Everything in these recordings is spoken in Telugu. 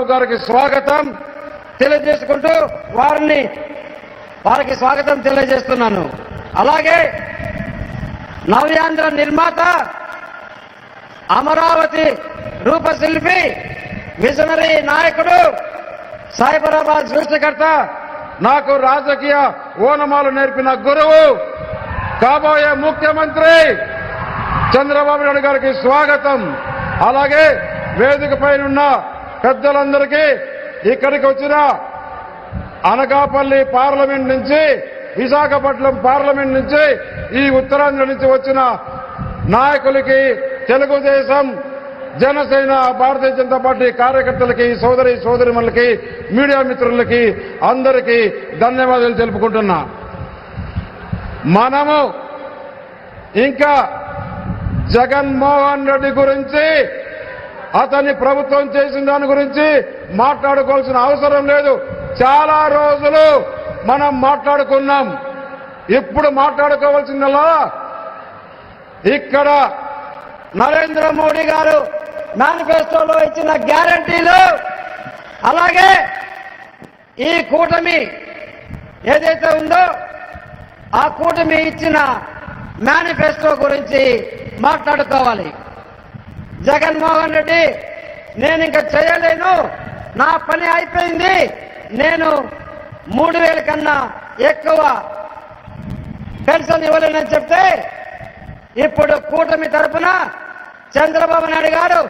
గారికి స్వాగతం తెలియజేసుకుంటూ వారికి స్వాగతం తెలియజేస్తున్నాను. అలాగే నవ్యాంధ్ర నిర్మాత, అమరావతి రూపశిల్పి, విజనరీ నాయకుడు, సైబరాబాద్ సృష్టికర్త, నాకు రాజకీయ ఓనమాలు నేర్పిన గురువు, కాబోయే ముఖ్యమంత్రి చంద్రబాబు నాయుడు గారికి స్వాగతం. అలాగే వేదికపై ఉన్న పెద్దలందరికీ, ఇక్కడికి వచ్చిన అనకాపల్లి పార్లమెంట్ నుంచి, విశాఖపట్నం పార్లమెంట్ నుంచి, ఈ ఉత్తరాంధ్ర నుంచి వచ్చిన నాయకులకి, తెలుగుదేశం, జనసేన, భారతీయ జనతా పార్టీ కార్యకర్తలకి, సోదరిమణులకి, మీడియా మిత్రులకి అందరికీ ధన్యవాదాలు తెలుపుకుంటున్నా. మనము ఇంకా జగన్మోహన్ రెడ్డి గురించి, అతని ప్రభుత్వం చేసిన దాని గురించి మాట్లాడుకోవాల్సిన అవసరం లేదు. చాలా రోజులు మనం మాట్లాడుకున్నాం. ఇప్పుడు మాట్లాడుకోవాల్సిందల్లా ఇక్కడ నరేంద్ర మోడీ గారు మేనిఫెస్టోలో ఇచ్చిన గ్యారంటీలు, అలాగే ఈ కూటమి ఏదైతే ఉందో ఆ కూటమి ఇచ్చిన మేనిఫెస్టో గురించి మాట్లాడుకోవాలి. జగన్మోహన్ రెడ్డి, నేను ఇంకా చేయలేను, నా పని అయిపోయింది, నేను 3,000 కన్నా ఎక్కువ పెన్షన్ ఇవ్వలేనని చెప్తే, ఇప్పుడు కూటమి తరఫున చంద్రబాబు నాయుడు గారు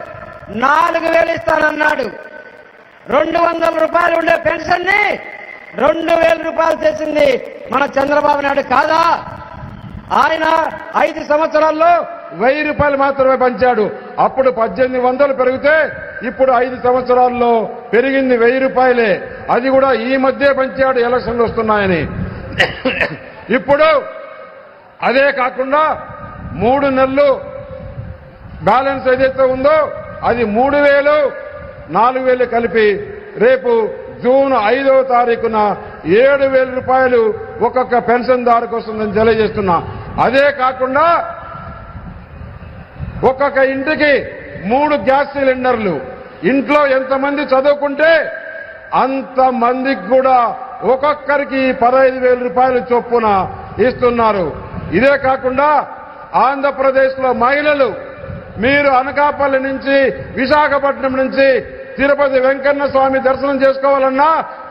4,000 ఇస్తానన్నాడు. 200 రూపాయలు ఉండే పెన్షన్ ని 2,000 రూపాయలు చేసింది మన చంద్రబాబు నాయుడు కాదా? ఆయన 5 సంవత్సరాల్లో 1,000 రూపాయలు మాత్రమే పంచాడు. అప్పుడు 1,800 పెరిగితే ఇప్పుడు 5 సంవత్సరాల్లో పెరిగింది 1,000 రూపాయలే. అది కూడా ఈ మధ్య పంచాడు, ఎలక్షన్లు వస్తున్నాయని. ఇప్పుడు అదే కాకుండా 3 నెలలు బ్యాలెన్స్ ఏదైతే ఉందో అది 3,000, 4,000 కలిపి రేపు జూన్ 5వ తారీఖున 7,000 రూపాయలు ఒక్కొక్క పెన్షన్దారుకు వస్తుందని తెలియజేస్తున్నా. అదే కాకుండా ఒక్కొక్క ఇంటికి 3 గ్యాస్ సిలిండర్లు, ఇంట్లో ఎంతమంది చదువుకుంటే అంతమందికి కూడా ఒక్కొక్కరికి 15,000 రూపాయలు చొప్పున ఇస్తున్నారు. ఇదే కాకుండా ఆంధ్రప్రదేశ్లో మహిళలు, మీరు అనకాపల్లి నుంచి, విశాఖపట్నం నుంచి తిరుపతి వెంకన్న స్వామి దర్శనం చేసుకోవాలన్నా,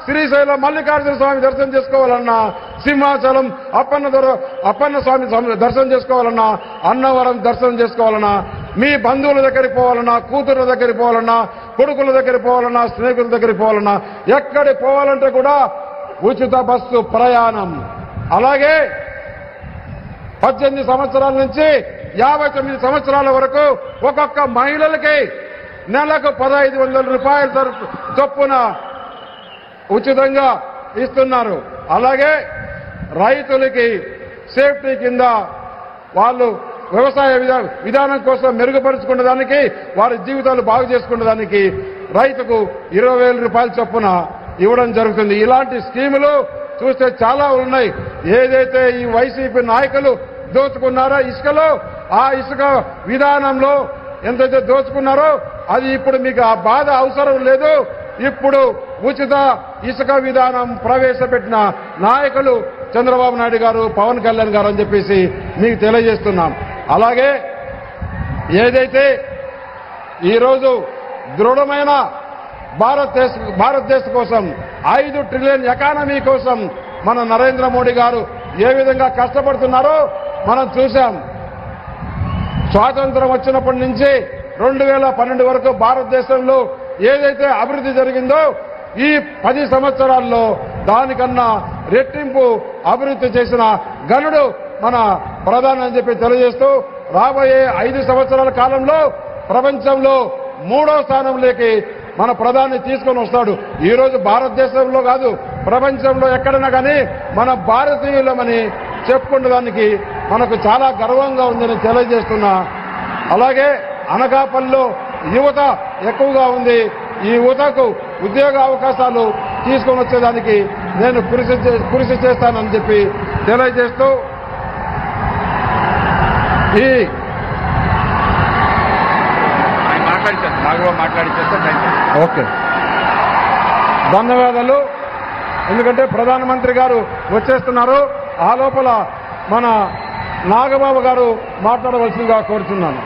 శ్రీశైలం మల్లికార్జున స్వామి దర్శనం చేసుకోవాలన్నా, సింహాచలం అప్పన్న స్వామి దర్శనం చేసుకోవాలన్నా, అన్నవరం దర్శనం చేసుకోవాలన్నా, మీ బంధువుల దగ్గరికి పోవాలన్నా, కూతుర్ల దగ్గరికి పోవాలన్నా, కొడుకుల దగ్గరికి పోవాలన్నా, స్నేహితుల దగ్గరికి పోవాలన్నా, ఎక్కడికి పోవాలంటే కూడా ఉచిత బస్సు ప్రయాణం. అలాగే 18 సంవత్సరాల నుంచి 59 సంవత్సరాల వరకు ఒక్కొక్క మహిళలకి నెలకు 1,500 రూపాయల చొప్పున ఉచితంగా ఇస్తున్నారు. అలాగే రైతులకి సేఫ్టీ కింద వాళ్ళు వ్యవసాయ విధానం కోసం మెరుగుపరుచుకునే దానికి, వారి జీవితాలు బాగు చేసుకునే దానికి రైతుకు 20,000 రూపాయల చొప్పున ఇవ్వడం జరుగుతుంది. ఇలాంటి స్కీములు చూస్తే చాలా ఉన్నాయి. ఏదైతే ఈ వైసీపీ నాయకులు దోచుకున్నారో ఇసుకలో, ఆ ఇసుక విధానంలో ఎంతైతే దోచుకున్నారో అది ఇప్పుడు మీకు ఆ బాధ అవసరం లేదు. ఇప్పుడు ఉచిత ఇసుక విధానం ప్రవేశపెట్టిన నాయకులు చంద్రబాబు నాయుడు గారు, పవన్ కళ్యాణ్ గారు అని చెప్పేసి మీకు తెలియజేస్తున్నాం. అలాగే ఏదైతే ఈరోజు దృఢమైన భారతదేశం కోసం 5 ట్రిలియన్ ఎకానమీ కోసం మన నరేంద్ర మోడీ గారు ఏ విధంగా కష్టపడుతున్నారో మనం చూశాం. స్వాతంత్రం వచ్చినప్పటి నుంచి 2012 వరకు భారతదేశంలో ఏదైతే అభివృద్ధి జరిగిందో ఈ 10 సంవత్సరాల్లో దానికన్నా రెట్టింపు అభివృద్ధి చేసిన గనుడు మన ప్రధాని అని చెప్పి తెలియజేస్తూ, రాబోయే 5 సంవత్సరాల కాలంలో ప్రపంచంలో 3వ స్థానంలోకి మన ప్రధాని తీసుకొని వస్తాడు. ఈ రోజు భారతదేశంలో కాదు, ప్రపంచంలో ఎక్కడైనా కానీ మన భారతీయులమని చెప్పుకునే దానికి మనకు చాలా గర్వంగా ఉందని తెలియజేస్తున్నా. అలాగే అనకాపల్లిలో యువత ఎక్కువగా ఉంది. ఈ యువతకు ఉద్యోగ అవకాశాలు తీసుకొని వచ్చేదానికి నేను కృషి చేస్తానని చెప్పి తెలియజేస్తూ, ఈ మాట్లాడి చేస్తాను. ఓకే. ధన్యవాదాలు. ఎందుకంటే ప్రధానమంత్రి గారు వచ్చేస్తున్నారు. ఆ లోపల మన నాగబాబు గారు మాట్లాడవలసిందిగా కోరుతున్నాను.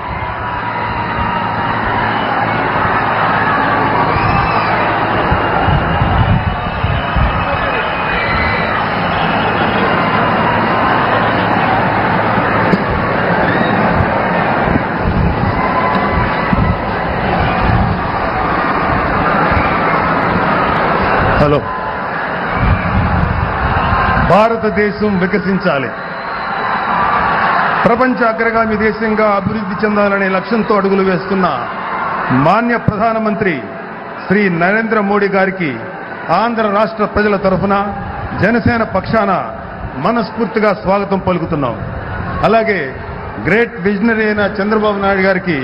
హలో. భారతదేశం వికసించాలి, ప్రపంచ అగ్రగామి దేశంగా అభివృద్ధి చెందాలనే లక్ష్యంతో అడుగులు వేస్తున్న మాన్య ప్రధానమంత్రి శ్రీ నరేంద్ర మోడీ గారికి ఆంధ్ర రాష్ట్ర ప్రజల తరఫున జనసేన పక్షాన మనస్ఫూర్తిగా స్వాగతం పలుకుతున్నాం. అలాగే గ్రేట్ విజనరీ అయిన చంద్రబాబు నాయుడు గారికి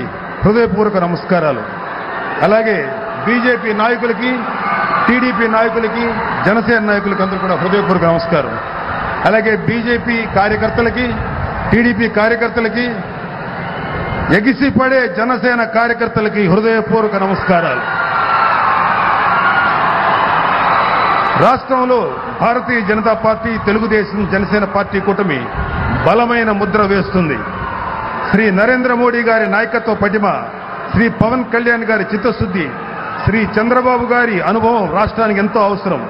హృదయపూర్వక నమస్కారాలు. అలాగే బీజేపీ నాయకులకి, టీడీపీ నాయకులకి, జనసేన నాయకులకి అందరూ కూడా హృదయపూర్వక నమస్కారం. అలాగే బీజేపీ కార్యకర్తలకి, టీడీపీ కార్యకర్తలకి, ఎగిసిపడే జనసేన కార్యకర్తలకి హృదయపూర్వక నమస్కారాలు. రాష్ట్రంలో భారతీయ జనతా పార్టీ, తెలుగుదేశం, జనసేన పార్టీ కూటమి బలమైన ముద్ర వేస్తుంది. శ్రీ నరేంద్ర మోడీ గారి నాయకత్వ పటిమ, శ్రీ పవన్ కళ్యాణ్ గారి చిత్తశుద్ధి, శ్రీ చంద్రబాబు గారి అనుభవం రాష్ట్రానికి ఎంతో అవసరం.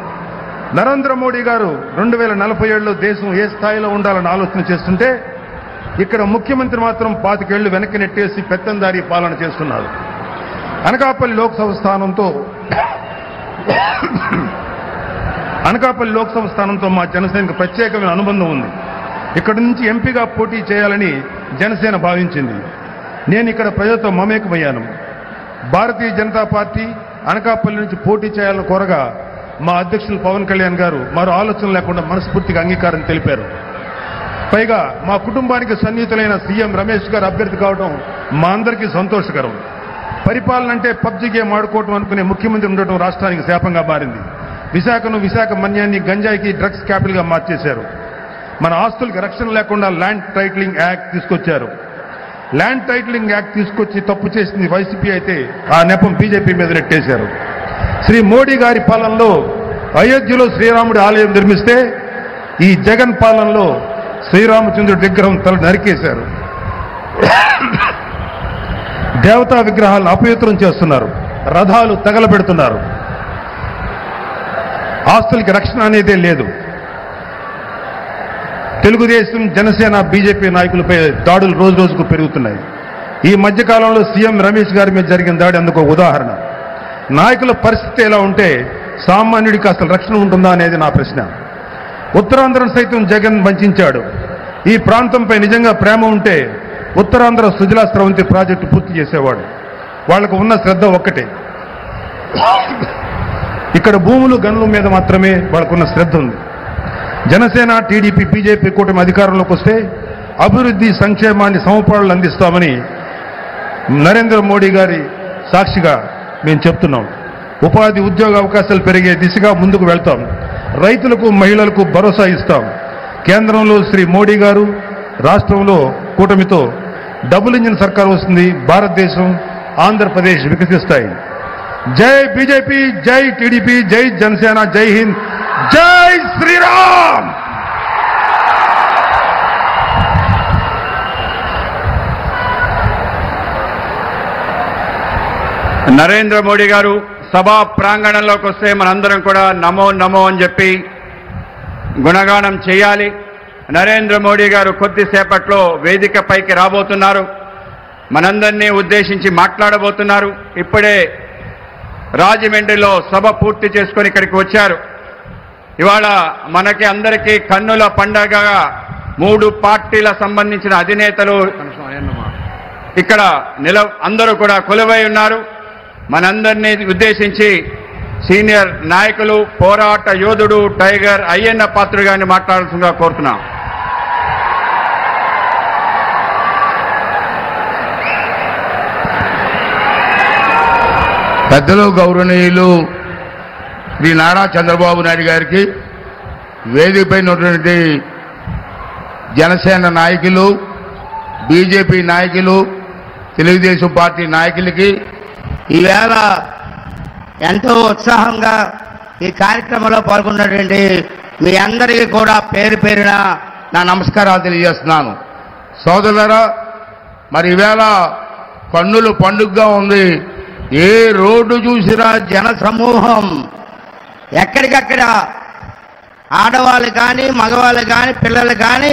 నరేంద్ర మోడీ గారు 2047లో దేశం ఏ స్థాయిలో ఉండాలని ఆలోచన చేస్తుంటే, ఇక్కడ ముఖ్యమంత్రి మాత్రం 25 ఏళ్లు వెనక్కి నెట్టేసి పెత్తందారీ పాలన చేస్తున్నారు. అనకాపల్లి లోక్సభ స్థానంతో మా జనసేనకు ప్రత్యేకమైన అనుబంధం ఉంది. ఇక్కడి నుంచి ఎంపీగా పోటీ చేయాలని జనసేన భావించింది. నేను ఇక్కడ ప్రజలతో మమేకమయ్యాను. భారతీయ జనతా పార్టీ అనకాపల్లి నుంచి పోటీ చేయాలని కోరగా మా అధ్యక్షులు పవన్ కళ్యాణ్ గారు మరో ఆలోచన లేకుండా మనస్ఫూర్తిగా అంగీకారం తెలిపారు. పైగా మా కుటుంబానికి సన్నిహితులైన సీఎం రమేష్ గారు అభ్యర్థి కావడం మా అందరికీ సంతోషకరం. పరిపాలన అంటే పబ్జీ గేమ్ ఆడుకోవడం అనుకునే ముఖ్యమంత్రి ఉండటం రాష్ట్రానికి శాపంగా మారింది. విశాఖ మన్యాన్ని గంజాయికి డ్రగ్స్ క్యాపిటల్గా మార్చేశారు. మన ఆస్తులకి రక్షణ లేకుండా ల్యాండ్ టైటిలింగ్ యాక్ట్ తీసుకొచ్చారు. ల్యాండ్ టైటిలింగ్ యాక్ట్ తీసుకొచ్చి తప్పు చేసింది వైసీపీ అయితే ఆ నెపం బీజేపీ మీద నెట్టేశారు. శ్రీ మోడీ గారి పాలనలో అయోధ్యలో శ్రీరాముడి ఆలయం నిర్మిస్తే ఈ జగన్ పాలనలో శ్రీరామచంద్రుడి విగ్రహం తల నరికేశారు. దేవతా విగ్రహాలను అపవిత్రం చేస్తున్నారు, రథాలు తగలబెడుతున్నారు. ఆస్తులకి రక్షణ అనేదే లేదు. తెలుగుదేశం, జనసేన, బీజేపీ నాయకులపై దాడులు రోజు రోజుకు పెరుగుతున్నాయి. ఈ మధ్యకాలంలో సీఎం రమేష్ గారి మీద జరిగిన దాడి అందుకు ఉదాహరణ. నాయకుల పరిస్థితి ఎలా ఉంటే సామాన్యుడికి అసలు రక్షణ ఉంటుందా అనేది నా ప్రశ్న. ఉత్తరాంధ్రను సైతం జగన్ వంచాడు. ఈ ప్రాంతంపై నిజంగా ప్రేమ ఉంటే ఉత్తరాంధ్ర సుజలా స్రవంతి ప్రాజెక్టు పూర్తి చేసేవాడు. వాళ్లకు ఉన్న శ్రద్ధ ఒక్కటే, ఇక్కడ భూములు గనుల మీద మాత్రమే వాళ్ళకున్న శ్రద్ధ ఉంది. జనసేన, టీడీపీ, బీజేపీ కూటమి అధికారంలోకి వస్తే అభివృద్ధి, సంక్షేమాన్ని సమపాళ్లు అందిస్తామని నరేంద్ర మోడీ గారి సాక్షిగా మేము చెప్తున్నాం. ఉపాధి, ఉద్యోగ అవకాశాలు పెరిగే దిశగా ముందుకు వెళ్తాం. రైతులకు, మహిళలకు భరోసా ఇస్తాం. కేంద్రంలో శ్రీ మోడీ గారు, రాష్ట్రంలో కూటమితో డబుల్ ఇంజిన్ సర్కార్ వస్తుంది. భారతదేశం, ఆంధ్రప్రదేశ్ వికసిస్తాయి. జై బీజేపీ, జై టీడీపీ, జై జనసేన, జై హింద్, జై శ్రీరామ్. నరేంద్ర మోడీ గారు సభా ప్రాంగణంలోకి వస్తే మనందరం కూడా నమో నమో అని చెప్పి గుణగానం చేయాలి. నరేంద్ర మోడీ గారు కొద్దిసేపట్లో వేదికపైకి రాబోతున్నారు, మనందరినీ ఉద్దేశించి మాట్లాడబోతున్నారు. ఇప్పుడే రాజమండ్రిలో సభ పూర్తి చేసుకొని ఇక్కడికి వచ్చారు. ఇవాళ మనకి అందరికీ కన్నుల పండగగా 3 పార్టీల సంబంధించిన అధినేతలు ఇక్కడ అందరూ కూడా కొలువై ఉన్నారు. మనందరినీ ఉద్దేశించి సీనియర్ నాయకులు, పోరాట యోధుడు టైగర్ అయ్యన్న పాత్రుడు గారిని మాట్లాడాల్సిందిగా కోరుతున్నాం. పెద్దలు, గౌరవనీయులు శ్రీ నారా చంద్రబాబు నాయుడు గారికి, వేదికపై ఉన్నటువంటి జనసేన నాయకులు, బీజేపీ నాయకులు, తెలుగుదేశం పార్టీ నాయకులకి ఈవేళ ఎంతో ఉత్సాహంగా ఈ కార్యక్రమంలో పాల్గొన్నటువంటి మీ అందరికీ కూడా పేరు పేరున నా నమస్కారాలు తెలియజేస్తున్నాను. సోదరులారా, మరి ఈవేళ కన్నుల పండుగగా ఉంది. ఏ రోడ్డు చూసినా జన సమూహం, ఎక్కడికక్కడ ఆడవాళ్ళు కానీ మగవాళ్ళు కానీ పిల్లలు కానీ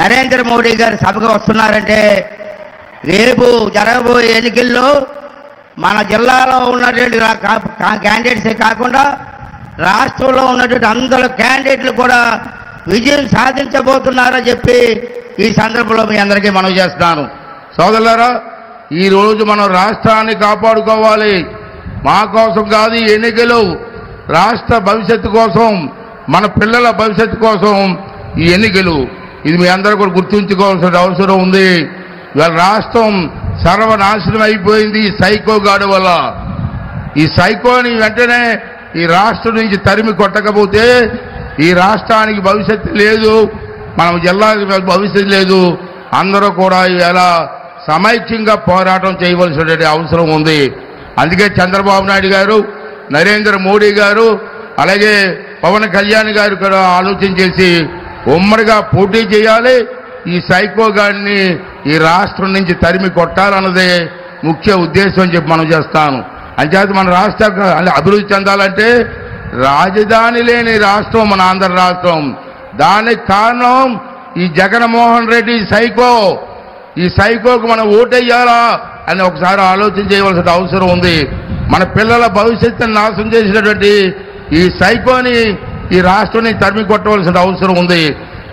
నరేంద్ర మోడీ గారి సభకు వస్తున్నారంటే రేపు జరగబోయే ఎన్నికల్లో మన జిల్లాలో ఉన్నటువంటి క్యాండిడేట్సే కాకుండా రాష్ట్రంలో ఉన్నటువంటి అందరూ క్యాండిడేట్లు కూడా విజయం సాధించబోతున్నారని చెప్పి ఈ సందర్భంలో మీ అందరికీ మనవి చేస్తున్నాను. సోదరులారా, ఈరోజు మనం రాష్ట్రాన్ని కాపాడుకోవాలి. మా కోసం కాదు ఈ ఎన్నికలు, రాష్ట్ర భవిష్యత్తు కోసం, మన పిల్లల భవిష్యత్తు కోసం ఈ ఎన్నికలు. ఇది మీ అందరూ కూడా గుర్తుంచుకోవాల్సిన అవసరం ఉంది. ఇవాళ రాష్ట్రం సర్వనాశనం అయిపోయింది ఈ సైకో గాడి వల్ల. ఈ సైకోని వెంటనే ఈ రాష్ట్రం నుంచి తరిమి కొట్టకపోతే ఈ రాష్ట్రానికి భవిష్యత్తు లేదు, మన జిల్లాకి భవిష్యత్తు లేదు. అందరూ కూడా ఈవేళ సమైక్యంగా పోరాటం చేయవలసినటువంటి అవసరం ఉంది. అందుకే చంద్రబాబు నాయుడు గారు, నరేంద్ర మోడీ గారు, అలాగే పవన్ కళ్యాణ్ గారు కూడా ఆలోచన చేసి ఉమ్మడిగా పోటీ చేయాలి. ఈ సైకో గాడిని ఈ రాష్ట్రం నుంచి తరిమి కొట్టాలన్నదే ముఖ్య ఉద్దేశం అని చెప్పి మనం చేస్తాను. అంచేత మన రాష్ట్ర అభివృద్ధి చెందాలంటే రాజధాని లేని రాష్ట్రం మన ఆంధ్ర రాష్ట్రం. దానికి కారణం ఈ జగన్మోహన్ రెడ్డి సైకో. ఈ సైకోకు మనం ఓటేయాలా అని ఒకసారి ఆలోచన చేయవలసిన అవసరం ఉంది. మన పిల్లల భవిష్యత్తును నాశనం చేసినటువంటి ఈ సైకోని ఈ రాష్ట్రాన్ని తరిమి కొట్టవలసిన అవసరం ఉంది.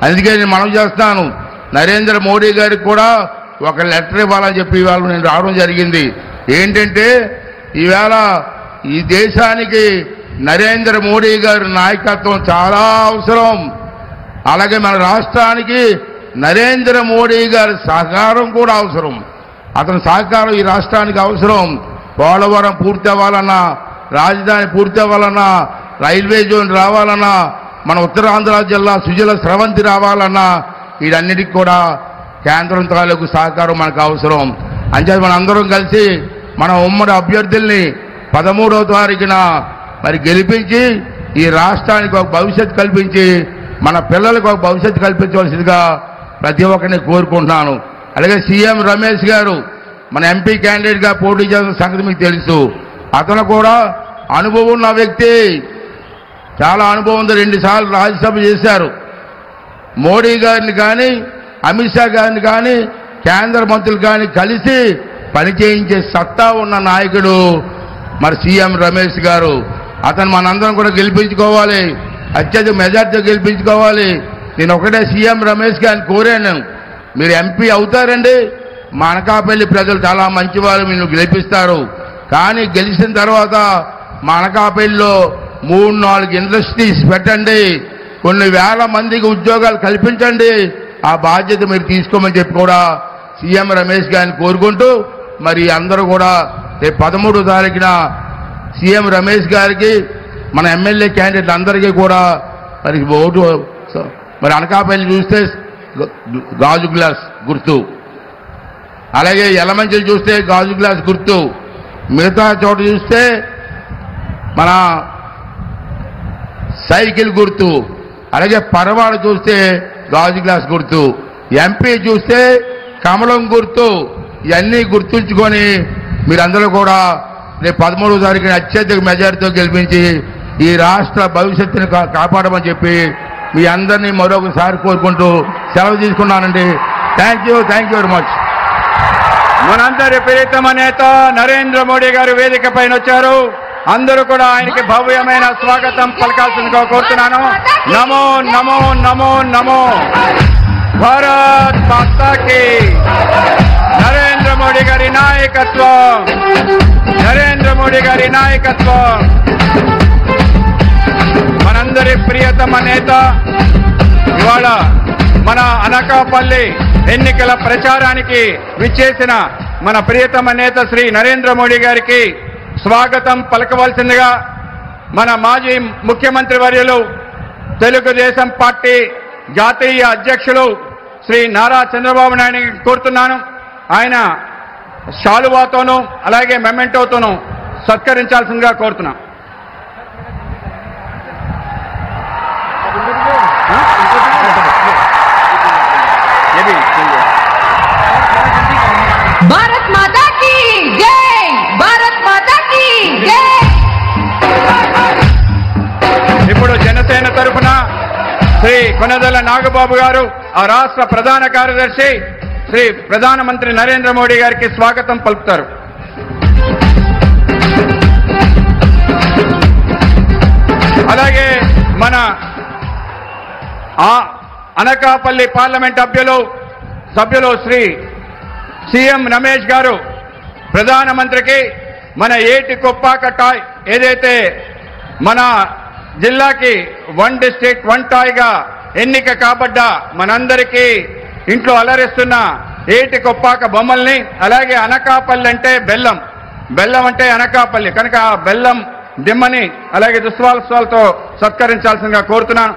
అందుకే నేను మనం చేస్తాను, నరేంద్ర మోడీ గారికి కూడా ఒక లెటర్ ఇవ్వాలని చెప్పి ఇవాళ నేను రావడం జరిగింది. ఏంటంటే ఈవేళ ఈ దేశానికి నరేంద్ర మోడీ గారి నాయకత్వం చాలా అవసరం. అలాగే మన రాష్ట్రానికి నరేంద్ర మోడీ గారి సహకారం కూడా అవసరం. అతని సహకారం ఈ రాష్ట్రానికి అవసరం. పోలవరం పూర్తి అవ్వాలన్నా, రాజధాని పూర్తి అవ్వాలన్నా, రైల్వే జోన్ రావాలన్నా, మన ఉత్తరాంధ్ర జిల్లా సుజల స్రవంతి రావాలన్నా వీటన్నిటికి కూడా కేంద్రం తాలూకు సహకారం మనకు అవసరం. అంచేత మన అందరం కలిసి మన ఉమ్మడి అభ్యర్థుల్ని 13వ తారీఖున మరి గెలిపించి ఈ రాష్ట్రానికి ఒక భవిష్యత్తు కల్పించి మన పిల్లలకు ఒక భవిష్యత్తు కల్పించవలసిందిగా ప్రతి ఒక్కరిని కోరుకుంటున్నాను. అలాగే సీఎం రమేష్ గారు మన ఎంపీ క్యాండిడేట్గా పోటీ చేసిన సంగతి మీకు తెలుసు. అతను కూడా అనుభవం ఉన్న వ్యక్తి, చాలా అనుభవం ఉంది. 2 సార్లు రాజ్యసభ చేశారు. మోడీ గారిని కానీ అమిత్ షా గారిని కానీ కేంద్ర మంత్రులు కానీ కలిసి పనిచేయించే సత్తా ఉన్న నాయకుడు మరి సీఎం రమేష్ గారు. అతను మనందరం కూడా గెలిపించుకోవాలి, అత్యధిక మెజార్టీతో గెలిపించుకోవాలి. నేను ఒకటే సీఎం రమేష్ గారిని కోరాను, మీరు ఎంపీ అవుతారండి, మా అనకాపల్లి ప్రజలు చాలా మంచివారు, మీరు గెలిపిస్తారు. కానీ గెలిచిన తర్వాత మా అనకాపల్లిలో 3-4 ఇండస్ట్రీస్ పెట్టండి, కొన్ని వేల మందికి ఉద్యోగాలు కల్పించండి, ఆ బాధ్యత మీరు తీసుకోమని చెప్పి కూడా సీఎం రమేష్ గారిని కోరుకుంటూ మరి అందరూ కూడా రేపు 13వ తారీఖున సీఎం రమేష్ గారికి మన ఎమ్మెల్యే క్యాండిడేట్ అందరికీ కూడా మరి ఓటు, మరి అనకాపల్లి చూస్తే గాజు గ్లాస్ గుర్తు, అలాగే యలమంచిలి చూస్తే గాజు గ్లాస్ గుర్తు, మిగతా చోట చూస్తే మన సైకిల్ గుర్తు, అలాగే పరవాడు చూస్తే గాజు గ్లాస్ గుర్తు, ఎంపీ చూస్తే కమలం గుర్తు. ఇవన్నీ గుర్తుంచుకొని మీరందరూ కూడా రేపు 13వ తారీఖున అత్యధిక మెజారిటీతో గెలిపించి ఈ రాష్ట్ర భవిష్యత్తుని కాపాడమని చెప్పి మీ అందరినీ మరొకసారి కోరుకుంటూ సెలవు తీసుకున్నానండి. Thank you very much. మనందరి ప్రియతమ నేత నరేంద్ర మోడీ గారు వేదిక పైన వచ్చారు. అందరూ కూడా ఆయనకి భవ్యమైన స్వాగతం పలకాల్సిందిగా కోరుతున్నాను. నమో నమో నమో నమో భారత్ మాతాకి. నరేంద్ర మోడీ గారి నాయకత్వం, నరేంద్ర మోడీ గారి నాయకత్వం. మనందరి ప్రియతమ నేత ఇవాళ మన అనకాపల్లి ఎన్నికల ప్రచారానికి విచ్చేసిన మన ప్రియతమ నేత శ్రీ నరేంద్ర మోడీ గారికి స్వాగతం పలకవలసిందిగా మన మాజీ ముఖ్యమంత్రి వర్యులు, తెలుగుదేశం పార్టీ జాతీయ అధ్యక్షులు శ్రీ నారా చంద్రబాబు నాయుడు కోరుతున్నాను. ఆయన శాలువాతోనూ అలాగే మెమెంటోతోనూ సత్కరించాల్సిందిగా కోరుతున్నాం. भारत माता की जय, भारत माता की जय। ఇప్పుడు జనసేన తరఫున శ్రీ కొనదల నాగబాబు గారు ఆ రాష్ట్ర ప్రధాన కార్యదర్శి శ్రీ ప్రధానమంత్రి నరేంద్ర మోడీ గారికి స్వాగతం పలుకుతారు. అలాగే మన అనకాపల్లి పార్లమెంట్ సభ్యులు శ్రీ సీఎం రమేష్ గారు ప్రధానమంత్రికి మన ఏటి కొప్పాక టాయ్ ఏదైతే మన జిల్లాకి 1 డిస్ట్రిక్ట్ 1 టాయ్గా ఎన్నిక కాబడ్డ మనందరికీ ఇంట్లో అలరిస్తున్న ఏటి కొప్పాక బొమ్మల్ని, అలాగే అనకాపల్లి అంటే బెల్లం అంటే అనకాపల్లి కనుక ఆ బెల్లం దిమ్మని అలాగే దుస్వాలతో సత్కరించాల్సిందిగా కోరుతున్నాను.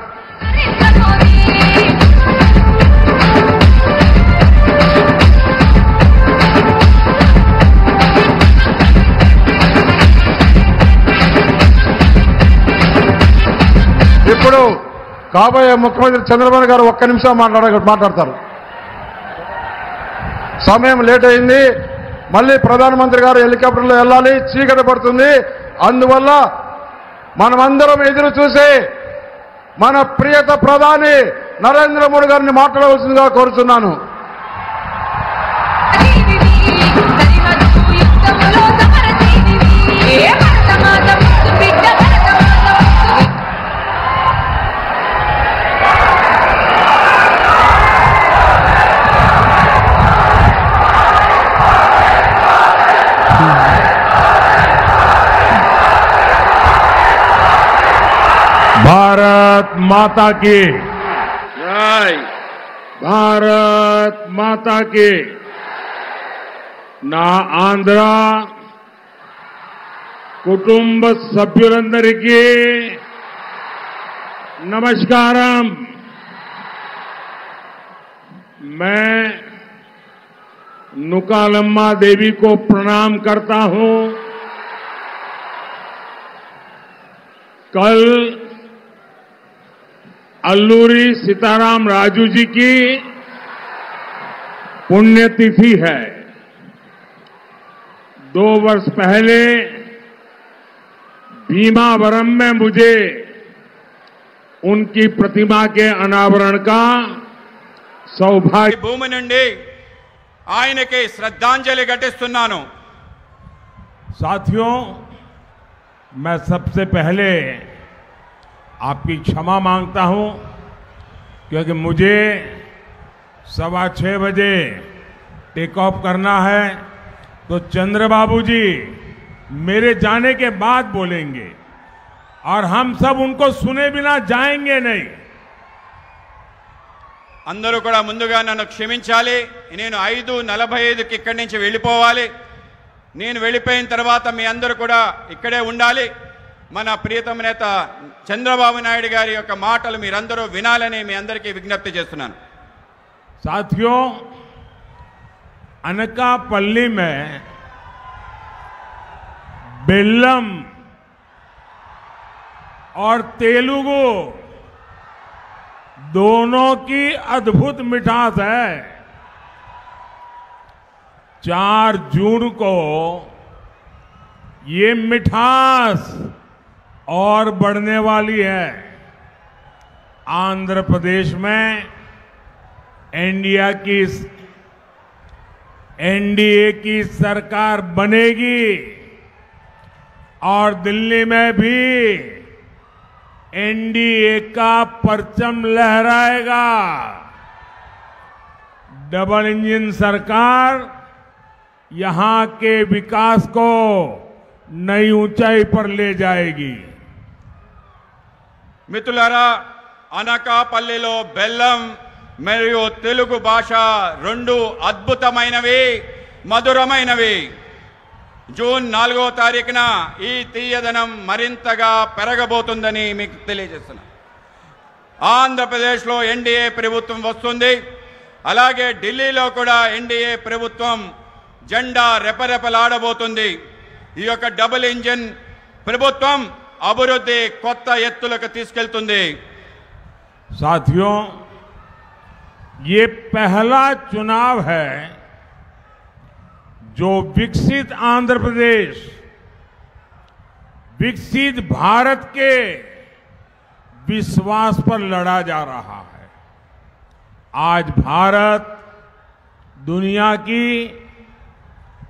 ఇప్పుడు కాబోయే ముఖ్యమంత్రి చంద్రబాబు గారు ఒక్క నిమిషం మాట్లాడతారు. సమయం లేట్ అయింది. మళ్ళీ ప్రధానమంత్రి గారు హెలికాప్టర్లో వెళ్ళాలి, చీకటి పడుతుంది. అందువల్ల మనమందరం ఎదురు చూసి మన ప్రియత ప్రధాని నరేంద్ర మోడీ గారిని మాట్లాడవలసిందిగా కోరుతున్నాను. भारत माता की జై. भारत माता की నా ఆంధ్ర కుటుంబ సభ్యులందరికీ नमस्कारम। मैं नुकालम्मा देवी को प्रणाम करता हूं। कल अल्लूरी सीताराम राजू जी की पुण्यतिथि है। 2 वर्ष पहले भीमावरम में मुझे उनकी प्रतिमा के अनावरण का सौभाग्य। భూమి నుండి ఆయనకి శ్రద్ధాంజలి ఘటిస్తున్నాను। साथियों, मैं सबसे पहले आपकी क्षमा मांगता हूं क्योंकि मुझे 6:15 बजे टेक ऑफ करना है, तो चंद्रबाबू जी मेरे जाने के बाद बोलेंगे और हम सब उनको सुने बिना जाएंगे नहीं। అందరూ కూడా ముందుగా నన్ను క్షమించాలి। నేను 5:45కి ఇక్కడి నుంచి వెళ్ళిపోవాలి। నేను వెళ్ళిపోయిన తర్వాత మీ అందరూ కూడా ఇక్కడే ఉండాలి। మన ప్రియతమ నేత చంద్రబాబు నాయుడు గారి యొక్క మాటలు మీరందరూ వినాలని మీ అందరికీ విజ్ఞప్తి చేస్తున్నాను। साथियों, अनकापल्ली में बेल्लम और तेलुगु दोनों की अद्भुत मिठास है। 4 जून को ये मिठास और बढ़ने वाली है। आंध्र प्रदेश में एनडीए की सरकार बनेगी और दिल्ली में भी एनडीए का परचम लहराएगा। डबल इंजन सरकार यहां के विकास को नई ऊंचाई पर ले जाएगी। మిత్రులారా, అనకాపల్లిలో బెల్లం మరియు తెలుగు భాష రెండు అద్భుతమైనవి, మధురమైనవి। జూన్ 4వ తారీఖున ఈ తీయదనం మరింతగా పెరగబోతుందని మీకు తెలియజేస్తున్నా। ఆంధ్రప్రదేశ్లో ఎన్డీఏ ప్రభుత్వం వస్తుంది, అలాగే ఢిల్లీలో కూడా ఎన్డీఏ ప్రభుత్వం జెండా రెపరెపలాడబోతుంది। ఈ యొక్క డబుల్ ఇంజిన్ ప్రభుత్వం అభివృద్ధి కొత్త ఎత్తులకు తీసుకెళ్తుంది। साथियों, ये पहला चुनाव है जो विकसित आंध्र प्रदेश, विकसित भारत के विश्वास पर लड़ा जा रहा है। आज भारत दुनिया की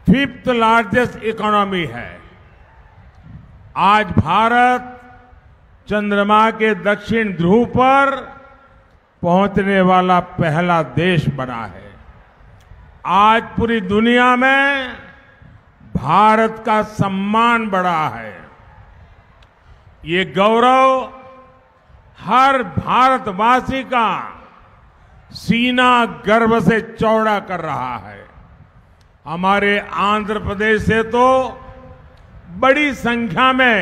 5th लार्जेस्ट इकोनॉमी है। आज भारत चंद्रमा के दक्षिण ध्रुव पर पहुंचने वाला पहला देश बना है। आज पूरी दुनिया में भारत का सम्मान बढ़ा है। ये गौरव हर भारतवासी का सीना गर्व से चौड़ा कर रहा है। हमारे आंध्र प्रदेश से तो बड़ी संख्या में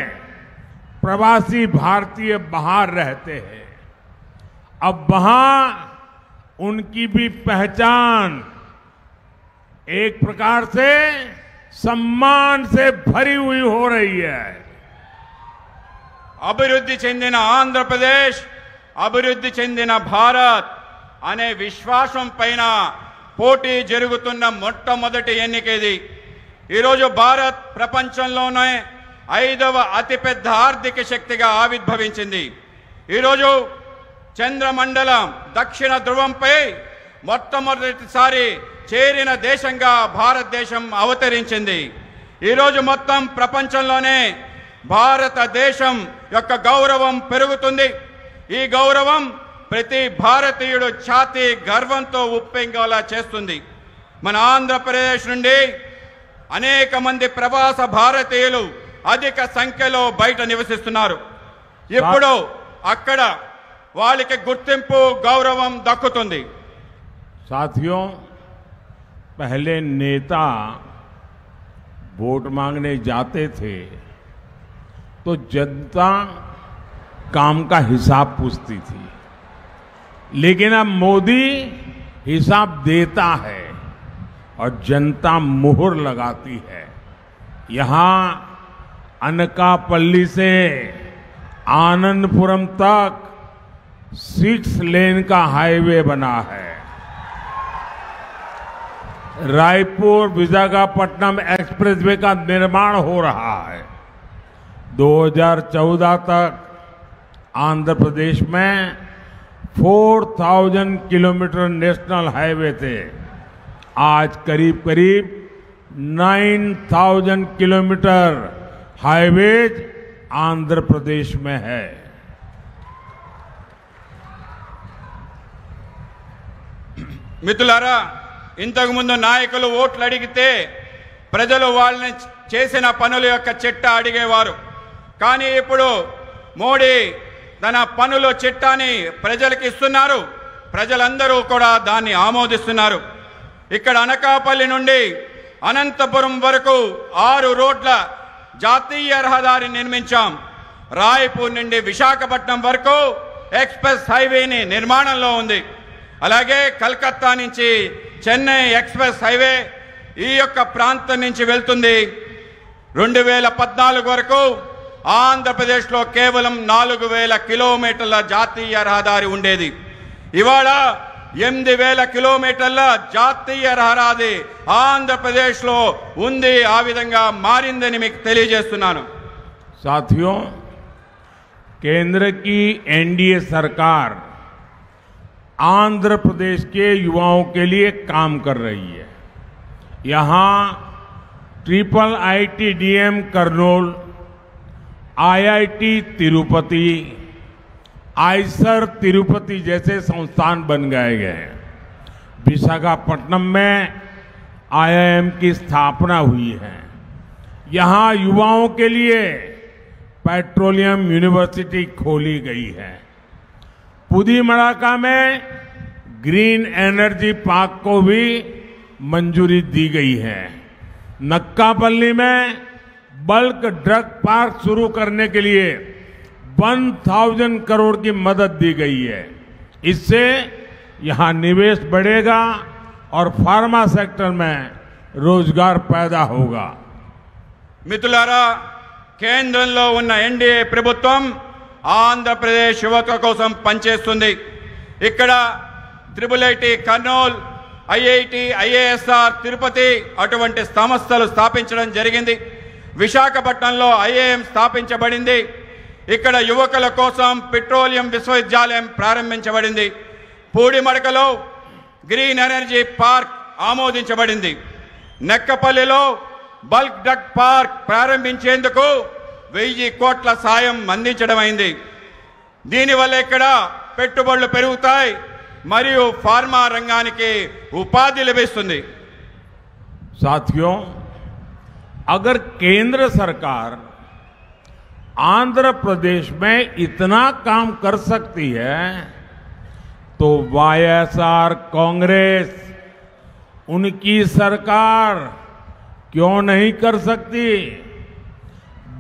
प्रवासी भारतीय बाहर रहते हैं। अब वहां उनकी भी पहचान एक प्रकार से सम्मान से भरी हुई हो रही है। అభివృద్ధి చెందిన ఆంధ్రప్రదేశ్, అభివృద్ధి చెందిన భారత్ అనే విశ్వాసం పైన పోటీ జరుగుతున్న మొట్టమొదటి ఎన్నిక ఇది. ఈరోజు భారత్ ప్రపంచంలోనే 5వ అతిపెద్ద ఆర్థిక శక్తిగా ఆవిర్భవించింది. ఈరోజు చంద్రమండలం దక్షిణ ధ్రువంపై మొట్టమొదటిసారి చేరిన దేశంగా భారతదేశం అవతరించింది. ఈరోజు మొత్తం ప్రపంచంలోనే భారతదేశం యొక్క గౌరవం పెరుగుతుంది. ఈ గౌరవం ప్రతి భారతీయుడు ఛాతీ గర్వంతో ఉప్పొంగేలా చేస్తుంది. మన ఆంధ్రప్రదేశ్ నుండి అనేక మంది ప్రవాస భారతీయులు అధిక సంఖ్యలో బయట నివసిస్తున్నారు. ఇప్పుడు అక్కడ వాళ్ళకి గుర్తింపు గౌరవం దక్కుతుంది. साथियों, पहले नेता वोट मांगने जाते थे तो जनता काम का हिसाब पूछती थी, लेकिन अब मोदी हिसाब देता है और जनता मुहर लगाती है। यहां अनकापल्ली से आनंदपुरम तक 6 लेन का हाईवे बना है। रायपुर विशाखापट्टनम एक्सप्रेसवे का निर्माण हो रहा है। 2014 तक आंध्र प्रदेश में 4000 किलोमीटर नेशनल हाईवे थे। आज करीब करीब 9000 किलोमीटर हाईवेज आंध्र प्रदेश में है। మిత్రులారా, ఇంతకు ముందు నాయకులు ఓట్లు అడిగితే ప్రజలు వాళ్ళని చేసిన పనుల యొక్క చిట్టా అడిగేవారు. కానీ ఇప్పుడు మోడీ తన పనుల చిట్టాని ప్రజలకు ఇస్తున్నారు. ప్రజలందరూ కూడా దాన్ని ఆమోదిస్తున్నారు. ఇక్కడ అనకాపల్లి నుండి అనంతపురం వరకు 6 రోడ్ల జాతీయ రహదారి నిర్మించాం. రాయపూర్ నుండి విశాఖపట్నం వరకు ఎక్స్ప్రెస్ హైవేని నిర్మాణంలో ఉంది. అలాగే కలకత్తా నుంచి చెన్నై ఎక్స్ప్రెస్ హైవే ఈ యొక్క ప్రాంతం నుంచి వెళ్తుంది. 2014 వరకు ఆంధ్రప్రదేశ్లో కేవలం 4000 కిలోమీటర్ల జాతీయ రహదారి ఉండేది. ఇవాళ 8000 కిలోమీటర్ల జాతీయ రహదారి ఆంధ్రప్రదేశ్లో ఉంది. ఆ విధంగా మారిందని మీకు తెలియజేస్తున్నాను. साथियों, केंद्र की एनडीए सरकार आंध्र प्रदेश के युवाओं के लिए काम कर रही है। यहां IIITDM Kurnool, IIT Tirupati, Eicher Tirupati जैसे संस्थान बन गए हैं। विशाखापट्टनम में IIM की स्थापना हुई है। यहां युवाओं के लिए पेट्रोलियम यूनिवर्सिटी खोली गई है। पुदीमड़ाका में ग्रीन एनर्जी पार्क को भी मंजूरी दी गई है। नक्कापल्ली में बल्क ड्रग पार्क शुरू करने के लिए 1000 करोड़ की मदद दी गई है। इससे यहां निवेश बढ़ेगा और फार्मा सेक्टर में रोजगार पैदा होगा। మిత్రులారా, కేంద్రంలో ఉన్న ఎన్డీఏ ప్రభుత్వం ఆంధ్రప్రదేశ్ యువత కోసం పనిచేస్తుంది. ఇక్కడ IIIT Kurnool, IIT, IASR, Tirupati అటువంటి సంస్థలు స్థాపించడం జరిగింది. విశాఖపట్నంలో ఐఐఎం స్థాపించబడింది. ఇక్కడ యువకుల కోసం పెట్రోలియం విశ్వవిద్యాలయం ప్రారంభించబడింది. పూడిమడకలో గ్రీన్ ఎనర్జీ పార్క్ ఆమోదించబడింది. నెక్కపల్లిలో బల్క్ డ్రగ్ పార్క్ ప్రారంభించేందుకు 1000 కోట్ల సాయం అందించడమైంది. దీనివల్ల ఇక్కడ పెట్టుబడులు పెరుగుతాయి మరియు ఫార్మా రంగానికి ఉపాధి లభిస్తుంది. साथियों, अगर केंद्र सरकार आंध्र प्रदेश में इतना काम कर सकती है तो वाईएसआर कांग्रेस उनकी सरकार क्यों नहीं कर सकती?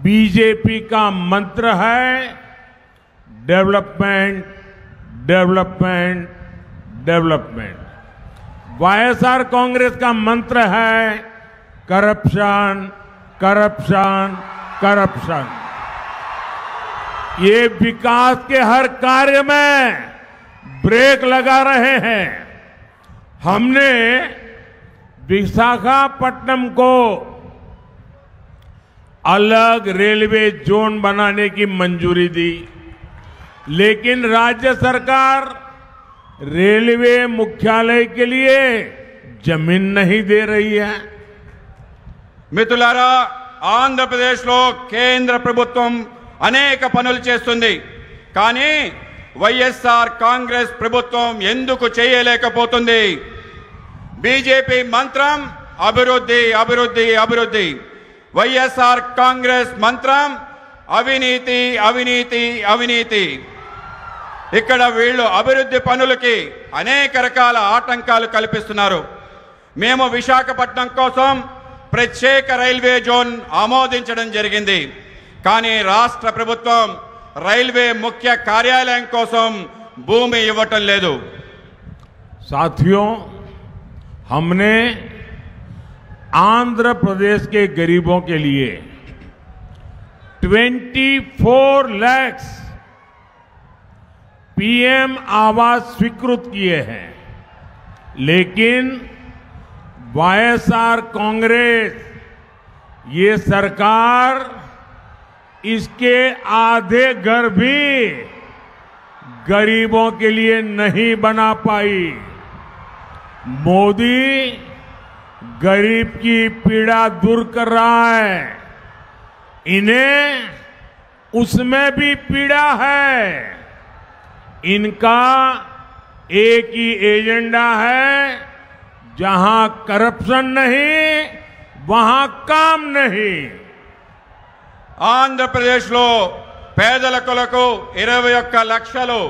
बीजेपी का मंत्र है development, development, development. YSR Congress का मंत्र है करप्शन, करप्शन, करप्शन। ये विकास के हर कार्य में ब्रेक लगा रहे हैं। हमने विशाखापट्टनम को अलग रेलवे जोन बनाने की मंजूरी दी, लेकिन राज्य सरकार रेलवे मुख्यालय के लिए जमीन नहीं दे रही है। మిత్రులారా, ఆంధ్రప్రదేశ్లో కేంద్ర ప్రభుత్వం అనేక పనులు చేస్తుంది. కానీ వైఎస్ఆర్ కాంగ్రెస్ ప్రభుత్వం ఎందుకు చేయలేకపోతుంది? బీజేపీ మంత్రం అభివృద్ధి, అభివృద్ధి, అభివృద్ధి. వైఎస్ఆర్ కాంగ్రెస్ మంత్రం అవినీతి, అవినీతి, అవినీతి. ఇక్కడ వీళ్ళు అభివృద్ధి పనులకి అనేక రకాల ఆటంకాలు కల్పిస్తున్నారు. మేము విశాఖపట్నం కోసం ప్రత్యేక రైల్వే జోన్ ఆమోదించడం జరిగింది. కానీ రాష్ట్ర ప్రభుత్వం రైల్వే ముఖ్య కార్యాలయం కోసం భూమి ఇవ్వటం లేదు. साथियों, हमने आंध्र प्रदेश के गरीबों के लिए 24 लाख पीएम आवास स्वीकृत किए हैं, लेकिन वाईएसआर कांग्रेस ये सरकार इसके आधे घर भी गरीबों के लिए नहीं बना पाई। मोदी गरीब की पीड़ा दूर कर रहा है, इन्हें उसमें भी पीड़ा है। इनका एक ही एजेंडा है, जहां करप्शन नहीं वहां काम नहीं। ఆంధ్రప్రదేశ్లో పేదల కొరకు 21 లక్షలు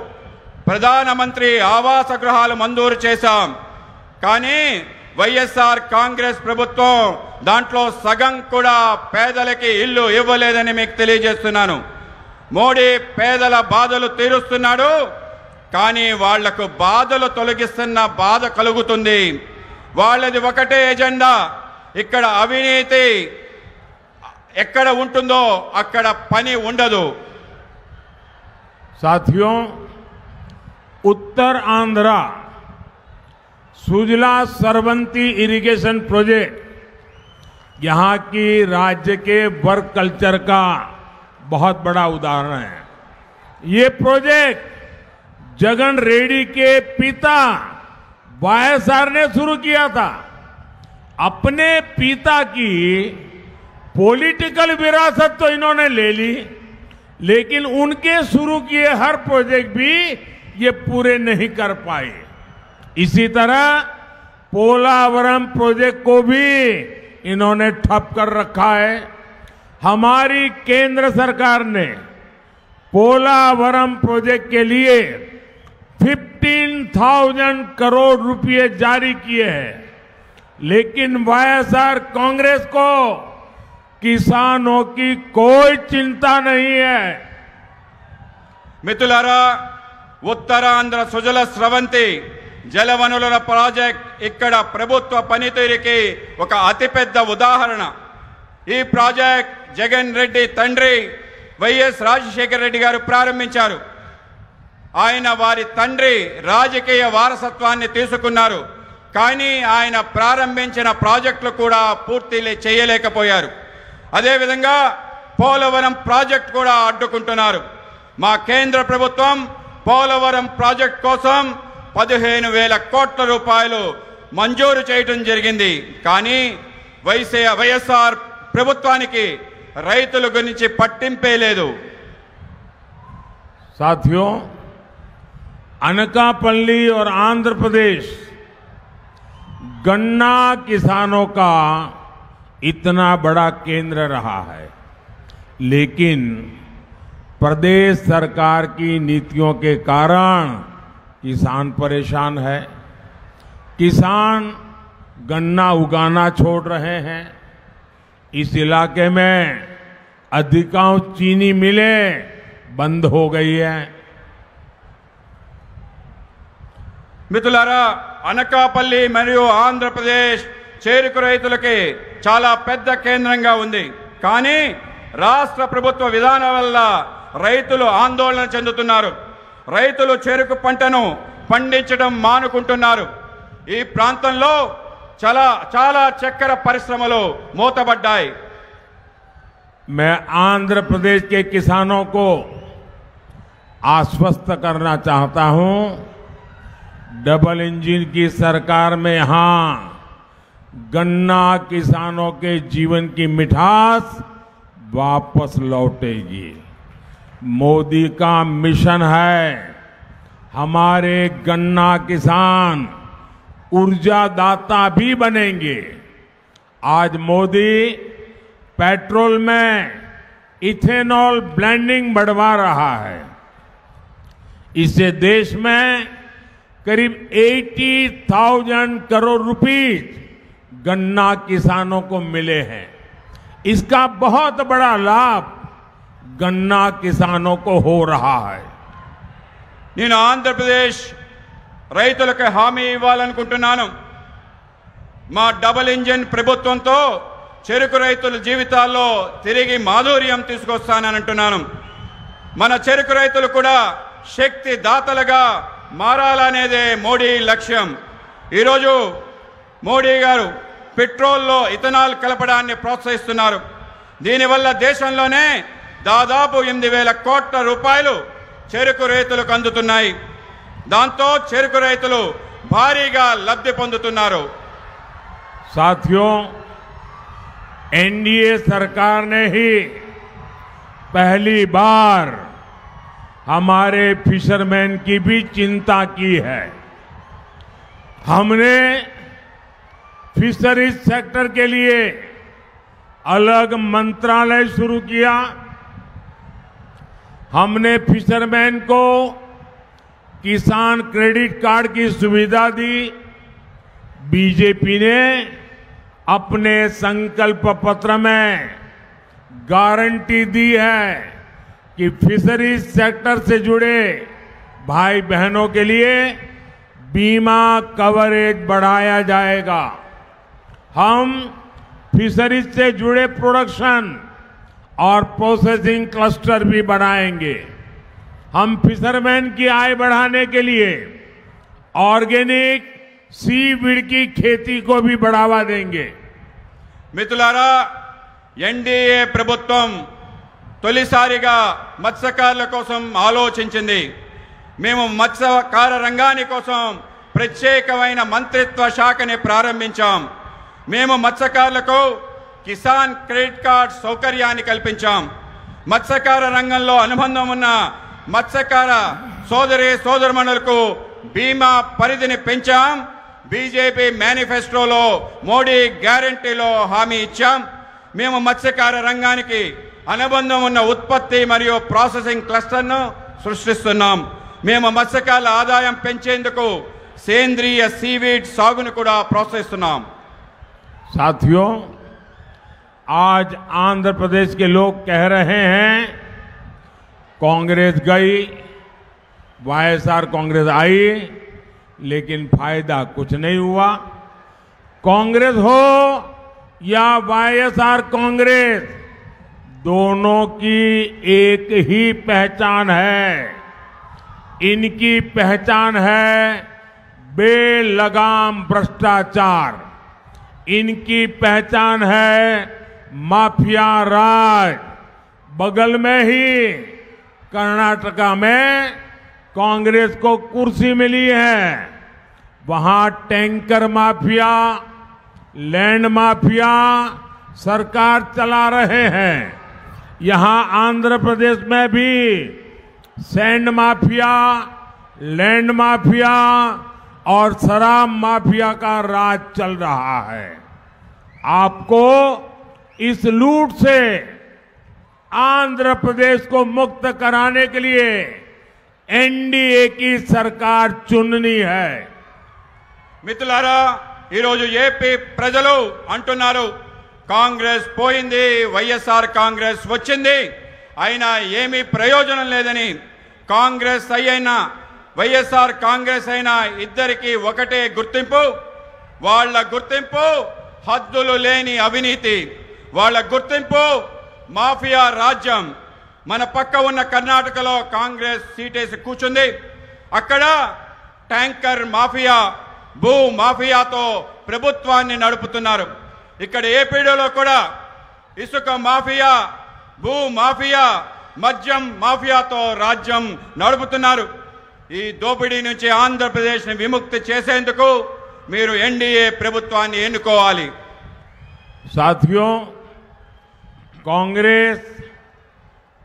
ప్రధానమంత్రి ఆవాస గృహాలు మంజూరు చేశాం. కానీ వైఎస్ఆర్ కాంగ్రెస్ ప్రభుత్వం దాంట్లో సగం కూడా పేదలకి ఇల్లు ఇవ్వలేదని మీకు తెలియజేస్తున్నాను. మోడీ పేదల బాధలు తీరుస్తున్నాడు, కానీ వాళ్లకు బాధలు తొలగిస్తున్న బాధ కలుగుతుంది. వాళ్ళది ఒకటే ఎజెండా. ఇక్కడ అవినీతి ఎక్కడ ఉంటుందో అక్కడ పని ఉండదు. साथियों, उत्तर आंध्रा सुजला सरवंती इरिगेशन प्रोजेक्ट यहां की राज्य के वर्क कल्चर का बहुत बड़ा उदाहरण है। ये प्रोजेक्ट जगन रेड्डी के पिता वाईएसआर ने शुरू किया था। अपने पिता की पॉलिटिकल विरासत तो इन्होंने ले ली, लेकिन उनके शुरू किए हर प्रोजेक्ट भी ये पूरे नहीं कर पाए। इसी तरह पोलावरम प्रोजेक्ट को भी इन्होंने ठप कर रखा है। हमारी केंद्र सरकार ने पोलावरम प्रोजेक्ट के लिए 15,000 करोड़ रुपए जारी किए हैं, लेकिन वाईएसआर कांग्रेस को किसानों की कोई चिंता नहीं है। మిత్రులారా, ఉత్తరాంధ్ర సుజల స్రవంతి జలవనరుల ప్రాజెక్ట్ ఇక్కడ ప్రభుత్వ పనితీరుకి ఒక అతిపెద్ద ఉదాహరణ. ఈ ప్రాజెక్ట్ జగన్ రెడ్డి తండ్రి వైఎస్ రాజశేఖర రెడ్డి గారు ప్రారంభించారు. ఆయన వారి తండ్రి రాజకీయ వారసత్వాన్ని తీసుకున్నారు, కానీ ఆయన ప్రారంభించిన ప్రాజెక్టులు కూడా పూర్తి చేయలేకపోయారు. అదేవిధంగా పోలవరం ప్రాజెక్ట్ కూడా అడ్డుకుంటున్నారు. మా కేంద్ర ప్రభుత్వం పోలవరం ప్రాజెక్ట్ కోసం 15,000 కోట్ల రూపాయలు మంజూరు చేయడం జరిగింది. కానీ వైఎస్ఆర్ ప్రభుత్వానికి రైతుల గురించి పట్టింపే లేదు. साथियों, अनकापल्ली और आंध्र प्रदेश गन्ना किसानों का इतना बड़ा केंद्र रहा है, लेकिन प्रदेश सरकार की नीतियों के कारण किसान परेशान है. किसान गन्ना उगाना छोड़ रहे हैं. इस इलाके में अधिकांश चीनी मिलें बंद हो गई है. మిత్రులారా, అనకాపల్లి మరియు ఆంధ్రప్రదేశ్ చేరుకు రైతులకి చాలా పెద్ద కేంద్రంగా ఉంది. కానీ రాష్ట్ర ప్రభుత్వ విధానం వల్ల రైతులు ఆందోళన చెందుతున్నారు. రైతులు చెరుకు పంటను పండించడం మానుకుంటున్నారు. ఈ ప్రాంతంలో చాలా చక్కెర పరిశ్రమలు మూతబడ్డాయి. मैं आंध्र प्रदेश के किसानों को आश्वस्त करना चाहता हूं, डबल इंजन की सरकार में यहां गन्ना किसानों के जीवन की मिठास वापस लौटेगी. मोदी का मिशन है हमारे गन्ना किसान ऊर्जादाता भी बनेंगे. आज मोदी पेट्रोल में इथेनॉल ब्लेंडिंग बढ़वा रहा है. इससे देश में करीब 80,000 करोड़ रुपीस गन्ना किसानों को मिले हैं. इसका बहुत बड़ा लाभ गन्ना किसानों को हो रहा है. నేను ఆంధ్రప్రదేశ్ రైతులకు హామీ ఇవ్వాలనుకుంటున్నాను. మా డబుల్ ఇంజిన్ ప్రభుత్వంతో చెరుకు రైతుల జీవితాల్లో తిరిగి మాధుర్యం తీసుకొస్తానని అంటున్నాను. మన చెరుకు రైతులు కూడా శక్తి దాతలుగా మారాలనేదే మోడీ లక్ష్యం. ఈరోజు మోడీ గారు పెట్రోల్లో ఇథనాల్ కలపడాన్ని ప్రోత్సహిస్తున్నారు. దీనివల్ల దేశంలోనే దాదాపు 8,000 కోట్ల రూపాయలు చెరుకు రైతులకు అందుతున్నాయి. దాంతో చెరుకు రైతులు భారీగా లబ్ధి పొందుతున్నారు. साथियों, एनडीए सरकार ने ही पहली बार हमारे फिशरमैन की भी चिंता की है. हमने फिशरीज सेक्टर के लिए अलग मंत्रालय शुरू किया. हमने फिशरमैन को किसान क्रेडिट कार्ड की सुविधा दी. बीजेपी ने अपने संकल्प पत्र में गारंटी दी है कि फिशरीज सेक्टर से जुड़े भाई बहनों के लिए बीमा कवरेज बढ़ाया जाएगा. हम फिशरीज से जुड़े प्रोडक्शन और प्रोसेसिंग क्लस्टर भी बढ़ाएंगे. हम फिशरमैन की आय बढ़ाने के लिए ऑर्गेनिक सीवीड की खेती को भी बढ़ावा देंगे. మిత్రులారా, ఎన్డీఏ ప్రభుత్వం తొలిసారిగా మత్స్యకారుల కోసం ఆలోచించింది. మేము మత్స్యకార రంగాని కోసం ప్రత్యేకమైన మంత్రిత్వ శాఖని ప్రారంభించాం. మేము మత్స్యకారులకు కిసాన్ క్రెడిట్ కార్డ్ సౌకర్యాన్ని కల్పించాం. మత్స్యకార రంగంలో అనుబంధం ఉన్న మత్స్యకార సోదరుమణులకు బీమా పరిధిని పెంచాం. బీజేపీ మేనిఫెస్టోలో మోడీ గ్యారంటీలో హామీ ఇచ్చాం. మేము మత్స్యకార రంగానికి అనుబంధం ఉన్న ఉత్పత్తి మరియు ప్రాసెసింగ్ క్లస్టర్ను సృష్టిస్తున్నాం. మేము మత్స్యకారుల ఆదాయం పెంచేందుకు సేంద్రియ సీవీడ్ సాగును కూడా ప్రోత్సహిస్తున్నాం. साथियों, आज आंध्र प्रदेश के लोग कह रहे हैं कांग्रेस गई, वाईएसआर कांग्रेस आई, लेकिन फायदा कुछ नहीं हुआ. कांग्रेस हो या वाईएसआर कांग्रेस, दोनों की एक ही पहचान है. इनकी पहचान है बेलगाम भ्रष्टाचार, इनकी पहचान है माफिया राज। बगल में ही कर्नाटका में कांग्रेस को कुर्सी मिली है, वहां टैंकर माफिया, लैंड माफिया सरकार चला रहे हैं। यहां आंध्र प्रदेश में भी सैंड माफिया, लैंड माफिया और शराब माफिया का राज चल रहा है। आपको इस लूट से आंध्र प्रदेश को मुक्त कराने के लिए एनडीए की सरकार चुननी है। మిత్రులారా, ఈరోజు ఏపీ ప్రజలు అంటున్నారు, కాంగ్రెస్ పోయింది, వైఎస్ఆర్ కాంగ్రెస్ వచ్చింది, అయినా ఏమీ ప్రయోజనం లేదని. కాంగ్రెస్ అయినా వైఎస్ఆర్ కాంగ్రెస్ అయినా ఇద్దరికి ఒకటే గుర్తింపు. వాళ్ళ గుర్తింపు హద్దులు లేని అవినీతి, వాళ్ళ గుర్తింపు మాఫియా రాజ్యం. మన పక్క ఉన్న కర్ణాటకలో కాంగ్రెస్ సీటేసి కూర్చుంది. అక్కడ ట్యాంకర్ మాఫియా, భూ మాఫియాతో ప్రభుత్వాన్ని నడుపుతున్నారు. ఇక్కడ ఏపీలో కూడా ఇసుక మాఫియా, భూ మాఫియా, మద్యం మాఫియాతో రాజ్యం నడుపుతున్నారు. ఈ దోపిడీ నుంచి ఆంధ్రప్రదేశ్ని విముక్తి చేసేందుకు మీరు ఎన్డీఏ ప్రభుత్వాన్ని ఎన్నుకోవాలి. साथियों, कांग्रेस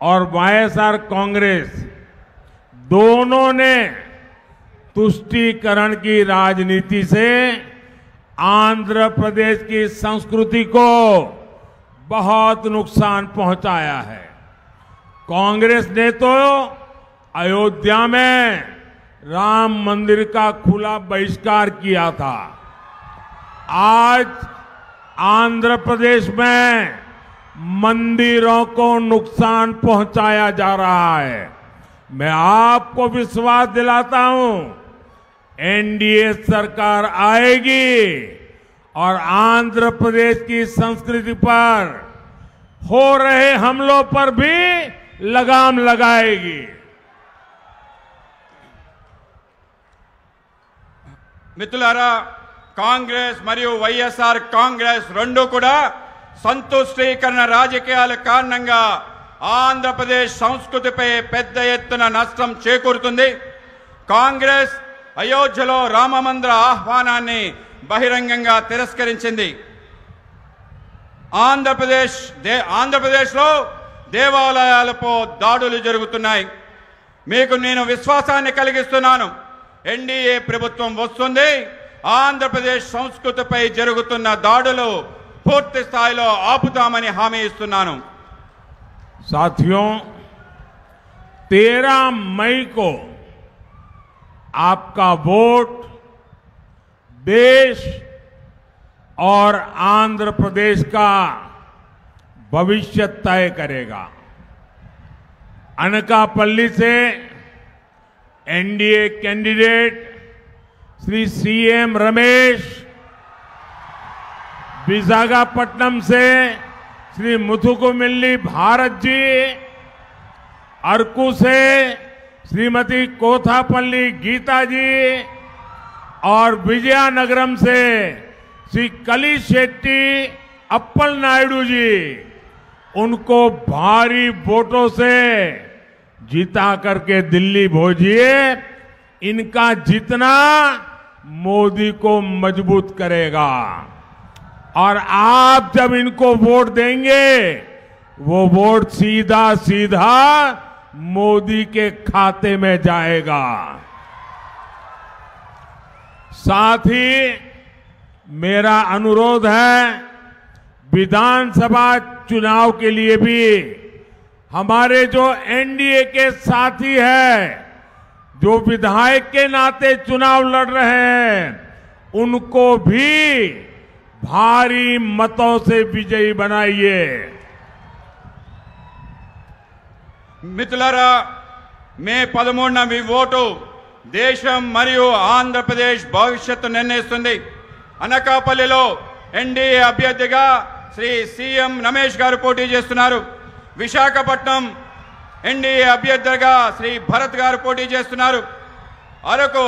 और वाईएसआर कांग्रेस दोनों ने तुष्टीकरण की राजनीति से आंध्र प्रदेश की संस्कृति को बहुत नुकसान पहुंचाया है। कांग्रेस ने तो अयोध्या में राम मंदिर का खुला बहिष्कार किया था। आज आंध्र प्रदेश में मंदिरों को नुकसान पहुंचाया जा रहा है। मैं आपको विश्वास दिलाता हूं, एनडीए सरकार आएगी और आंध्र प्रदेश की संस्कृति पर हो रहे हमलों पर भी लगाम लगाएगी। మిత్రులారా, కాంగ్రెస్ మరియు వైఎస్ఆర్ కాంగ్రెస్ రెండు కూడా సంతుష్టీకరణ రాజకీయాల కారణంగా ఆంధ్రప్రదేశ్ సంస్కృతిపై పెద్ద ఎత్తున నష్టం చేకూరుతుంది. కాంగ్రెస్ అయోధ్యలో రామమందిర ఆహ్వానాన్ని బహిరంగంగా తిరస్కరించింది. ఆంధ్రప్రదేశ్లో దేవాలయాలపై దాడులు జరుగుతున్నాయి. మీకు నేను విశ్వాసాన్ని కలిగిస్తున్నాను, ఎన్డీఏ ప్రభుత్వం వస్తుంది, ఆంధ్రప్రదేశ్ సంస్కృతిపై జరుగుతున్న దాడులు పూర్తి స్థాయిలో ఆపుతామని హామీ ఇస్తున్నాను. साथियों, 13 मई को आपका वोट देश और आंध्र प्रदेश का भविष्य तय करेगा। अनकापल्ली से NDA candidate Shri CM Ramesh, Visakhapatnam से श्री मुथुकुमिल्ली भारत जी, अरकू से श्रीमती कोथापल्ली गीता जी और विजयनगरम से श्री कली शेट्टी अप्पल नायडू जी, उनको भारी वोटों से जीता करके दिल्ली भेजिए। इनका जीतना मोदी को मजबूत करेगा और आप जब इनको वोट देंगे, वो वोट सीधा सीधा मोदी के खाते में जाएगा। साथ ही मेरा अनुरोध है, विधानसभा चुनाव के लिए भी हमारे जो एनडीए के साथी हैं, जो विधायक के नाते चुनाव लड़ रहे हैं, उनको भी भारी मतों से विजयी बनाइए। మిత్రులారా, మే 13న మీ ఓటు దేశం మరియు ఆంధ్రప్రదేశ్ భవిష్యత్తు నిర్ణయిస్తుంది. అనకాపల్లిలో ఎన్డీఏ అభ్యర్థిగా శ్రీ సీఎం రమేష్ గారు పోటీ చేస్తున్నారు. విశాఖపట్నం ఎన్డీఏ అభ్యర్థిగా శ్రీ భరత్ గారు పోటీ చేస్తున్నారు. అరకు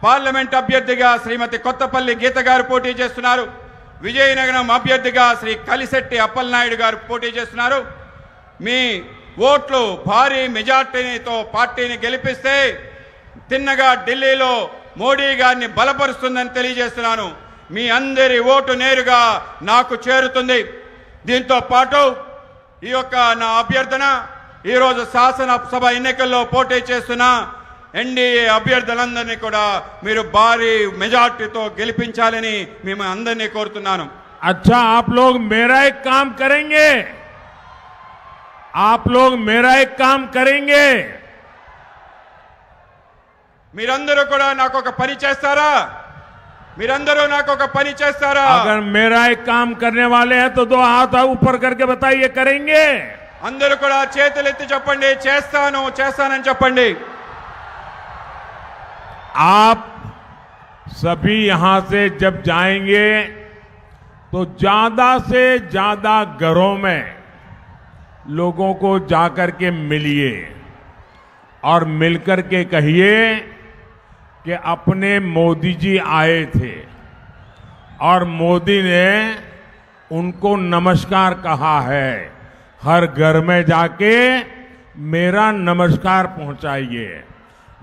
పార్లమెంట్ అభ్యర్థిగా శ్రీమతి కొత్తపల్లి గీత గారు పోటీ చేస్తున్నారు. విజయనగరం అభ్యర్థిగా శ్రీ కలిశెట్టి అప్పలనాయుడు గారు పోటీ చేస్తున్నారు. మీ ఓట్లు భారీ మెజార్టీతో పార్టీని గెలిపిస్తే తిన్నగా ఢిల్లీలో మోడీ గారిని బలపరుస్తుందని తెలియజేస్తున్నాను. మీ అందరి ఓటు నేరుగా నాకు చేరుతుంది. దీంతో పాటు ఈ యొక్క నా అభ్యర్థన ఈరోజు శాసనసభ ఎన్నికల్లో పోటీ చేస్తున్న ఎన్డీఏ అభ్యర్థులందరినీ కూడా మీరు భారీ మెజార్టీతో గెలిపించాలని మేము అందరినీ కోరుతున్నాను. अच्छा, आप लोग मेरा एक काम करेंगे, आप लोग मेरा एक काम करेंगे. మీరందరూ కూడా నాకు ఒక పని చేస్తారా? మీరందరూ నాకు ఒక పని చేస్తారా? अगर मेरा एक काम करने वाले हैं तो 2 हाथ ऊपर करके बताइए, करेंगे. అందరూ కూడా చేతులెత్తి చెప్పండి, చేస్తానని చెప్పండి. आप सभी यहां से जब जाएंगे तो ज्यादा से ज्यादा घरों में लोगों को जाकर के मिलिए और मिलकर के कहिए कि अपने मोदी जी आए थे और मोदी ने उनको नमस्कार कहा है. हर घर में जाके मेरा नमस्कार पहुंचाइए.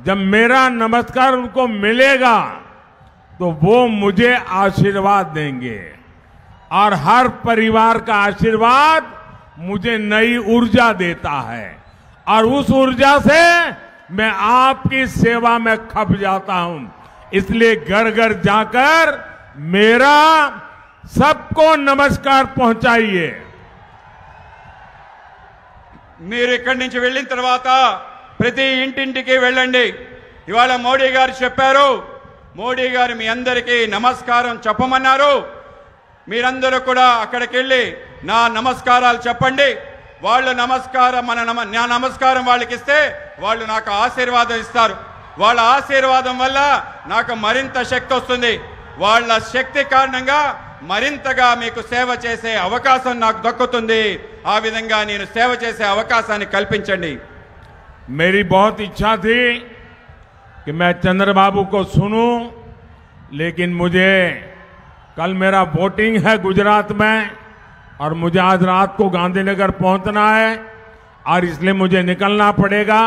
जब मेरा नमस्कार उनको मिलेगा तो वो मुझे आशीर्वाद देंगे और हर परिवार का आशीर्वाद मुझे नई ऊर्जा देता है और उस ऊर्जा से मैं आपकी सेवा में खप जाता हूं. इसलिए घर घर जाकर मेरा सबको नमस्कार पहुंचाइए. మీరు ఇక్కడి నుంచి వెళ్ళిన తర్వాత ప్రతి ఇంటింటికి వెళ్ళండి. ఇవాళ మోడీ గారు చెప్పారు, మోడీ గారు మీ అందరికీ నమస్కారం చెప్పమన్నారు. మీరందరూ కూడా అక్కడికి వెళ్ళి నా నమస్కారాలు చెప్పండి. వాళ్ళు నా నమస్కారం వాళ్ళకి ఇస్తే వాళ్ళు నాకు ఆశీర్వాదం ఇస్తారు. వాళ్ళ ఆశీర్వాదం వల్ల నాకు మరింత శక్తి వస్తుంది. వాళ్ళ శక్తి కారణంగా మరింతగా మీకు సేవ చేసే అవకాశం నాకు దక్కుతుంది. ఆ విధంగా నేను సేవ చేసే అవకాశాన్ని కల్పించండి. मेरी बहुत इच्छा थी कि मैं चंद्रबाबू को सुनूं, लेकिन मुझे कल मेरा वोटिंग है गुजरात में और मुझे आज रात को गांधीनगर पहुंचना है और इसलिए मुझे निकलना पड़ेगा.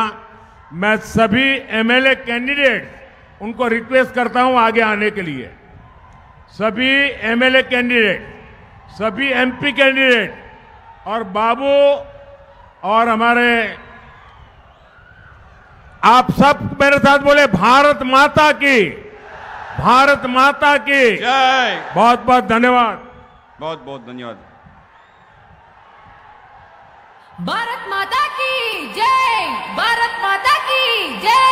मैं सभी एमएलए कैंडिडेट उनको रिक्वेस्ट करता हूं आगे आने के लिए. सभी एमएलए कैंडिडेट, सभी एमपी कैंडिडेट और बाबू और हमारे आप सब मेरे साथ बोले भारत माता की, भारत माता की जय. बहुत बहुत धन्यवाद. बहुत बहुत धन्यवाद. भारत माता की जय, भारत माता की जय.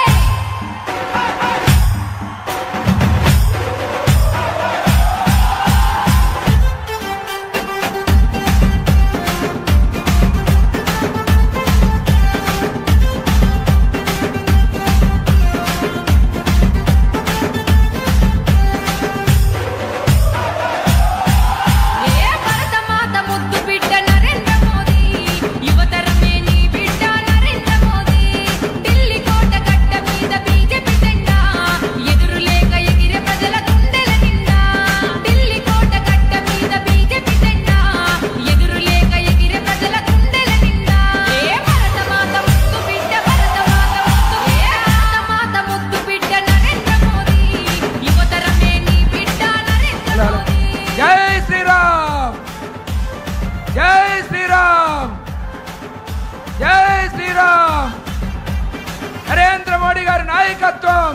నరేంద్ర మోడీ గారి నాయకత్వం.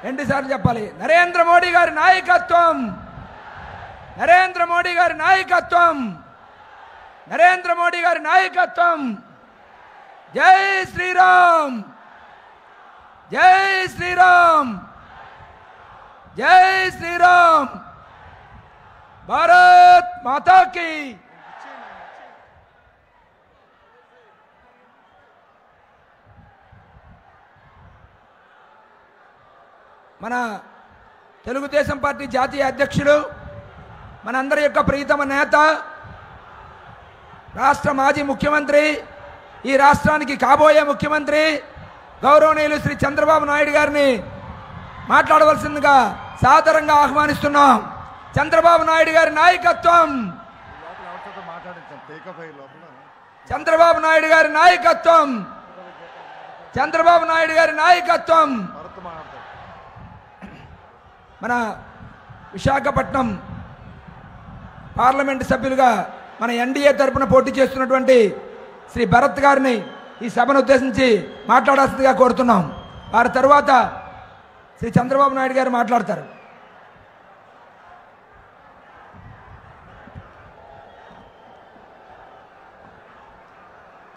రెండుసార్లు చెప్పాలి. నరేంద్ర మోడీ గారి నాయకత్వం, నరేంద్ర మోడీ గారి నాయకత్వం, నరేంద్ర మోడీ గారి నాయకత్వం. జై శ్రీరామ్, జై శ్రీరామ్, జై శ్రీరామ్. భారత్ మాతా కీ. మన తెలుగుదేశం పార్టీ జాతీయ అధ్యక్షుడు, మనందరి యొక్క ప్రియతమ నేత, రాష్ట్ర మాజీ ముఖ్యమంత్రి, ఈ రాష్ట్రానికి కాబోయే ముఖ్యమంత్రి గౌరవనీయులు శ్రీ చంద్రబాబు నాయుడు గారిని మాట్లాడవలసిందిగా సాదరంగా ఆహ్వానిస్తున్నాం. చంద్రబాబు నాయుడు గారి నాయకత్వం, చంద్రబాబు నాయుడు గారి నాయకత్వం, చంద్రబాబు నాయుడు గారి నాయకత్వం. మన విశాఖపట్నం పార్లమెంటు సభ్యులుగా మన ఎన్డీఏ తరపున పోటీ చేస్తున్నటువంటి శ్రీ భరత్ గారిని ఈ సభను ఉద్దేశించి మాట్లాడాల్సిందిగా కోరుతున్నాం. వారి తరువాత శ్రీ చంద్రబాబు నాయుడు గారు మాట్లాడతారు.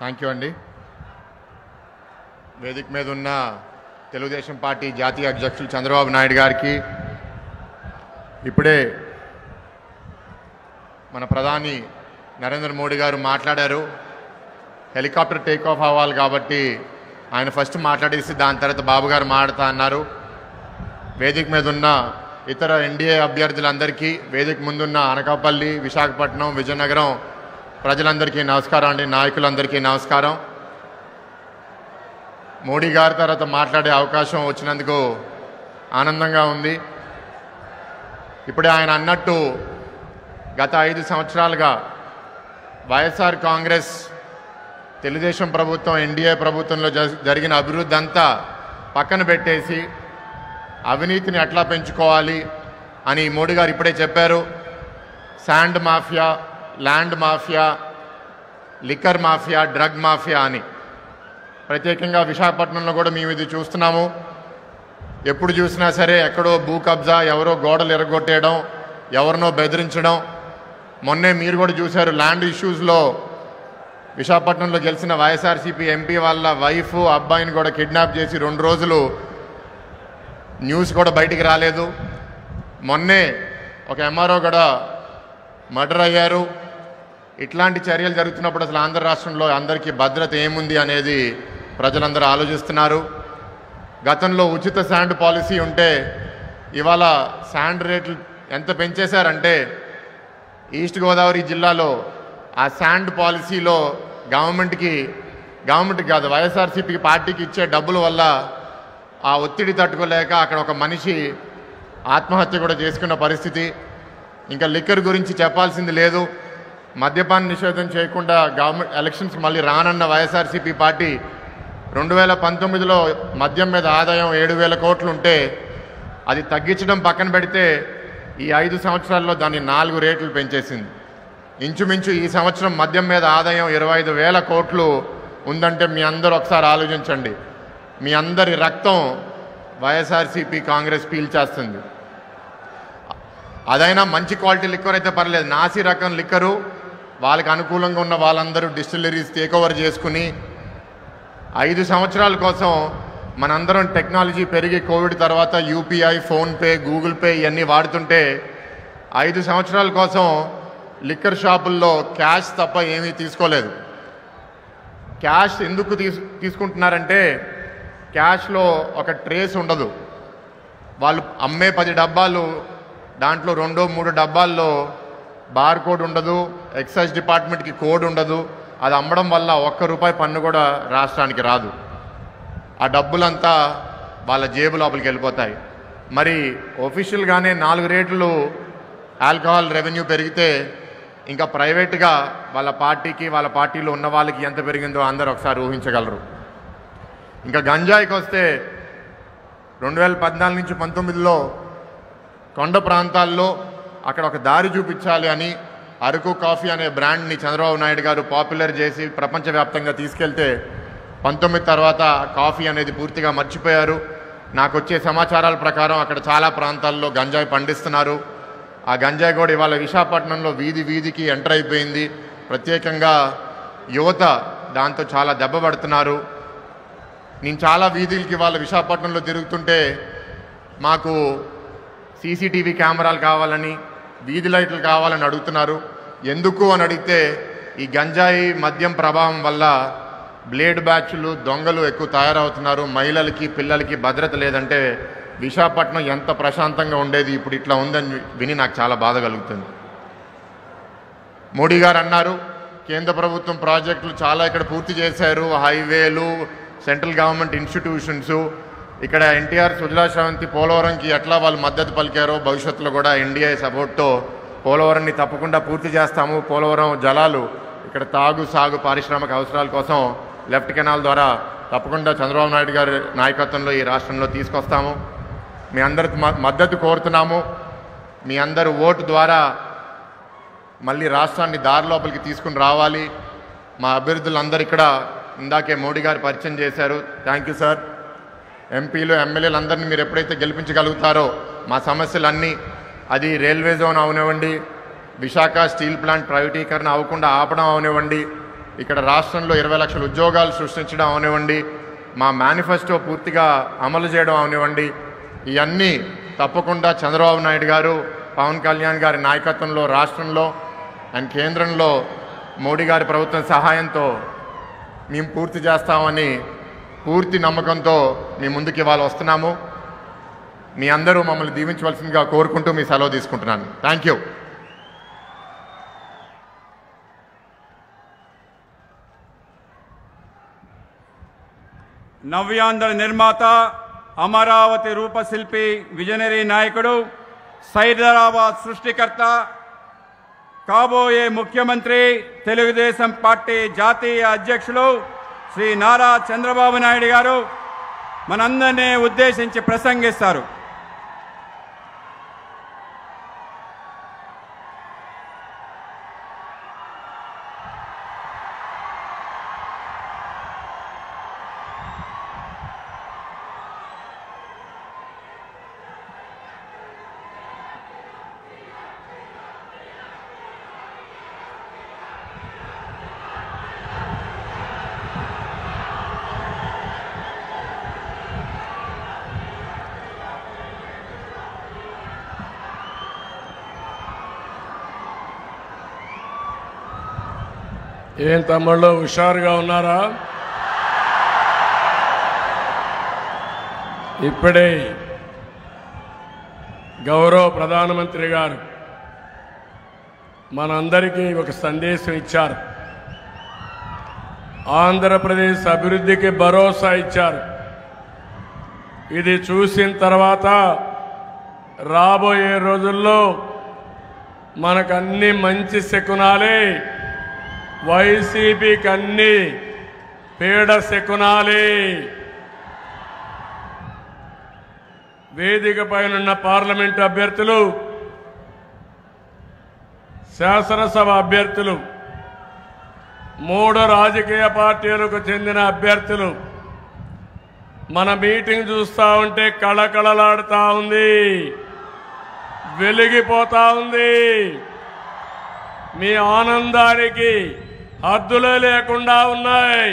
థ్యాంక్ యూ అండి. వేదిక మీద ఉన్న తెలుగుదేశం పార్టీ జాతీయ అధ్యక్షులు చంద్రబాబు నాయుడు గారికి, ఇప్పుడే మన ప్రధాని నరేంద్ర మోడీ గారు మాట్లాడారు. హెలికాప్టర్ టేక్ ఆఫ్ అవ్వాలి కాబట్టి ఆయన ఫస్ట్ మాట్లాడేసి దాని తర్వాత బాబు గారు మాట్లాడుతా అన్నారు. వేదిక మీద ఉన్న ఇతర ఎన్డీఏ అభ్యర్థులందరికీ, వేదిక ముందున్న అనకాపల్లి, విశాఖపట్నం, విజయనగరం ప్రజలందరికీ నమస్కారం అండి. నాయకులందరికీ నమస్కారం. మోడీ గారి తర్వాత మాట్లాడే అవకాశం వచ్చినందుకు ఆనందంగా ఉంది. ఇప్పుడే ఆయన అన్నట్టు గత 5 సంవత్సరాలుగా వైఎస్ఆర్ కాంగ్రెస్, తెలుగుదేశం ప్రభుత్వం, ఎన్డీఏ ప్రభుత్వంలో జరిగిన అభివృద్ధి అంతా పక్కన పెట్టేసి అవినీతిని ఎట్లా పెంచుకోవాలి అని మోడీ గారు ఇప్పుడే చెప్పారు. Sand mafia, land mafia, liquor mafia, drug mafia అని ప్రత్యేకంగా విశాఖపట్నంలో కూడా మేము ఇది చూస్తున్నాము. ఎప్పుడు చూసినా సరే ఎక్కడో భూ కబ్జా, ఎవరో గోడలు ఎరగొట్టేయడం, ఎవరినో బెదిరించడం. మొన్నే మీరు కూడా చూశారు, ల్యాండ్ ఇష్యూస్లో విశాఖపట్నంలో గెలిచిన వైఎస్ఆర్సీపీ ఎంపీ వాళ్ళ వైఫ్, అబ్బాయిని కూడా కిడ్నాప్ చేసి 2 రోజులు న్యూస్ కూడా బయటికి రాలేదు. మొన్నే ఒక ఎంఆర్ఓ కూడా మర్డర్ అయ్యారు. ఇట్లాంటి చర్యలు జరుగుతున్నప్పుడు అసలు ఆంధ్ర రాష్ట్రంలో అందరికీ భద్రత ఏముంది అనేది ప్రజలందరూ ఆలోచిస్తున్నారు. గతంలో ఉచిత శాండ్ పాలసీ ఉంటే ఇవాళ శాండ్ రేట్లు ఎంత పెంచేశారంటే, ఈస్ట్ గోదావరి జిల్లాలో ఆ శాండ్ పాలసీలో గవర్నమెంట్ కాదు వైఎస్ఆర్సీపీ పార్టీకి ఇచ్చే డబ్బుల వల్ల ఆ ఒత్తిడి తట్టుకోలేక అక్కడ ఒక మనిషి ఆత్మహత్య కూడా చేసుకున్న పరిస్థితి. ఇంకా లిక్కర్ గురించి చెప్పాల్సింది లేదు. మద్యపాన నిషేధం చేయకుండా గవర్నమెంట్ ఎలక్షన్స్ మళ్ళీ రానన్న వైఎస్ఆర్సీపీ పార్టీ 2019లో మద్యం మీద ఆదాయం 7,000 కోట్లు ఉంటే అది తగ్గించడం పక్కన పెడితే ఈ 5 సంవత్సరాల్లో దాన్ని 4 రేట్లు పెంచేసింది. ఇంచుమించు ఈ సంవత్సరం మద్యం మీద ఆదాయం 25,000 కోట్లు ఉందంటే మీ అందరూ ఒకసారి ఆలోచించండి. మీ అందరి రక్తం వైఎస్ఆర్సీపీ కాంగ్రెస్ పీల్చేస్తుంది. అదైనా మంచి క్వాలిటీ లిక్కర్ అయితే పర్లేదు, నాసి రకం లిక్కరు వాళ్ళకి అనుకూలంగా ఉన్న వాళ్ళందరూ డిస్టిలరీస్ టేక్ ఓవర్ చేసుకుని 5 సంవత్సరాల కోసం మనందరం టెక్నాలజీ పెరిగి కోవిడ్ తర్వాత యూపీఐ, ఫోన్పే, గూగుల్ పే ఇవన్నీ వాడుతుంటే 5 సంవత్సరాల కోసం లిక్కర్ షాపుల్లో క్యాష్ తప్ప ఏమీ తీసుకోలేదు. క్యాష్ ఎందుకు తీసుకుంటున్నారంటే క్యాష్లో ఒక ట్రేస్ ఉండదు. వాళ్ళు అమ్మే 10 డబ్బాలు దాంట్లో 2-3 డబ్బాల్లో బార్ కోడ్ ఉండదు, ఎక్సైజ్ డిపార్ట్మెంట్కి కోడ్ ఉండదు. అది అమ్మడం వల్ల ₹1 పన్ను కూడా రాష్ట్రానికి రాదు. ఆ డబ్బులంతా వాళ్ళ జేబు లోపలికి వెళ్ళిపోతాయి. మరి ఒఫీషియల్గానే 4 రేట్లు ఆల్కహాల్ రెవెన్యూ పెరిగితే ఇంకా ప్రైవేట్గా వాళ్ళ పార్టీకి, వాళ్ళ పార్టీలో ఉన్న వాళ్ళకి ఎంత పెరిగిందో అందరూ ఒకసారి ఊహించగలరు. ఇంకా గంజాయికి వస్తే 2014 నుంచి 19లో కొండ ప్రాంతాల్లో అక్కడ ఒక దారి చూపించాలి అని అరకు కాఫీ అనే బ్రాండ్ని చంద్రబాబు నాయుడు గారు పాపులర్ చేసి ప్రపంచవ్యాప్తంగా తీసుకెళ్తే 19 తర్వాత కాఫీ అనేది పూర్తిగా మర్చిపోయారు. నాకు వచ్చే సమాచారాల ప్రకారం అక్కడ చాలా ప్రాంతాల్లో గంజాయి పండిస్తున్నారు. ఆ గంజాయి కూడా ఇవాళ విశాఖపట్నంలో వీధి వీధికి ఎంటర్ అయిపోయింది. ప్రత్యేకంగా యువత దాంతో చాలా దెబ్బపడుతున్నారు. నేను చాలా వీధులకి ఇవాళ విశాఖపట్నంలో తిరుగుతుంటే మాకు సీసీటీవీ కెమెరాలు కావాలని, వీధి లైట్లు కావాలని అడుగుతున్నారు. ఎందుకు అని అడిగితే ఈ గంజాయి మద్యం ప్రభావం వల్ల బ్లేడ్ బ్యాచ్లు, దొంగలు ఎక్కువ తయారవుతున్నారు. మహిళలకి, పిల్లలకి భద్రత లేదంటే విశాఖపట్నం ఎంత ప్రశాంతంగా ఉండేది, ఇప్పుడు ఇట్లా ఉందని విని నాకు చాలా బాధ కలుగుతుంది. మోడీ గారు అన్నారు కేంద్ర ప్రభుత్వం ప్రాజెక్టులు చాలా ఇక్కడ పూర్తి చేశారు, హైవేలు, సెంట్రల్ గవర్నమెంట్ ఇన్స్టిట్యూషన్స్ ఇక్కడ ఎన్టీఆర్, సుజలా శ్రవంతి పోలవరంకి ఎట్లా వాళ్ళు మద్దతు పలికారో భవిష్యత్తులో కూడా ఎన్డీఏ సపోర్ట్తో పోలవరాన్ని తప్పకుండా పూర్తి చేస్తాము. పోలవరం జలాలు ఇక్కడ తాగు, సాగు, పారిశ్రామిక అవసరాల కోసం లెఫ్ట్ కెనాల్ ద్వారా తప్పకుండా చంద్రబాబు నాయుడు గారి నాయకత్వంలో ఈ రాష్ట్రంలో తీసుకొస్తాము. మీ అందరి మద్దతు కోరుతున్నాము. మీ అందరు ఓటు ద్వారా మళ్ళీ రాష్ట్రాన్ని దారి లోపలికి తీసుకుని రావాలి. మా అభ్యర్థులందరూ ఇక్కడ ఇందాకే మోడీ గారు పరిచయం చేశారు. Thank you sir. ఎంపీలు, ఎమ్మెల్యేలు అందరినీ మీరు ఎప్పుడైతే గెలిపించగలుగుతారో మా సమస్యలన్నీ, అది రైల్వే జోన్ అవనివ్వండి, విశాఖ స్టీల్ ప్లాంట్ ప్రైవేటీకరణ అవ్వకుండా ఆపడం అవనివ్వండి, ఇక్కడ రాష్ట్రంలో 20 లక్షల ఉద్యోగాలు సృష్టించడం అవనివ్వండి, మా మేనిఫెస్టో పూర్తిగా అమలు చేయడం అవనివ్వండి, ఇవన్నీ తప్పకుండా చంద్రబాబు నాయుడు గారు, పవన్ కళ్యాణ్ గారి నాయకత్వంలో రాష్ట్రంలో అండ్ కేంద్రంలో మోడీ గారి ప్రభుత్వం సహాయంతో మేము పూర్తి చేస్తామని పూర్తి నమ్మకంతో మీ ముందుకు ఇవాళ వస్తున్నాము. మీ అందరూ మమ్మల్ని దీవించవలసిందిగా కోరుకుంటూ మీ సెలవు తీసుకుంటున్నాను. Thank you. నవ్యాంధ్ర నిర్మాత, అమరావతి రూపశిల్పి, విజనరీ నాయకుడు, సైదరాబాద్ సృష్టికర్త, కాబోయే ముఖ్యమంత్రి, తెలుగుదేశం పార్టీ జాతీయ అధ్యక్షులు శ్రీ నారా చంద్రబాబు నాయుడు గారు మనందరినీ ఉద్దేశించి ప్రసంగిస్తారు. ఏం తమ్ముళ్ళు హుషారుగా ఉన్నారా? ఇప్పుడే గౌరవ ప్రధానమంత్రి గారు మనందరికీ ఒక సందేశం ఇచ్చారు. ఆంధ్రప్రదేశ్ అభివృద్ధికి భరోసా ఇచ్చారు. ఇది చూసిన తర్వాత రాబోయే రోజుల్లో మనకు అన్ని మంచి శకునాలే, వైసీపీకి అన్ని పీడ శకునాలే. వేదిక పైనున్న పార్లమెంటు అభ్యర్థులు, శాసనసభ అభ్యర్థులు, 3 రాజకీయ పార్టీలకు చెందిన అభ్యర్థులు మన మీటింగ్ చూస్తా ఉంటే కళకళలాడుతా ఉంది, వెలిగిపోతా ఉంది. మీ ఆనందానికి హద్దులే లేకుండా ఉన్నాయి.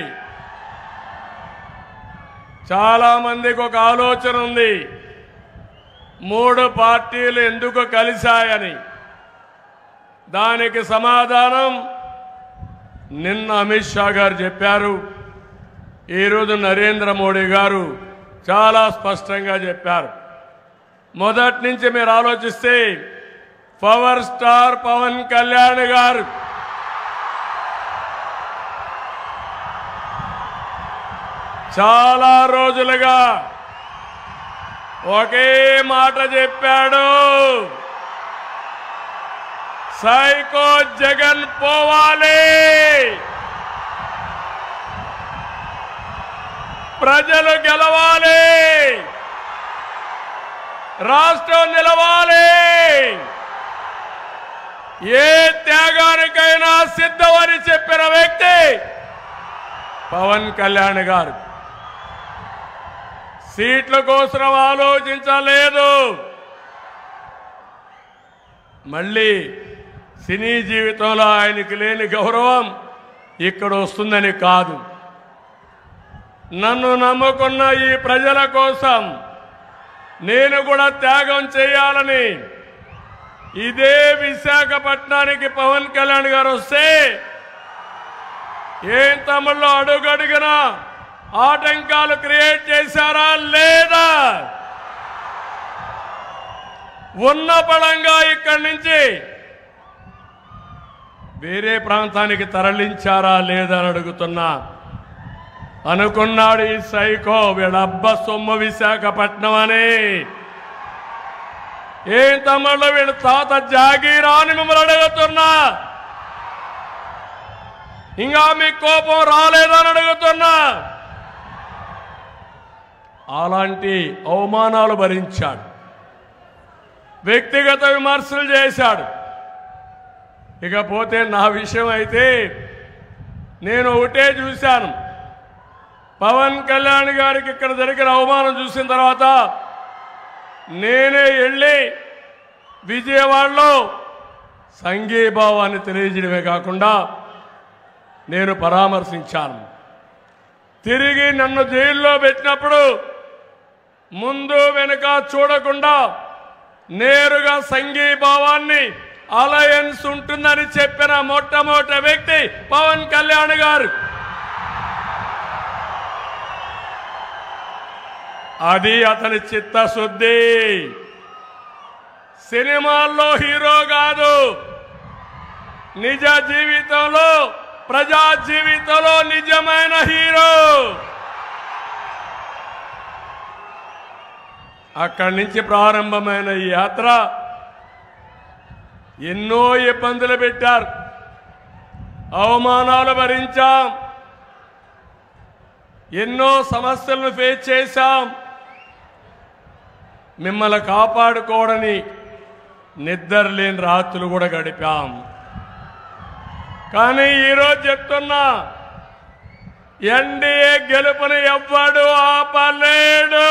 చాలా మందికి ఒక ఆలోచన ఉంది, 3 పార్టీలు ఎందుకు కలిశాయని. దానికి సమాధానం నిన్న అమిత్ షా గారు చెప్పారు. ఈరోజు నరేంద్ర మోడీ గారు చాలా స్పష్టంగా చెప్పారు. మొదటి నుంచి మీరు ఆలోచిస్తే పవర్ స్టార్ పవన్ కళ్యాణ్ గారు చాలా రోజులుగా ఒకే మాట చెప్పాడు, సైకో జగన్ పోవాలి, ప్రజలు గెలవాలి, రాష్ట్రం నిలవాలి, ఏ త్యాగానికైనా సిద్ధమని చెప్పిన వ్యక్తి పవన్ కళ్యాణ్ గారు. సీట్ల కోసం ఆలోచించలేదు. మళ్ళీ సినీ జీవితంలో ఆయనకి లేని గౌరవం ఇక్కడ వస్తుందని కాదు. నన్ను నమ్ముకున్న ఈ ప్రజల కోసం నేను కూడా త్యాగం చేయాలని ఇదే విశాఖపట్నానికి పవన్ కళ్యాణ్ గారు వస్తే ఏం తమిళలో అడుగడుగునా ఆటంకాలు క్రియేట్ చేశారా లేదా? ఉన్న పడంగా ఇక్కడి నుంచి వేరే ప్రాంతానికి తరలించారా లేదా అని అడుగుతున్నా. అనుకున్నాడు ఈ సైకో వీడబ్బ సొమ్ము విశాఖపట్నం అని. ఏం తమ్ముళ్ళు వీళ్ళ తాత జాగీరా అని మిమ్మల్ని అడుగుతున్నా. ఇంకా మీ కోపం రాలేదని అడుగుతున్నా. అలాంటి అవమానాలు భరించాడు, వ్యక్తిగత విమర్శలు చేశాడు. ఇకపోతే నా విషయం అయితే నేను ఒకటే చూశాను. పవన్ కళ్యాణ్ గారికి ఇక్కడ జరిగిన అవమానం చూసిన తర్వాత నేనే వెళ్ళి విజయవాడలో సంఘీభావాన్ని తెలియజేయడమే కాకుండా నేను పరామర్శించాను. తిరిగి నన్ను జైల్లో పెట్టినప్పుడు ముందు వెనుక చూడకుండా నేరుగా సంఘీభావాన్ని అలయన్స్ ఉంటుందని చెప్పిన మొట్టమొదటి వ్యక్తి పవన్ కళ్యాణ్ గారు. అది అతని చిత్తశుద్ధి. సినిమాల్లో హీరో కాదు, నిజ జీవితంలో ప్రజా జీవితంలో నిజమైన హీరో. అక్కడి నుంచి ప్రారంభమైన ఈ యాత్ర ఎన్నో ఇబ్బందులు పెట్టారు, అవమానాలు భరించాం, ఎన్నో సమస్యలను ఫేస్ చేశాం. మిమ్మల్ని కాపాడుకోవడని నిద్రలేని రాత్రులు కూడా గడిపాం. కానీ ఈరోజు చెప్తున్నా, ఎన్డీఏ గెలుపుని ఎవ్వడు ఆపలేడు.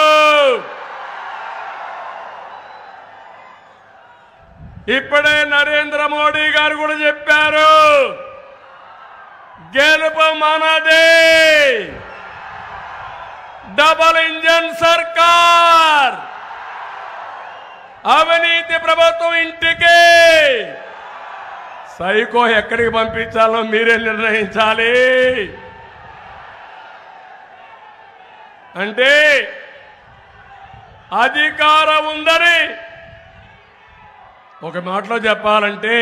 ఇప్పుడే నరేంద్ర మోడీ గారు కూడా చెప్పారు, గెలుపు మనదే, డబుల్ ఇంజన్ సర్కార్, అవినీతి ప్రభుత్వం ఇంటికి. సైకో ఎక్కడికి పంపించాలో మీరే నిర్ణయించాలి. అంటే అధికారం ఉందని ఒక మాటలో చెప్పాలంటే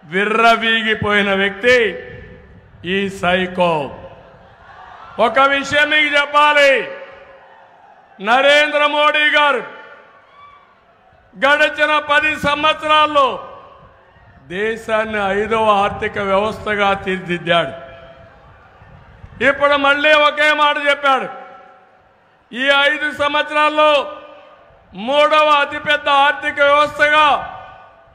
విర్రవీగిపోయిన వ్యక్తి ఈ సైకో. ఒక విషయం మీకు చెప్పాలి, నరేంద్ర మోడీ గారు గడిచిన 10 సంవత్సరాల్లో దేశాన్ని 5వ ఆర్థిక వ్యవస్థగా తీర్చిదిద్దాడు. ఇప్పుడు మళ్ళీ ఒకే మాట చెప్పాడు, ఈ 5 సంవత్సరాల్లో 3వ అతిపెద్ద ఆర్థిక వ్యవస్థగా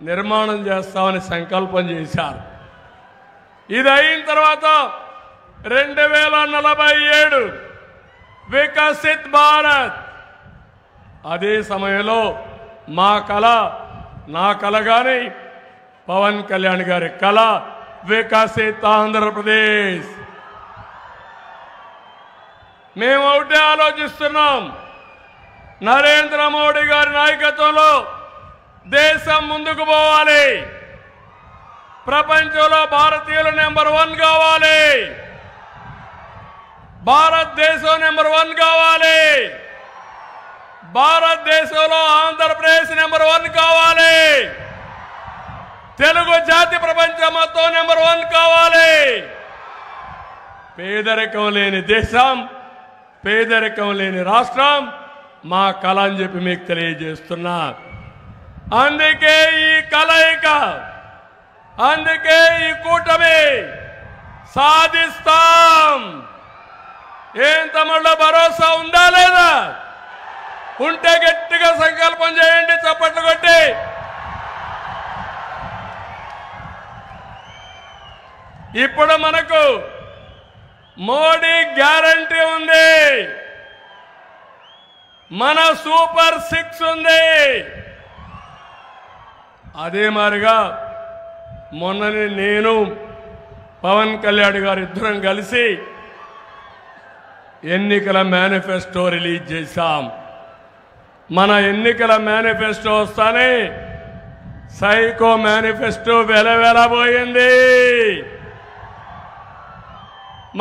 నిర్మాణం చేస్తామని సంకల్పం చేశారు. ఇది అయిన తర్వాత 2047 వికసిత్ భారత్. అదే సమయంలో మా కళ, నా కళ గాని పవన్ కళ్యాణ్ గారి కళ వికసిత్ ఆంధ్రప్రదేశ్. మేము ఒకటే ఆలోచిస్తున్నాం, నరేంద్ర మోడీ గారి నాయకత్వంలో దేశం ముందుకు పోవాలి, ప్రపంచంలో భారతీయులు నెంబర్ 1 కావాలి, భారతదేశం నెంబర్ 1 కావాలి, భారతదేశంలో ఆంధ్రప్రదేశ్ నెంబర్ 1 కావాలి, తెలుగు జాతి ప్రపంచం మొత్తం నెంబర్ 1 కావాలి. పేదరికం లేని దేశం, పేదరికం లేని రాష్ట్రం మా కళ అని చెప్పి మీకు తెలియజేస్తున్నా. అందుకే ఈ కలయిక, అందుకే ఈ కూటమి సాధిస్తాం. ఏం తమ్ముళ్ళ భరోసా ఉందా లేదా? ఉంటే గట్టిగా సంకల్పం చేయండి, చప్పట్లు కొట్టి. ఇప్పుడు మనకు మోడీ గ్యారంటీ ఉంది, మన సూపర్ 6 ఉంది. అదే మాదిరిగా మొన్ననే నేను పవన్ కళ్యాణ్ గారు ఇద్దరం కలిసి ఎన్నికల మేనిఫెస్టో రిలీజ్ చేశాం. మన ఎన్నికల మేనిఫెస్టో వస్తానే సైకో మేనిఫెస్టో వెలవెలబోయింది.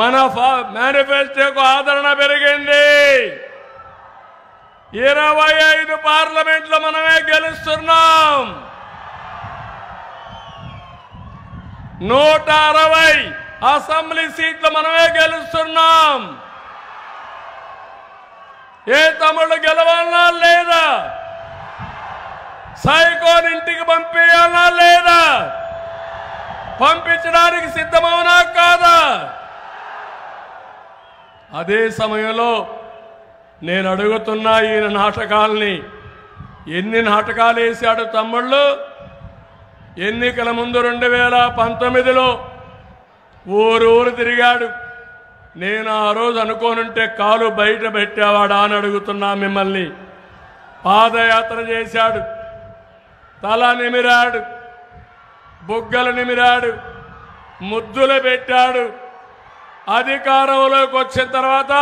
మన మేనిఫెస్టోకు ఆదరణ పెరిగింది. 25 పార్లమెంట్లో మనమే గెలుస్తున్నాం. 160 అసెంబ్లీ సీట్లు మనమే గెలుస్తున్నాం. ఏ తమ్ముళ్ళు గెలవాలనా లేదా? సైకోని ఇంటికి పంపించాలనా లేదా? పంపించడానికి సిద్ధమవునా కాదా? అదే సమయంలో నేను అడుగుతున్నా ఈయన నాటకాల్ని. ఎన్ని నాటకాలు వేశాడు తమ్ముళ్ళు? ఎన్నికల ముందు 2019లో ఊరూరు తిరిగాడు. నేను ఆ రోజు అనుకోనుంటే కాలు బయట పెట్టేవాడా అని అడుగుతున్నా మిమ్మల్ని. పాదయాత్ర చేశాడు, తల నిమిరాడు, బుగ్గలు నిమిరాడు, ముద్దులు పెట్టాడు. అధికారంలోకి వచ్చిన తర్వాత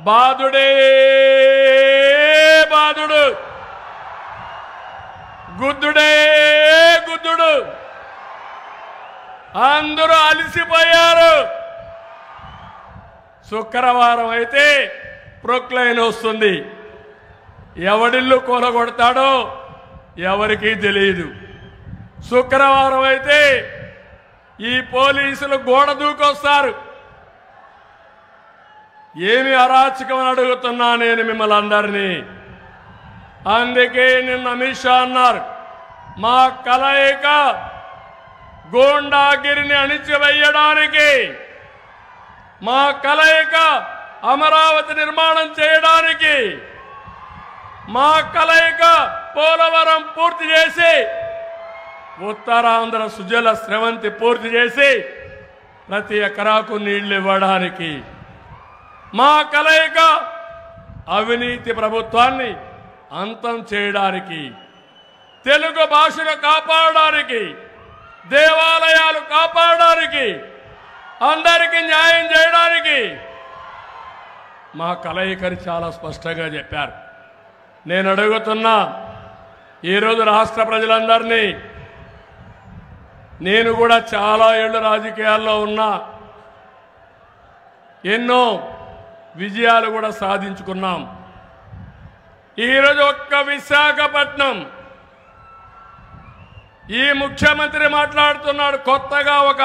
బాధుడే బాధుడు, గుద్దుడే గుద్దుడు. అందరూ అలసిపోయారు. శుక్రవారం అయితే ప్రొక్లైన్ వస్తుంది. ఎవడిల్లు కూలగొడతాడో ఎవరికీ తెలియదు. శుక్రవారం అయితే ఈ పోలీసులు గోడ దూకొస్తారు. ఏమి అరాచకం అని అడుగుతున్నా నేను మిమ్మల్ని అందరినీ. అందుకే నిన్న అమిత్ షా అన్నారు, మా కలయిక గూండాగిరిని అణిచివేయడానికి, మా కలయిక అమరావతి నిర్మాణం చేయడానికి, మా కలయిక పోలవరం పూర్తి చేసి ఉత్తరాంధ్ర సుజల స్రవంతి పూర్తి చేసి ప్రతి ఎకరాకు నీళ్లు ఇవ్వడానికి, మా కలయిక అవినీతి ప్రభుత్వాన్ని అంతం చేయడానికి, తెలుగు భాషను కాపాడడానికి, దేవాలయాలు కాపాడడానికి, అందరికీ న్యాయం చేయడానికి మా కలయికని చాలా స్పష్టంగా చెప్పారు. నేను అడుగుతున్నా ఈరోజు రాష్ట్ర ప్రజలందరినీ, నేను కూడా చాలా ఏళ్ళు రాజకీయాల్లో ఉన్నా, ఎన్నో విజయాలు కూడా సాధించుకున్నాం. ఈరోజు ఒక్క విశాఖపట్నం ఈ ముఖ్యమంత్రి మాట్లాడుతున్నాడు, కొత్తగా ఒక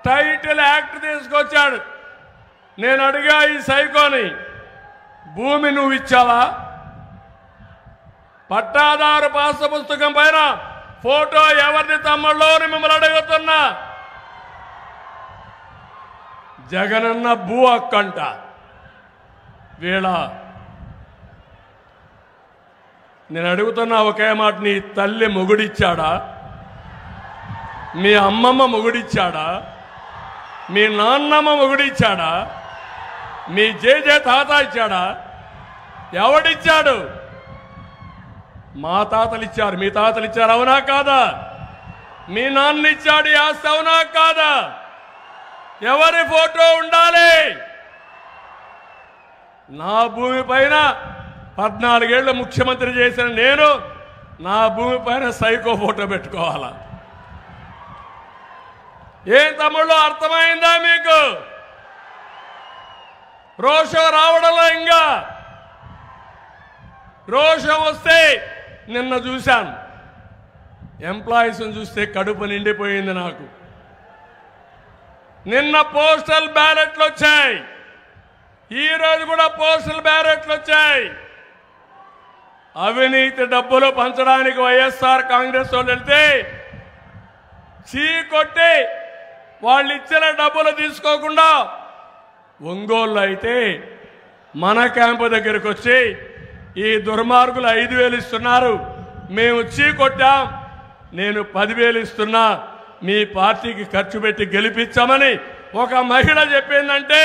టైటిల్ యాక్ట్ తీసుకొచ్చాడు. నేను అడిగా ఈ సైకోని, భూమి నువ్వు ఇచ్చావా? పట్టాదారు పాస్ పుస్తకం పైన ఫోటో ఎవరిది తమ్ముళ్ళో అని మిమ్మల్ని అడుగుతున్నా. జగనన్న భూ హక్కంట. వీళ్ళ నేను అడుగుతున్నా ఒకే మాట, నీ తల్లి మొగుడిచ్చాడా? మీ అమ్మమ్మ మొగుడిచ్చాడా? మీ నాన్నమ్మ మొగుడిచ్చాడా? మీ జేజే తాత ఇచ్చాడా? ఎవడిచ్చాడు? మా తాతలు ఇచ్చారు, మీ తాతలు ఇచ్చారు, అవునా కాదా? మీ నాన్న ఇచ్చాడు ఈ ఆస్తి, అవునా కాదా? ఎవరి ఫోటో ఉండాలి? నా భూమి పైన 14 ఏళ్ళు ముఖ్యమంత్రి చేసిన నేను నా భూమి పైన సైకో ఫోటో పెట్టుకోవాలా? ఏం తమ్ముళ్ళు, అర్థమైందా మీకు? రోషం రావడంలో ఇంకా రోషం వస్తే నిన్న చూశాను, ఎంప్లాయీస్ని చూస్తే కడుపు నిండిపోయింది నాకు. నిన్న పోస్టల్ బ్యాలెట్లు వచ్చాయి, ఈరోజు కూడా పోస్టల్ బ్యాలెట్లు వచ్చాయి. అవినీతి డబ్బులు పంచడానికి వైఎస్ఆర్ కాంగ్రెస్ వాళ్ళు వెళ్తే చీకొట్టి వాళ్ళు ఇచ్చిన డబ్బులు తీసుకోకుండా ఒంగోలు అయితే మన క్యాంపు దగ్గరకు వచ్చి ఈ దుర్మార్గులు 5,000 ఇస్తున్నారు, మేము చీకొట్టాం, నేను 10,000 ఇస్తున్నా, మీ పార్టీకి ఖర్చు పెట్టి గెలిపించామని ఒక మహిళ చెప్పిందంటే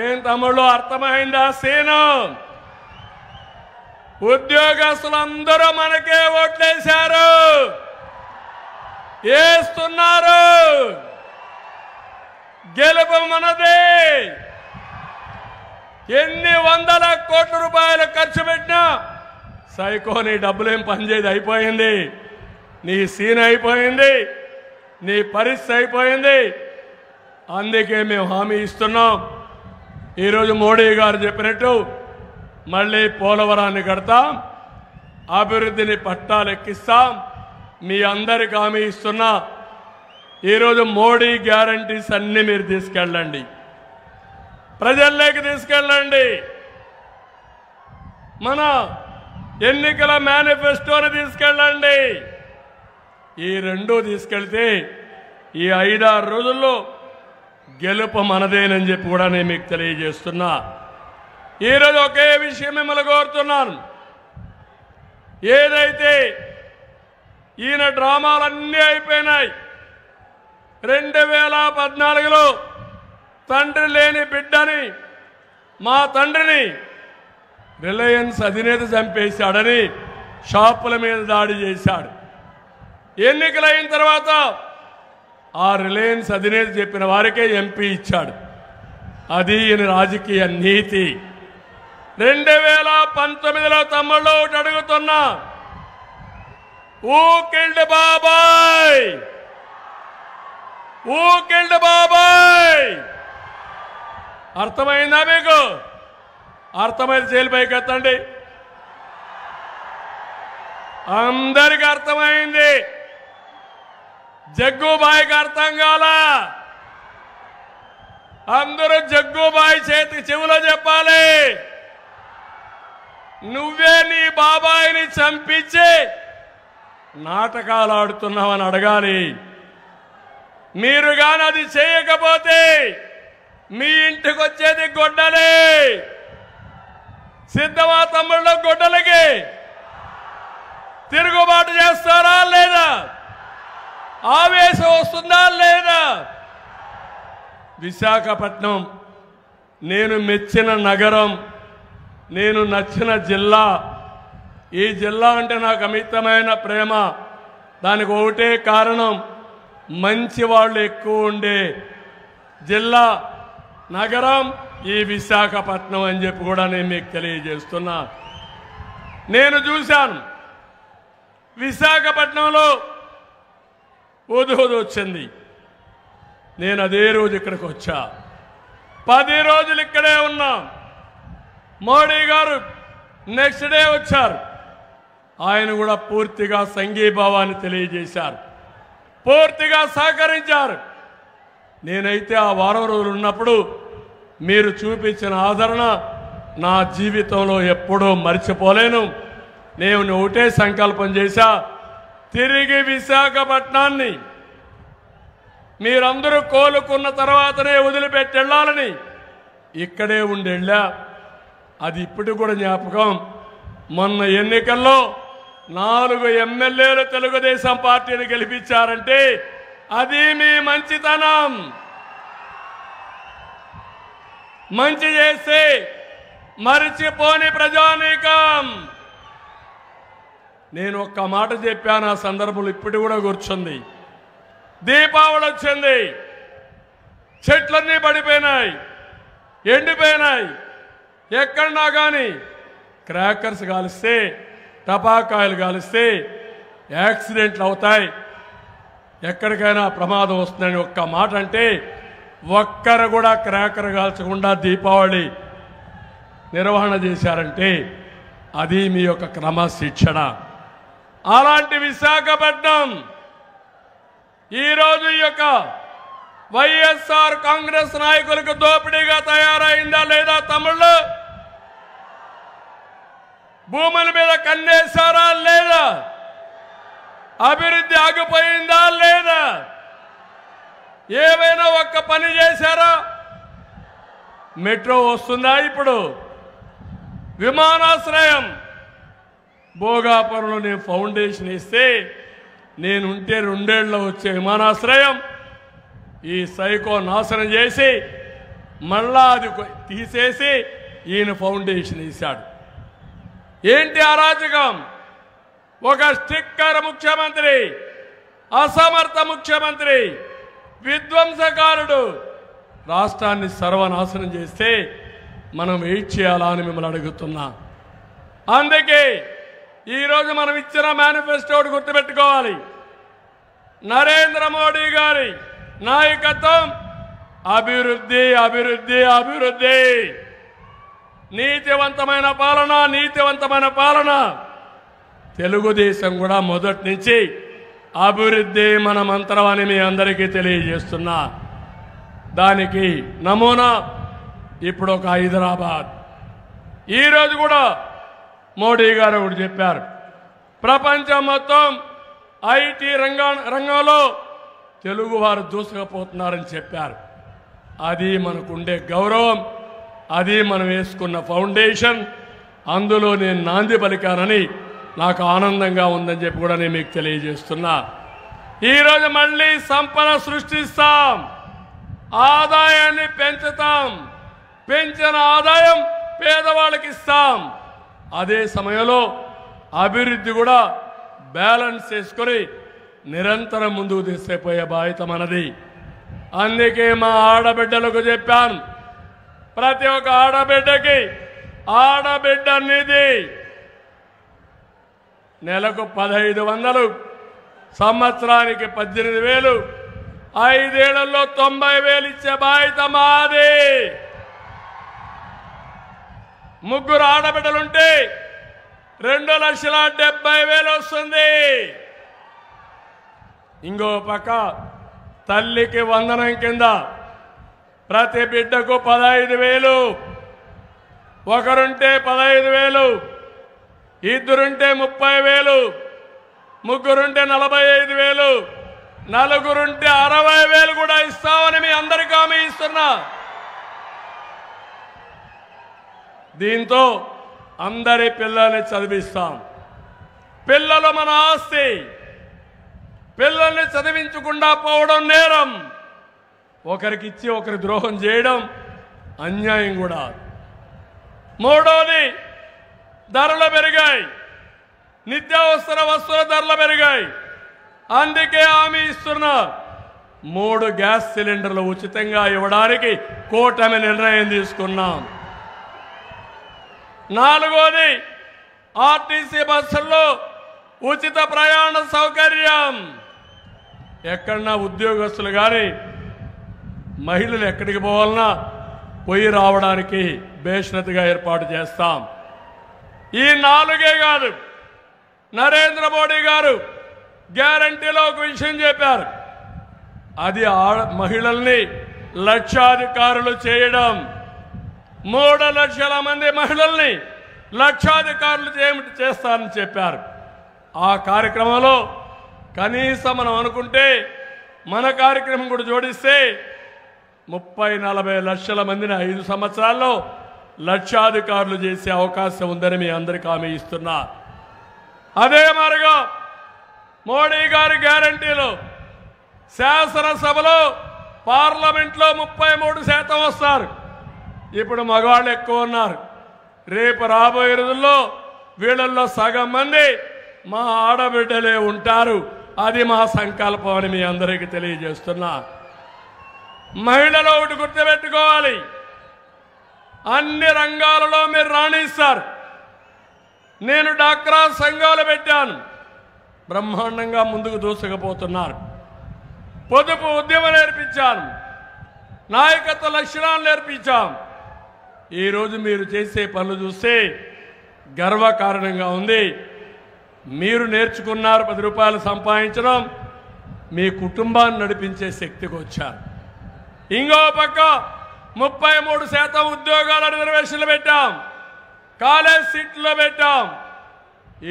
ఏం తమ్ముళ్ళు, అర్థమైందా సీను? ఉద్యోగస్తులందరూ మనకే ఓట్లేశారు, వేస్తున్నారు. గెలుపు మనదే. ఎన్ని వందల కోట్ల రూపాయలు ఖర్చు పెట్టినా సైకోని డబ్బులేం పనిచేది, అయిపోయింది. నీ సీన్ అయిపోయింది, నీ పరిస్థితి అయిపోయింది. అందుకే మేము హామీ ఇస్తున్నాం. ఈరోజు మోడీ గారు చెప్పినట్టు మళ్ళీ పోలవరాన్ని కడతాం, అభివృద్ధిని పట్టాలెక్కిస్తాం. మీ అందరికి హామీ ఇస్తున్నా. ఈరోజు మోడీ గ్యారంటీస్ అన్ని మీరు తీసుకెళ్ళండి, ప్రజల్లోకి తీసుకెళ్ళండి. మన ఎన్నికల మేనిఫెస్టోని తీసుకెళ్ళండి. ఈ రెండు తీసుకెళ్తే ఈ 5-6 రోజుల్లో గెలుపు మనదేనని చెప్పి కూడా నేను మీకు తెలియజేస్తున్నా. ఈరోజు ఒకే విషయం మిమ్మల్ని కోరుతున్నాను. ఏదైతే ఈయన డ్రామాలన్నీ అయిపోయినాయి. 2014లో తండ్రి లేని బిడ్డని, మా తండ్రిని రిలయన్స్ అధినేత చంపేశాడని షాపుల మీద దాడి చేశాడు. ఎన్నికలైన తర్వాత ఆ రిలయన్స్ అధినేత చెప్పిన వారికే ఎంపీ ఇచ్చాడు. అది ఈయన రాజకీయ నీతి. 2019లో తమ్ముళ్ళు ఒకటి అడుగుతున్నా, ఊ కిల్డ్ బాబాయ్, ఊ కిల్డ్ బాబాయ్. అర్థమైందా మీకు? అర్థమైంది జైలు పైకి ఎత్తండి. అందరికి అర్థమైంది. జగ్గుబాయికి అర్థం కాలా? అందరూ జగ్గుబాయి చేతికి చెవులో చెప్పాలి. నువ్వే నీ బాబాయిని చంపించి నాటకాలు ఆడుతున్నావని అడగాలి. మీరు గాని అది చేయకపోతే మీ ఇంటికి వచ్చేది గొడ్డలే. సిద్ధమా తమ్ముళ్ళ? గొడ్డలకి తిరుగుబాటు చేస్తారా లేదా? ఆవేశం వస్తుందా లేదా? విశాఖపట్నం నేను మెచ్చిన నగరం, నేను నచ్చిన జిల్లా. ఈ జిల్లా అంటే నాకు అమితమైన ప్రేమ. దానికి ఒకటే కారణం, మంచి వాళ్ళు ఎక్కువ ఉండే జిల్లా, నగరం ఈ విశాఖపట్నం అని చెప్పి కూడా నేను మీకు తెలియజేస్తున్నా. నేను చూశాను విశాఖపట్నంలో ఉదూదు వచ్చింది. నేను అదే రోజు ఇక్కడికి వచ్చా. 10 రోజులు ఇక్కడే ఉన్నాం. మోడీ గారు నెక్స్ట్ డే వచ్చారు. ఆయన కూడా పూర్తిగా సంఘీభావాన్ని తెలియజేశారు, పూర్తిగా సహకరించారు. నేనైతే ఆ వారం రోజులు ఉన్నప్పుడు మీరు చూపించిన ఆదరణ నా జీవితంలో ఎప్పుడూ మర్చిపోలేను. నేను ఒకటే సంకల్పం చేశా, తిరిగి విశాఖపట్నాన్ని మీరందరూ కోలుకున్న తర్వాతనే వదిలిపెట్టి వెళ్ళాలని ఇక్కడే ఉండి వెళ్ళా. అది ఇప్పుడు కూడా జ్ఞాపకం. మొన్న ఎన్నికల్లో 4 ఎమ్మెల్యేలు తెలుగుదేశం పార్టీని గెలిపించారంటే అది మీ మంచితనం. మంచి చేస్తే మరిచిపోని ప్రజానీకం. నేను ఒక్క మాట చెప్పాను, ఆ సందర్భంలో ఇప్పుడు కూడా కూర్చుంది. దీపావళి వచ్చింది, చెట్లన్నీ పడిపోయినాయి, ఎండిపోయినాయి. ఎక్కడన్నా కానీ క్రాకర్స్ కాలిస్తే, టపాకాయలు కాలిస్తే యాక్సిడెంట్లు అవుతాయి, ఎక్కడికైనా ప్రమాదం వస్తుందని ఒక్క మాట అంటే ఒక్కరు కూడా క్రాకర్ కాల్చకుండా దీపావళి నిర్వహణ చేశారంటే అది మీ యొక్క క్రమశిక్షణ. అలాంటి విశాఖపట్నం ఈరోజు ఈ యొక్క వైఎస్ఆర్ కాంగ్రెస్ నాయకులకు దోపిడీగా తయారైందా లేదా? తమ్ముళ్ళు, భూముల మీద కన్నేశారా లేదా? అభివృద్ధి ఆగిపోయిందా లేదా? ఏమైనా ఒక్క పని చేశారా? మెట్రో వస్తుందా? ఇప్పుడు విమానాశ్రయం భోగాపురంలో నేను ఫౌండేషన్ ఇస్తే నేనుంటే 2 ఏళ్లలో వచ్చే విమానాశ్రయం ఈ సైకో నాశనం చేసి మళ్ళా అది తీసేసి ఈయన ఫౌండేషన్ ఇచ్చాడు. ఏంటి అరాచకం? ఒక స్టిక్కర్ ముఖ్యమంత్రి, అసమర్థ ముఖ్యమంత్రి, విధ్వంసకారుడు రాష్ట్రాన్ని సర్వనాశనం చేస్తే మనం వెయిట్ చేయాలా అని మిమ్మల్ని అడుగుతున్నా. అందుకే ఈరోజు మనం ఇచ్చిన మేనిఫెస్టోని గుర్తుపెట్టుకోవాలి. నరేంద్ర మోడీ గారి నాయకత్వం అభివృద్ధి, అభివృద్ధి, అభివృద్ధి. నీతివంతమైన పాలన, నీతివంతమైన పాలన. తెలుగుదేశం కూడా మొదటి నుంచి అభివృద్ధి మన మంత్రం అని మీ అందరికీ తెలియజేస్తున్నా. దానికి నమూనా ఇప్పుడు ఒక హైదరాబాద్. ఈరోజు కూడా మోడీ గారు ఒకటి చెప్పారు, ప్రపంచం మొత్తం ఐటీ రంగంలో తెలుగు వారు దూసుకుపోతున్నారని చెప్పారు. అది మనకుండే గౌరవం, అది మనం వేసుకున్న ఫౌండేషన్. అందులో నేను నాంది పలికానని నాకు ఆనందంగా ఉందని చెప్పి కూడా నేను మీకు తెలియజేస్తున్నా. ఈరోజు మళ్ళీ సంపద సృష్టిస్తాం, ఆదాయాన్ని పెంచుతాం, పెంచిన ఆదాయం పేదవాళ్ళకి ఇస్తాం. అదే సమయంలో అభివృద్ధి కూడా బ్యాలెన్స్ చేసుకొని నిరంతరం ముందుకు తీసుకుపోయే బాధ్యత మనది. అందుకే మా ఆడబిడ్డలకు చెప్పాను, ప్రతి ఒక్క ఆడబిడ్డకి ఆడబిడ్డ నిధి నెలకు 1500, సంవత్సరానికి 18,000, 5 ఏళ్లలో 90,000 ఇచ్చే బాధ్యత మాది. 3 ఆడబిడ్డలుంటే 2,70,000 వస్తుంది. ఇంకో పక్క తల్లికి వందనం కింద ప్రతి బిడ్డకు 15,000, ఒకరుంటే 15,000, ఇద్దరుంటే 30,000, ముగ్గురుంటే 45,000, నలుగురుంటే 60,000 కూడా ఇస్తామని మీ అందరికీ హామీ ఇస్తున్నా. దీంతో అందరి పిల్లల్ని చదివిస్తాం. పిల్లలు మన ఆస్తి. పిల్లల్ని చదివించకుండా పోవడం నేరం. ఒకరికిచ్చి ఒకరి ద్రోహం చేయడం అన్యాయం కూడా. మూడోది, ధరలు పెరిగాయి, నిత్యావసర వస్తువుల ధరలు పెరిగాయి. అందుకే హామీ ఇస్తున్నా, 3 గ్యాస్ సిలిండర్లు ఉచితంగా ఇవ్వడానికి కూటమి నిర్ణయం తీసుకున్నాం. 4వది, ఆర్టీసీ బస్సుల్లో ఉచిత ప్రయాణ సౌకర్యం. ఎక్కడన్నా ఉద్యోగస్తులు కానీ మహిళలు ఎక్కడికి పోవాలన్నా పోయి రావడానికి బేషరతుగా ఏర్పాటు చేస్తాం. ఈ 4గే కాదు, నరేంద్ర మోడీ గారు గ్యారంటీలో ఒక విషయం చెప్పారు, అది మహిళల్ని లక్షాధికారులు చేయడం. 3 లక్షల మంది మహిళల్ని లక్షాధికారులు చేస్తారని చెప్పారు. ఆ కార్యక్రమంలో కనీసం మనం అనుకుంటే మన కార్యక్రమం కూడా జోడిస్తే 30-40 లక్షల మందిని 5 సంవత్సరాల్లో లక్షాధికారులు చేసే అవకాశం ఉందని మీ అందరికీ హామీ ఇస్తున్నా. అదే మారుగా మోడీ గారి గ్యారంటీలో శాసనసభలో పార్లమెంట్లో 33% వస్తారు. ఇప్పుడు మగవాళ్ళు ఎక్కువ ఉన్నారు. రేపు రాబోయే రోజుల్లో వీళ్ళల్లో సగం మంది మా ఆడబిడ్డలే ఉంటారు. అది మా సంకల్పం అని మీ అందరికీ తెలియజేస్తున్నా. మహిళలు ఒకటి గుర్తుపెట్టుకోవాలి, అన్ని రంగాలలో మీరు రాణిస్తారు. నేను డాక్రా సంఘాలు పెట్టాను, బ్రహ్మాండంగా ముందుకు దూసుకుపోతున్నారు. పొదుపు ఉద్యమం నేర్పించాను, నాయకత్వ లక్షణాలు నేర్పించాం. ఈరోజు మీరు చేసే పనులు చూస్తే గర్వకారణంగా ఉంది. మీరు నేర్చుకున్నారు 10 రూపాయలు సంపాదించడం, మీ కుటుంబాన్ని నడిపించే శక్తికి వచ్చారు. ఇంకో పక్క 33% ఉద్యోగాల రిజర్వేషన్లు పెట్టాం, కాలేజ్ సీట్లు పెట్టాం.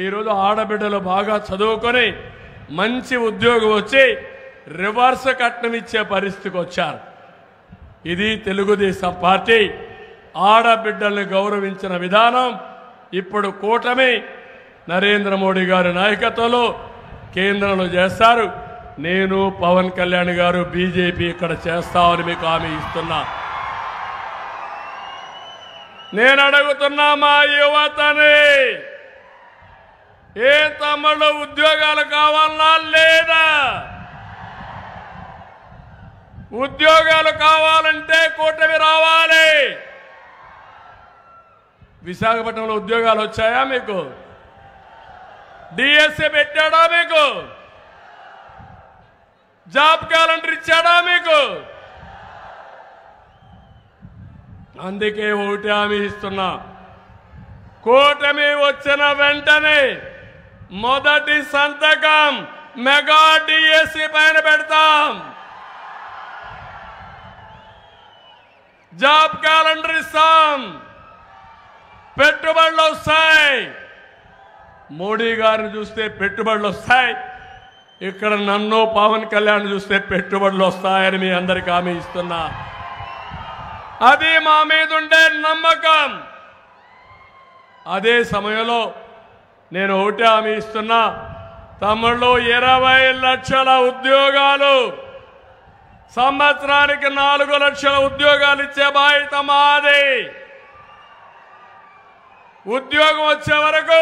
ఈరోజు ఆడబిడ్డలు బాగా చదువుకొని మంచి ఉద్యోగం వచ్చి రివర్స్ కట్నం ఇచ్చే పరిస్థితికి వచ్చారు. ఇది తెలుగుదేశం పార్టీ ఆడబిడ్డల్ని గౌరవించిన విధానం. ఇప్పుడు కూటమి నరేంద్ర మోడీ గారి నాయకత్వంలో కేంద్రంలో చేస్తారు. నేను పవన్ కళ్యాణ్ గారు బీజేపీ ఇక్కడ చేస్తామని మీకు హామీ ఇస్తున్నా. నేను అడుగుతున్నా మా యువతని, ఏ తమ్ముళ్ళు ఉద్యోగాలు కావాలన్నా లేదా? ఉద్యోగాలు కావాలంటే కూటమి రావాలి. విశాఖపట్నంలో ఉద్యోగాలు వచ్చాయా మీకు? డిఎస్సీ పెట్టాడా మీకు? జాబ్ క్యాలెండర్ ఇచ్చాడా మీకు? అందుకే ఒకటి హామీ ఇస్తున్నా, కూటమి వచ్చిన వెంటనే మొదటి సంతకం మెగా డిఎస్సీ పైన పెడతాం. జాబ్ క్యాలెండర్ ఇస్తాం, పెట్టుబడులు వస్తాయి, మోడీ గారిని చూస్తే పెట్టుబడులు వస్తాయి, ఇక్కడ నన్ను పవన్ కళ్యాణ్ చూస్తే పెట్టుబడులు వస్తాయని మీ అందరికీ హామీ ఇస్తున్నా. అది మా మీద ఉండే నమ్మకం. అదే సమయంలో నేను ఒకటే హామీ ఇస్తున్నా, తమ్ముళ్ళు 20 లక్షల ఉద్యోగాలు, సంవత్సరానికి 4 లక్షల ఉద్యోగాలు ఇచ్చే బాధ్యత మాది. ఉద్యోగం వచ్చే వరకు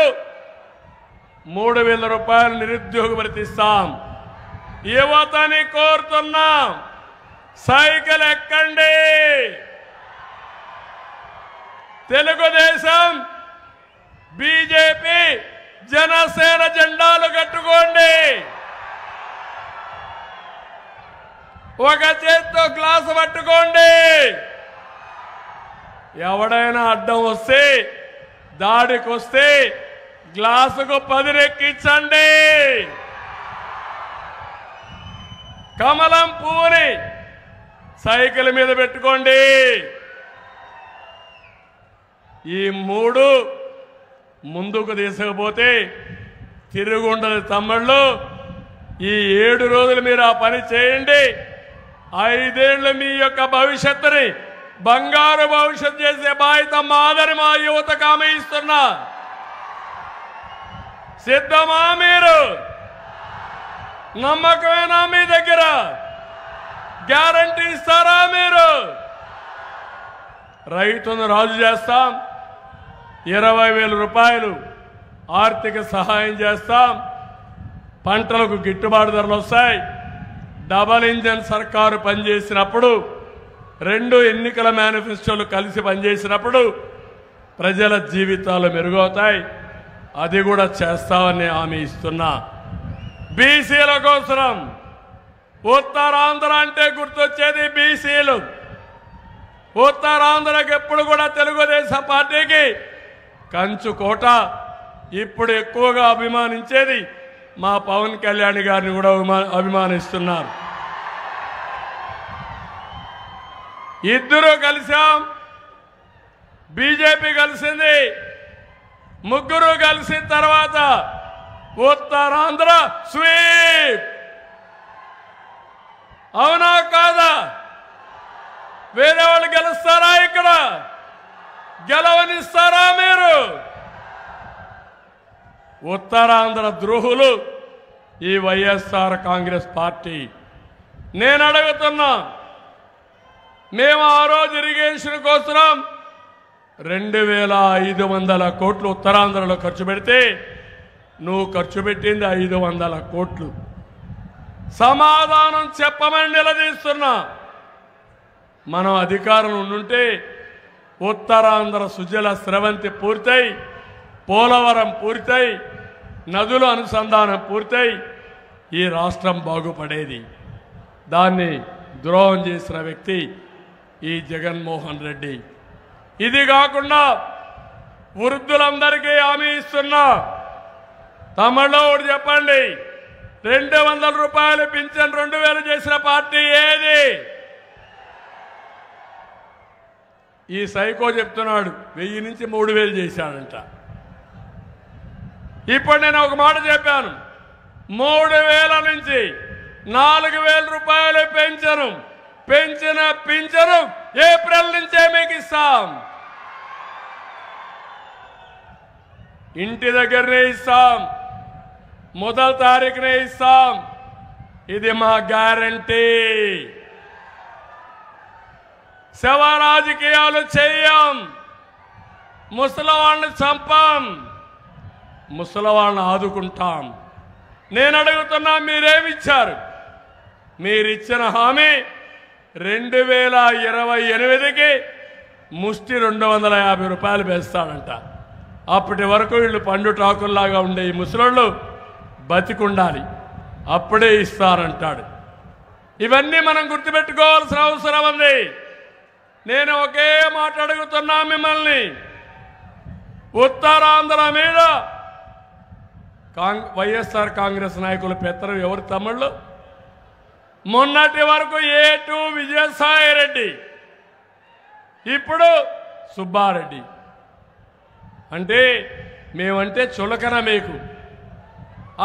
3,000 రూపాయలు నిరుద్యోగ భృతి ఇస్తాం. యువతని కోరుతున్నాం, సైకిల్ ఎక్కండి, తెలుగుదేశం, బీజేపీ, జనసేన జెండాలు కట్టుకోండి. ఒక చేత్తో గ్లాసు పట్టుకోండి. ఎవడైనా అడ్డం వస్తే, దాడికి వస్తే గ్లాసుకు 10 రెక్కించండి. కమలం పువ్వుని సైకిల్ మీద పెట్టుకోండి. ఈ 3 ముందుకు తీసుకుపోతే తిరుగుండదు తమ్ముళ్ళు. ఈ 7 రోజులు మీరు ఆ పని చేయండి. 5 ఏళ్ళు మీ యొక్క భవిష్యత్తుని బంగారు భవిష్యత్తు చేసే బాధ్యత మాదని మా యువతకు హామీ ఇస్తున్నా. సిద్ధమా మీరు? నమ్మకమేనా మీ దగ్గర? గ్యారంటీ ఇస్తారా మీరు? రైతును రాజు చేస్తాం, 20,000 రూపాయలు ఆర్థిక సహాయం చేస్తాం. పంటలకు గిట్టుబాటు ధరలు వస్తాయి. డబల్ ఇంజన్ సర్కారు పనిచేసినప్పుడు, 2 ఎన్నికల మేనిఫెస్టోలు కలిసి పనిచేసినప్పుడు ప్రజల జీవితాలు మెరుగవుతాయి. అది కూడా చేస్తామని హామీ ఇస్తున్నా. బీసీల కోసం, ఉత్తరాంధ్ర అంటే గుర్తొచ్చేది బీసీలు. ఉత్తరాంధ్రకి ఎప్పుడు కూడా తెలుగుదేశం పార్టీకి కంచుకోట. ఇప్పుడు ఎక్కువగా అభిమానించేది మా పవన్ కళ్యాణ్ గారిని కూడా అభిమానిస్తున్నారు. ఇద్దరు కలిసాం, బీజేపీ కలిసింది. 3 కలిసిన తర్వాత ఉత్తరాంధ్ర స్వీప్. అవునా కాదా? వేరే వాళ్ళు గెలుస్తారా? ఇక్కడ గెలవనిస్తారా మీరు? ఉత్తరాంధ్ర ద్రోహులు ఈ వైఎస్ఆర్ కాంగ్రెస్ పార్టీ. నేను అడుగుతున్నా, మేము ఆ రోజు ఇరిగేషన్ కోసం 2,500 కోట్లు ఉత్తరాంధ్రలో ఖర్చు పెడితే నువ్వు ఖర్చు పెట్టింది 500 కోట్లు. సమాధానం చెప్పమని నిలదీస్తున్నా. మనం అధికారంలో ఉండుంటే ఉత్తరాంధ్ర సుజల స్రవంతి పూర్తయి, పోలవరం పూర్తయి, నదుల అనుసంధానం పూర్తయి ఈ రాష్ట్రం బాగుపడేది. దాన్ని ద్రోహం చేసిన వ్యక్తి ఈ జగన్మోహన్ రెడ్డి. ఇది కాకుండా వృద్ధులందరికీ హామీ ఇస్తున్నా. తమలో ఒకటి చెప్పండి, 200 రూపాయలు పింఛన్ 2,000 చేసిన పార్టీ ఏది? ఈ సైకో చెప్తున్నాడు 1000 నుంచి 3,000 చేశాడంట. ఇప్పుడు నేను ఒక మాట చెప్పాను, 3,000 నుంచి 4,000 రూపాయలు పెంచిన పింఛను ఏప్రిల్ నుంచే మీకు ఇస్తాం. ఇంటి దగ్గరనే ఇస్తాం, 1వ తారీఖునే ఇస్తాం. ఇది మా గ్యారంటీ. శవ రాజకీయాలు చేయం, ముసలివాళ్ళని చంపాం, ముసలివాళ్ళని ఆదుకుంటాం. నేను అడుగుతున్నా, మీరేమిచ్చారు? మీరిచ్చిన హామీ 2028కి ముష్టి 250 రూపాయలు వేస్తాడంట. అప్పటి వరకు వీళ్ళు పండు టాకుల్లాగా ఉండే ఈ ముసలోళ్ళు బతికుండాలి, అప్పుడే ఇస్తారంటాడు. ఇవన్నీ మనం గుర్తుపెట్టుకోవాల్సిన అవసరం ఉంది. నేను ఒకే మాట అడుగుతున్నా మిమ్మల్ని, ఉత్తరాంధ్ర మీద వైఎస్ఆర్ కాంగ్రెస్ నాయకుల పెత్తనం ఎవరు తమ్ముళ్ళు? మొన్నటి వరకు A2 విజయసాయి రెడ్డి, ఇప్పుడు సుబ్బారెడ్డి. అంటే మేమంటే చులకన మీకు.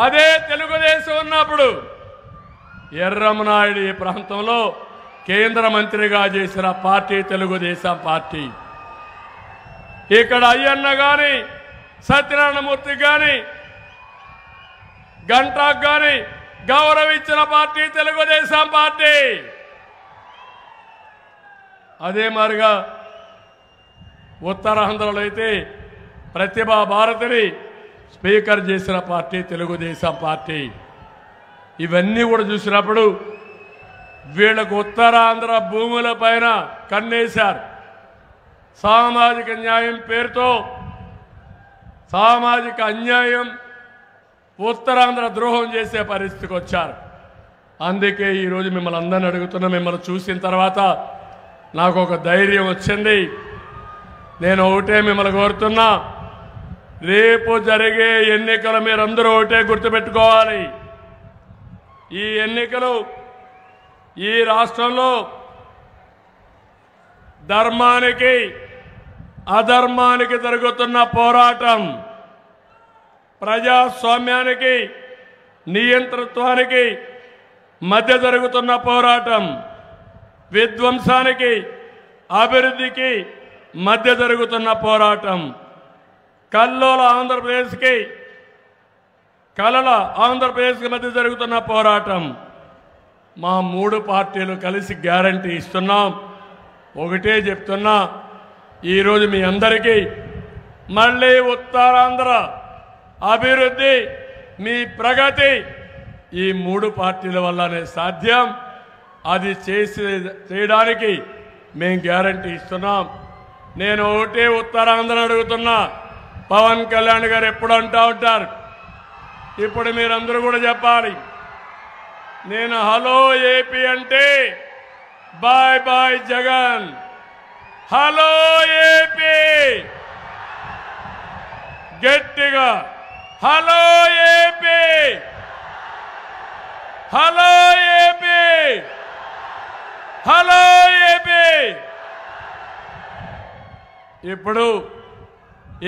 అదే తెలుగుదేశం ఉన్నప్పుడు ఎర్రమనాయుడు ఈ ప్రాంతంలో కేంద్ర మంత్రిగా చేసిన పార్టీ తెలుగుదేశం పార్టీ. ఇక్కడ అయ్యన్న కానీ సత్యనారాయణమూర్తి కానీ గంటాకు కానీ గౌరవించిన పార్టీ తెలుగుదేశం పార్టీ. అదే మాదిరిగా ఉత్తరాంధ్రలో అయితే ప్రతిభా భారతిని స్పీకర్ చేసిన పార్టీ తెలుగుదేశం పార్టీ. ఇవన్నీ కూడా చూసినప్పుడు వీళ్ళకు ఉత్తరాంధ్ర భూముల పైన కన్నేశారు. సామాజిక న్యాయం పేరుతో సామాజిక అన్యాయం ఉత్తరాంధ్ర ద్రోహం చేసే పరిస్థితికి వచ్చారు. అందుకే ఈరోజు మిమ్మల్ని అందరిని అడుగుతున్నా, మిమ్మల్ని చూసిన తర్వాత నాకు ఒక ధైర్యం వచ్చింది. నేను ఒకటే మిమ్మల్ని కోరుతున్నా, రేపు జరిగే ఎన్నికలు మీరందరూ ఒకటే గుర్తుపెట్టుకోవాలి. ఈ ఎన్నికలు ఈ రాష్ట్రంలో ధర్మానికి అధర్మానికి జరుగుతున్న పోరాటం, ప్రజాస్వామ్యానికి నియంతృత్వానికి మధ్య జరుగుతున్న పోరాటం, విధ్వంసానికి అభివృద్ధికి మధ్య జరుగుతున్న పోరాటం, కల్లోల ఆంధ్రప్రదేశ్కి మధ్య జరుగుతున్న పోరాటం. మా 3 పార్టీలు కలిసి గ్యారంటీ ఇస్తున్నాం. ఒకటే చెప్తున్నా, ఈరోజు మీ అందరికీ మళ్ళీ ఉత్తరాంధ్ర అభివృద్ధి, మీ ప్రగతి ఈ 3 పార్టీల వల్లనే సాధ్యం. అది చేయడానికి మేము గ్యారంటీ ఇస్తున్నాం. నేను ఒకటే ఉత్తరాంధ్రను అడుగుతున్నా, పవన్ కళ్యాణ్ గారు ఎప్పుడు అంటూ ఉంటారు, ఇప్పుడు మీరందరూ కూడా చెప్పాలి. నేను హలో ఏపీ అంటే bye bye Jagan. Hello AP గట్టిగా, hello AP, hello AP, hello AP. ఇప్పుడు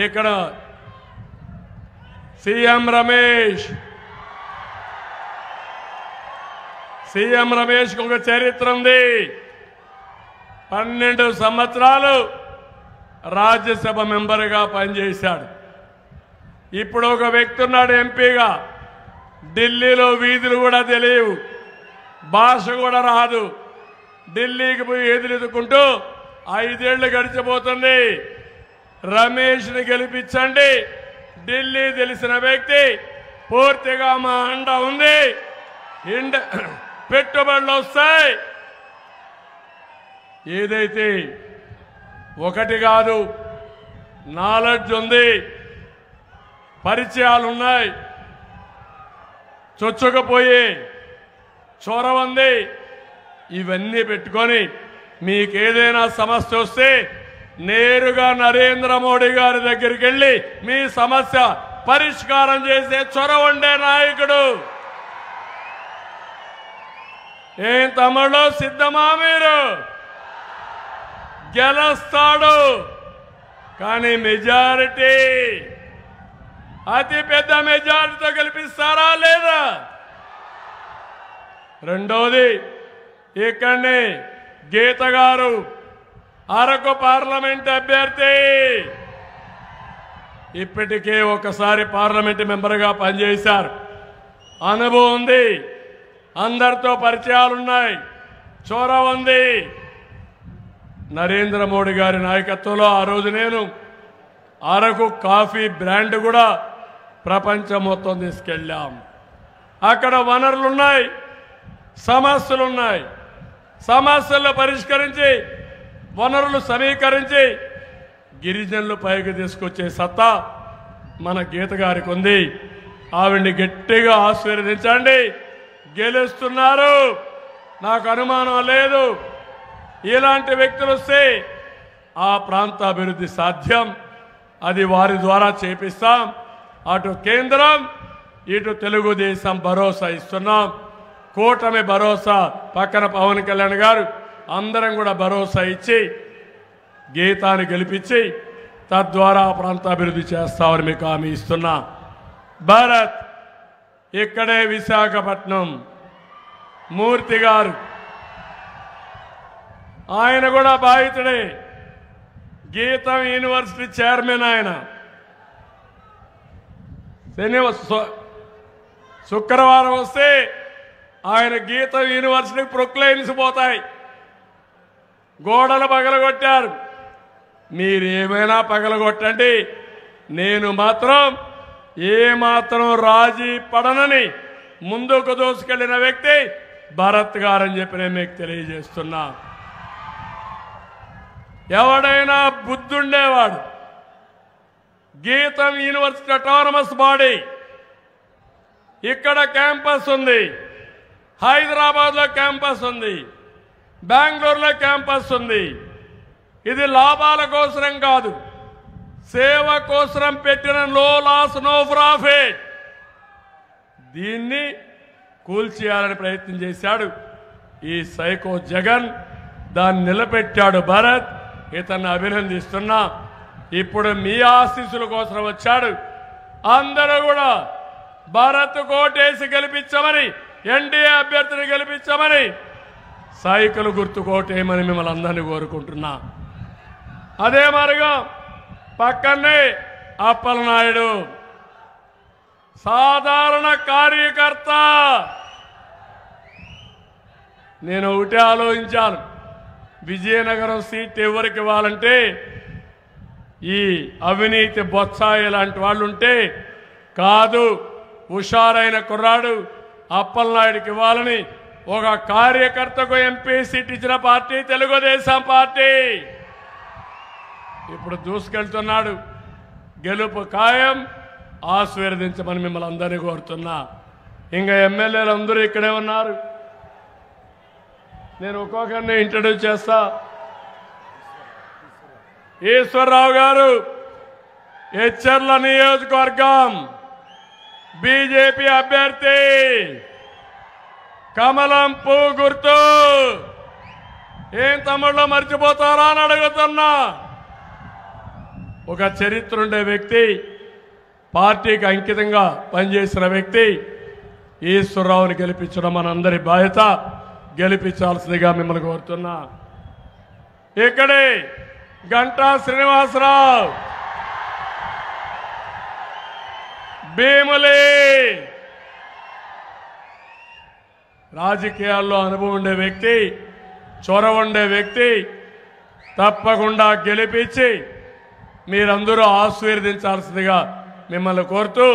ఇక్కడ సీఎం రమేష్కి ఒక చరిత్ర ఉంది. 12 సంవత్సరాలు రాజ్యసభ మెంబర్గా పనిచేశాడు. ఇప్పుడు ఒక వ్యక్తి ఉన్నాడు ఎంపీగా, ఢిల్లీలో వీధులు కూడా తెలియవు, భాష కూడా రాదు, ఢిల్లీకి పోయి ఎదురెదుకుంటూ 5 ఏళ్లు గడిచిపోతుంది. రమేష్ని గెలిపించండి, ఢిల్లీ తెలిసిన వ్యక్తి, పూర్తిగా మా అండ ఉంది, పెట్టుబడులు వస్తాయి. ఏదైతే ఒకటి కాదు, నాలెడ్జ్ ఉంది, పరిచయాలు ఉన్నాయి, చొచ్చుకుపోయి చొరవ ఉంది. ఇవన్నీ పెట్టుకొని మీకేదైనా సమస్య వస్తే నేరుగా నరేంద్ర మోడీ గారి దగ్గరికి వెళ్ళి మీ సమస్య పరిష్కారం చేసే చొరవ ఉండే నాయకుడు. ఏం తమ్ముడు, సిద్ధమా? మీరు గెలుస్తాడు, కానీ మెజారిటీ, అతి పెద్ద మెజారిటీతో గెలిపిస్తారా లేదా? రెండోది, ఇక్కడనే గీత గారు అరకు పార్లమెంట్ అభ్యర్థి, ఇప్పటికే ఒకసారి పార్లమెంట్ మెంబర్గా పనిచేశారు, అనుభవం ఉంది, అందరితో పరిచయాలున్నాయి, చొరవ ఉంది. నరేంద్ర మోడీ గారి నాయకత్వంలో ఆ రోజు నేను అరకు కాఫీ బ్రాండ్ కూడా ప్రపంచం మొత్తం తీసుకెళ్ళాం. అక్కడ వనరులున్నాయి, సమస్యలున్నాయి, సమస్యలను పరిష్కరించి వనరులు సమీకరించి గిరిజనులు పైకి తీసుకొచ్చే సత్తా మన గీత గారికి ఉంది. ఆవిడ్ని గట్టిగా ఆశీర్వదించండి. గెలుస్తున్నారు, నాకు అనుమానం లేదు. ఇలాంటి వ్యక్తులు వస్తే ఆ ప్రాంత అభివృద్ధి సాధ్యం, అది వారి ద్వారా చేపిస్తాం. అటు కేంద్రం, ఇటు తెలుగుదేశం భరోసా ఇస్తున్నాం. కూటమి భరోసా, పక్కన పవన్ కళ్యాణ్ గారు, అందరం కూడా భరోసా ఇచ్చి గీతాన్ని గెలిపించి తద్వారా ఆ ప్రాంత అభివృద్ధి చేస్తామని మీకు హామీ ఇస్తున్నా. భారత్ ఇక్కడే విశాఖపట్నం మూర్తి గారు ఆయన కూడా బాధితుడే. గీతం యూనివర్సిటీ చైర్మన్ ఆయన. శుక్రవారం వస్తే ఆయన గీతం యూనివర్సిటీకి ప్రొక్లైన్స్ పోతాయి. గోడలు పగలగొట్టారు. మీరు ఏమైనా పగలగొట్టండి, నేను మాత్రం ఏమాత్రం రాజీ పడనని ముందుకు దూసుకెళ్లిన వ్యక్తి భరత్ గారని చెప్పి నేను మీకు తెలియజేస్తున్నా. ఎవడైనా బుద్ధుండేవాడు గీతం యూనివర్సిటీ అటానమస్ బాడీ, ఇక్కడ క్యాంపస్ ఉంది, హైదరాబాద్లో క్యాంపస్ ఉంది, బెంగళూరులో క్యాంపస్ ఉంది. ఇది లాభాల కోసరం కాదు, సేవ కోసరం పెట్టిన నో లాస్ నో ప్రాఫిట్. దీన్ని కూల్చేయాలని ప్రయత్నం చేశాడు ఈ సైకో జగన్. దాన్ని నిలబెట్టాడు భరత్. ఇతన్ని అభినందిస్తున్నా. ఇప్పుడు మీ ఆశీస్సుల కోసం వచ్చాడు. అందరూ కూడా భారత్ కోటేసి గెలిపించమని, ఎన్డీఏ అభ్యర్థిని గెలిపించమని, సైకిల్ గుర్తు కోటేయమని మిమ్మల్ని అందరినీ కోరుకుంటున్నా. అదే మరిగా పక్కనే అప్పలనాయుడు సాధారణ కార్యకర్త. నేను ఒకటే ఆలోచించాను, విజయనగరం సీట్ ఎవరికి ఇవ్వాలంటే ఈ అవినీతి బొత్సాయి లాంటి వాళ్ళు ఉంటే కాదు, హుషారైన కుర్రాడు అప్పలనాయుడికి ఇవ్వాలని ఒక కార్యకర్తకు ఎంపీ సీట్ ఇచ్చిన పార్టీ తెలుగుదేశం పార్టీ. ఇప్పుడు దూసుకెళ్తున్నాడు. గెలుపు ఖాయం. ఆశీర్వదించమని మిమ్మల్ని అందరినీ కోరుతున్నా. ఇంకా ఎమ్మెల్యేలు అందరూ ఇక్కడే ఉన్నారు. నేను ఒక్కొక్కరిని ఇంట్రడ్యూస్ చేస్తా. ఈశ్వరరావు గారు హెచ్చర్ల నియోజకవర్గం బీజేపీ అభ్యర్థి, కమలం పువ్వు గుర్తు. ఏం తమ్ముళ్ళు మర్చిపోతారా అని అడుగుతున్నా. ఒక చరిత్ర ఉండే వ్యక్తి, పార్టీకి అంకితంగా పనిచేసిన వ్యక్తి ఈశ్వరరావుని గెలిపించడం మనందరి బాధ్యత. గెలిపించాల్సిందిగా మిమ్మల్ని కోరుతున్నా. ఇక్కడే గంటా శ్రీనివాసరావు, భీములి, రాజకీయాల్లో అనుభవం ఉండే వ్యక్తి, చొరవ ఉండే వ్యక్తి. తప్పకుండా గెలిపించి మీరందరూ ఆశీర్వదించాల్సిందిగా మిమ్మల్ని కోరుతూ,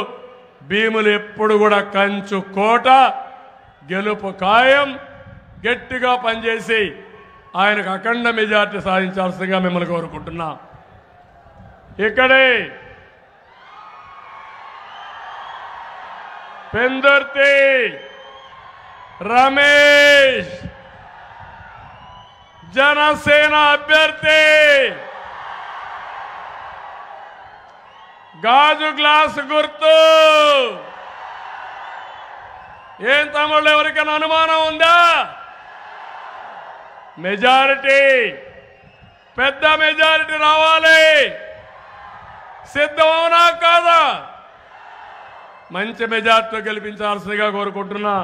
భీములు ఎప్పుడు కూడా కంచు కోట, గెలుపు ఖాయం. గట్టిగా పనిచేసి ఆయనకు అఖండ మెజార్టీ సాధించాల్సిందిగా మిమ్మల్ని కోరుకుంటున్నా. ఇక్కడే పెందుర్తి రమేష్, జనసేన అభ్యర్థి, గాజు గ్లాస్ గుర్తు. ఏం తమ్ముళ్ళు, ఎవరికైనా అనుమానం ఉందా? మెజారిటీ, పెద్ద మెజారిటీ రావాలి. సిద్ధమవునా కాదా? మంచి మెజార్టీతో గెలిపించాల్సిందిగా కోరుకుంటున్నా.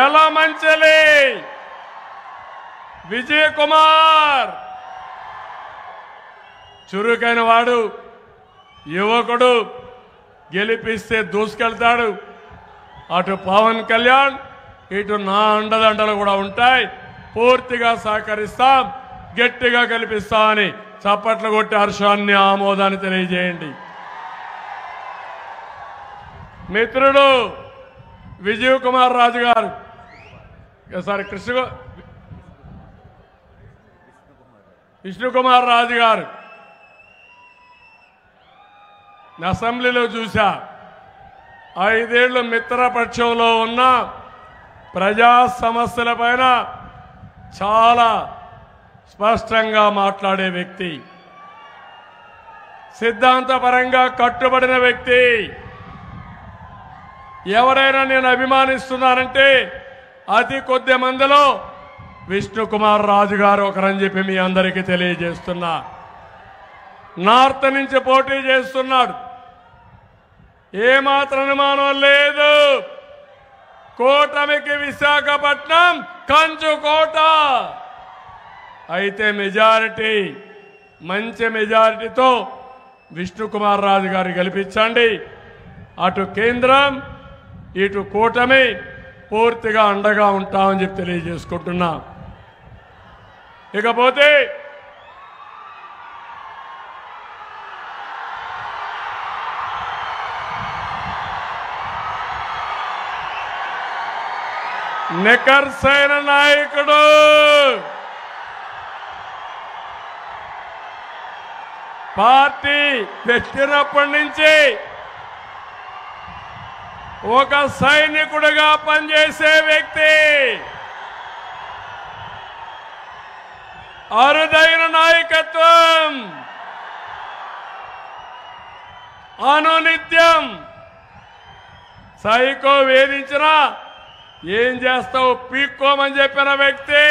ఎలా మంచలి విజయ్ కుమార్ చురుకైన వాడు, యువకుడు, గెలిపిస్తే దూసుకెళ్తాడు. అటు పవన్ కళ్యాణ్, ఇటు నా అండదండలు కూడా ఉంటాయి. పూర్తిగా సహకరిస్తాం, గట్టిగా గెలిపిస్తామని చప్పట్లు కొట్టి హర్షాన్ని, ఆమోదాన్ని తెలియజేయండి. మిత్రుడు విజయ్ కుమార్ రాజు గారు, సారీ విష్ణుకుమార్ రాజు గారు, అసెంబ్లీలో చూశా. 5 ఏళ్లు మిత్రపక్షంలో ఉన్న ప్రజా సమస్యల పైన చాలా స్పష్టంగా మాట్లాడే వ్యక్తి, సిద్ధాంతపరంగా కట్టుబడిన వ్యక్తి. ఎవరైనా నేను అభిమానిస్తున్నానంటే అతి కొద్ది మందిలో విష్ణుకుమార్ రాజు గారు ఒకరని చెప్పి మీ అందరికీ తెలియజేస్తున్నా. నార్త్ నుంచి పోటీ చేస్తున్నాడు. ఏమాత్రం అనుమానం లేదు. కూటమికి విశాఖపట్నం కంచుకోట. అయితే మెజారిటీ, మంచి మెజారిటీతో విష్ణుకుమార్ రాజు గారు గెలిపించండి. అటు కేంద్రం ఇటు కూటమి పూర్తిగా అండగా ఉంటామని చెప్పి తెలియజేసుకుంటున్నా. ఇకపోతే నికర్సైన నాయకుడు పార్టీ పెట్టినప్పటి నుంచి ఒక సైనికుడిగా పనిచేసే వ్యక్తి, అరుదైన నాయకత్వం, అనునిత్యం సైకో వేధించినా ఏం చేస్తావు పీక్కోమని చెప్పిన వ్యక్తి.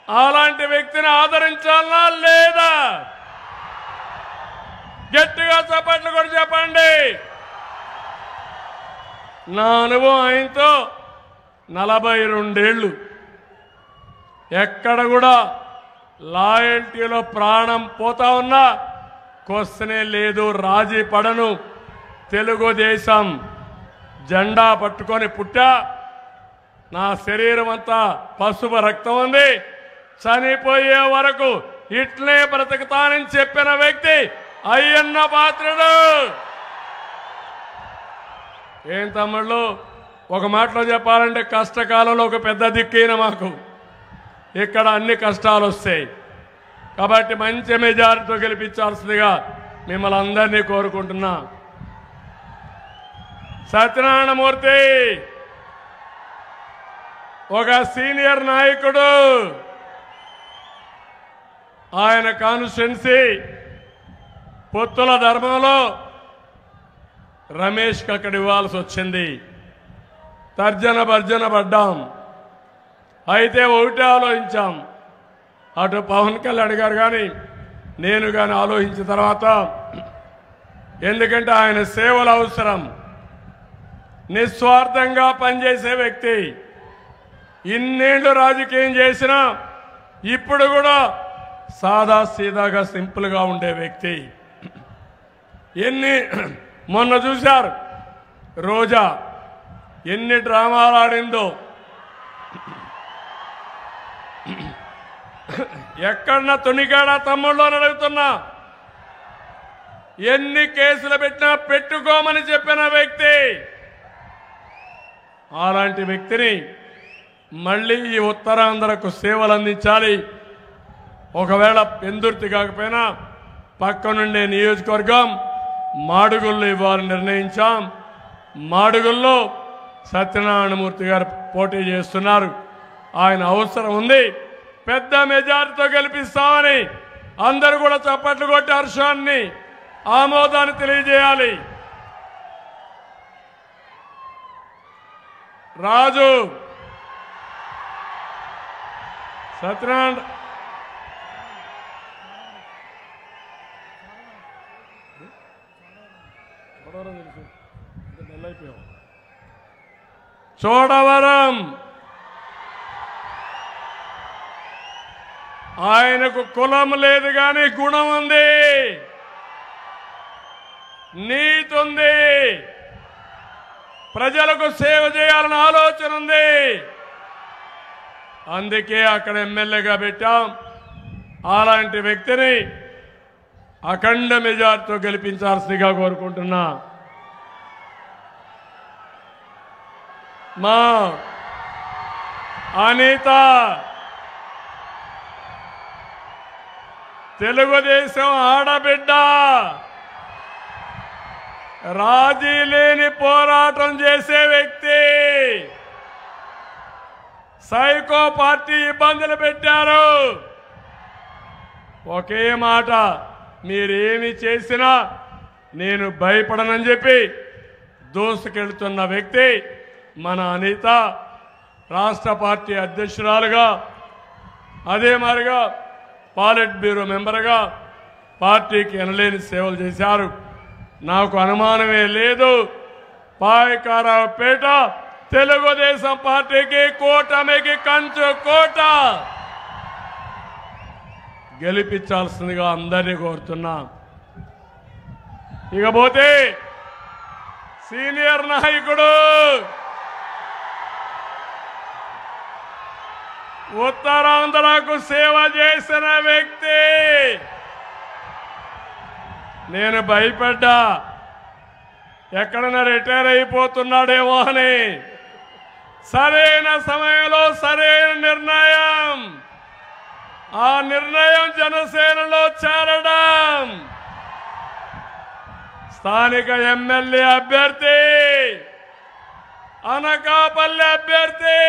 అలాంటి వ్యక్తిని ఆదరించాలనా లేదా? గట్టిగా చప్పట్లు కూడా చెప్పండి. నా అనుభవం ఆయనతో 42 ఏళ్ళు. ఎక్కడ కూడా లాయల్టీలో ప్రాణం పోతా ఉన్నా క్వశ్చనే లేదు, రాజీ పడను. తెలుగుదేశం జెండా పట్టుకొని పుట్టా. నా శరీరం అంతా పసుపు రక్తం ఉంది. చనిపోయే వరకు ఇట్లే బ్రతుకుతానని చెప్పిన వ్యక్తి అయ్యన్న పాత్రుడు. ఏం తమ్ముళ్ళు, ఒక మాటలో చెప్పాలంటే కష్టకాలంలో ఒక పెద్ద దిక్కైన మాకు. ఇక్కడ అన్ని కష్టాలు వస్తాయి కాబట్టి మంచి మెజారిటీతో గెలిపించాల్సిందిగా మిమ్మల్ని అందరినీ కోరుకుంటున్నా. సత్యనారాయణమూర్తి ఒక సీనియర్ నాయకుడు. ఆయన కాన్స్టిట్యున్సీ పొత్తుల ధర్మంలో రమేష్కి అక్కడ ఇవ్వాల్సి వచ్చింది. తర్జన భర్జన పడ్డాం. అయితే ఒకటే ఆలోచించాం. అటు పవన్ కళ్యాణ్ గారు కానీ నేను కానీ ఆలోచించిన తర్వాత, ఎందుకంటే ఆయన సేవలు అవసరం, నిస్వార్థంగా పనిచేసే వ్యక్తి, ఇన్నేళ్లు రాజకీయం చేసినా ఇప్పుడు కూడా సాదా సీదాగా సింపుల్గా ఉండే వ్యక్తి. మొన్న చూశారు రోజా ఎన్ని డ్రామాలు ఆడిందో. ఎక్కడన్నా తునిగాడా తమ్ముళ్ళు అని అడుగుతున్నా. ఎన్ని కేసులు పెట్టినా పెట్టుకోమని చెప్పిన వ్యక్తి. అలాంటి వ్యక్తిని మళ్ళీ ఈ ఉత్తరాంధ్రకు సేవలు అందించాలి. ఒకవేళ పెందుర్తి కాకపోయినా పక్కనుండే నియోజకవర్గం మాడుగుల్లో ఇవ్వాలని నిర్ణయించాం. మాడుగుల్లో సత్యనారాయణమూర్తి గారు పోటీ చేస్తున్నారు. ఆయన అవసరం ఉంది. పెద్ద మెజారిటీతో గెలిపిస్తామని అందరూ కూడా చప్పట్లు కొట్టి హర్షాన్ని, ఆమోదాన్ని తెలియజేయాలి. రాజు సత్యనారాయణ చోడవరం ఆయనకు కులం లేదు కానీ గుణం ఉంది, నీతి ఉంది, ప్రజలకు సేవ చేయాలని ఆలోచన ఉంది. అందుకే అక్కడ ఎమ్మెల్యేగా పెట్టాం. అలాంటి వ్యక్తిని అఖండ మెజార్టీతో గెలిపించాల్సిందిగా కోరుకుంటున్నా. మా అనిత తెలుగుదేశం ఆడబిడ్డ, రాజీ లేని పోరాటం చేసే వ్యక్తి. సైకో పార్టీ ఇబ్బందులు పెట్టారు. ఒకే మాట, మీరేమి చేసినా నేను భయపడనని చెప్పి దూసుకెళ్తున్న వ్యక్తి మన అనిత రాష్ట్ర పార్టీ అధ్యక్షురాలుగా, అదే మాదిరిగా పాలిట్ బ్యూరో మెంబర్గా పార్టీకి ఎనలేని సేవలు చేశారు. నాకు అనుమానమే లేదు, పాయకారావుపేట తెలుగుదేశం పార్టీకి కూటమికి కంచు కోట. గెలిపించాల్సిందిగా అందరినీ కోరుతున్నా. ఇకపోతే సీనియర్ నాయకుడు, ఉత్తరాంధ్రకు సేవ చేసిన వ్యక్తి. నేను భయపడ్డా ఎక్కడైనా రిటైర్ అయిపోతున్నాడేమో అని. సరైన సమయంలో సరైన నిర్ణయం, ఆ నిర్ణయం జనసేనలో చేరడం. స్థానిక ఎమ్మెల్యే అభ్యర్థి, అనకాపల్లి అభ్యర్థి,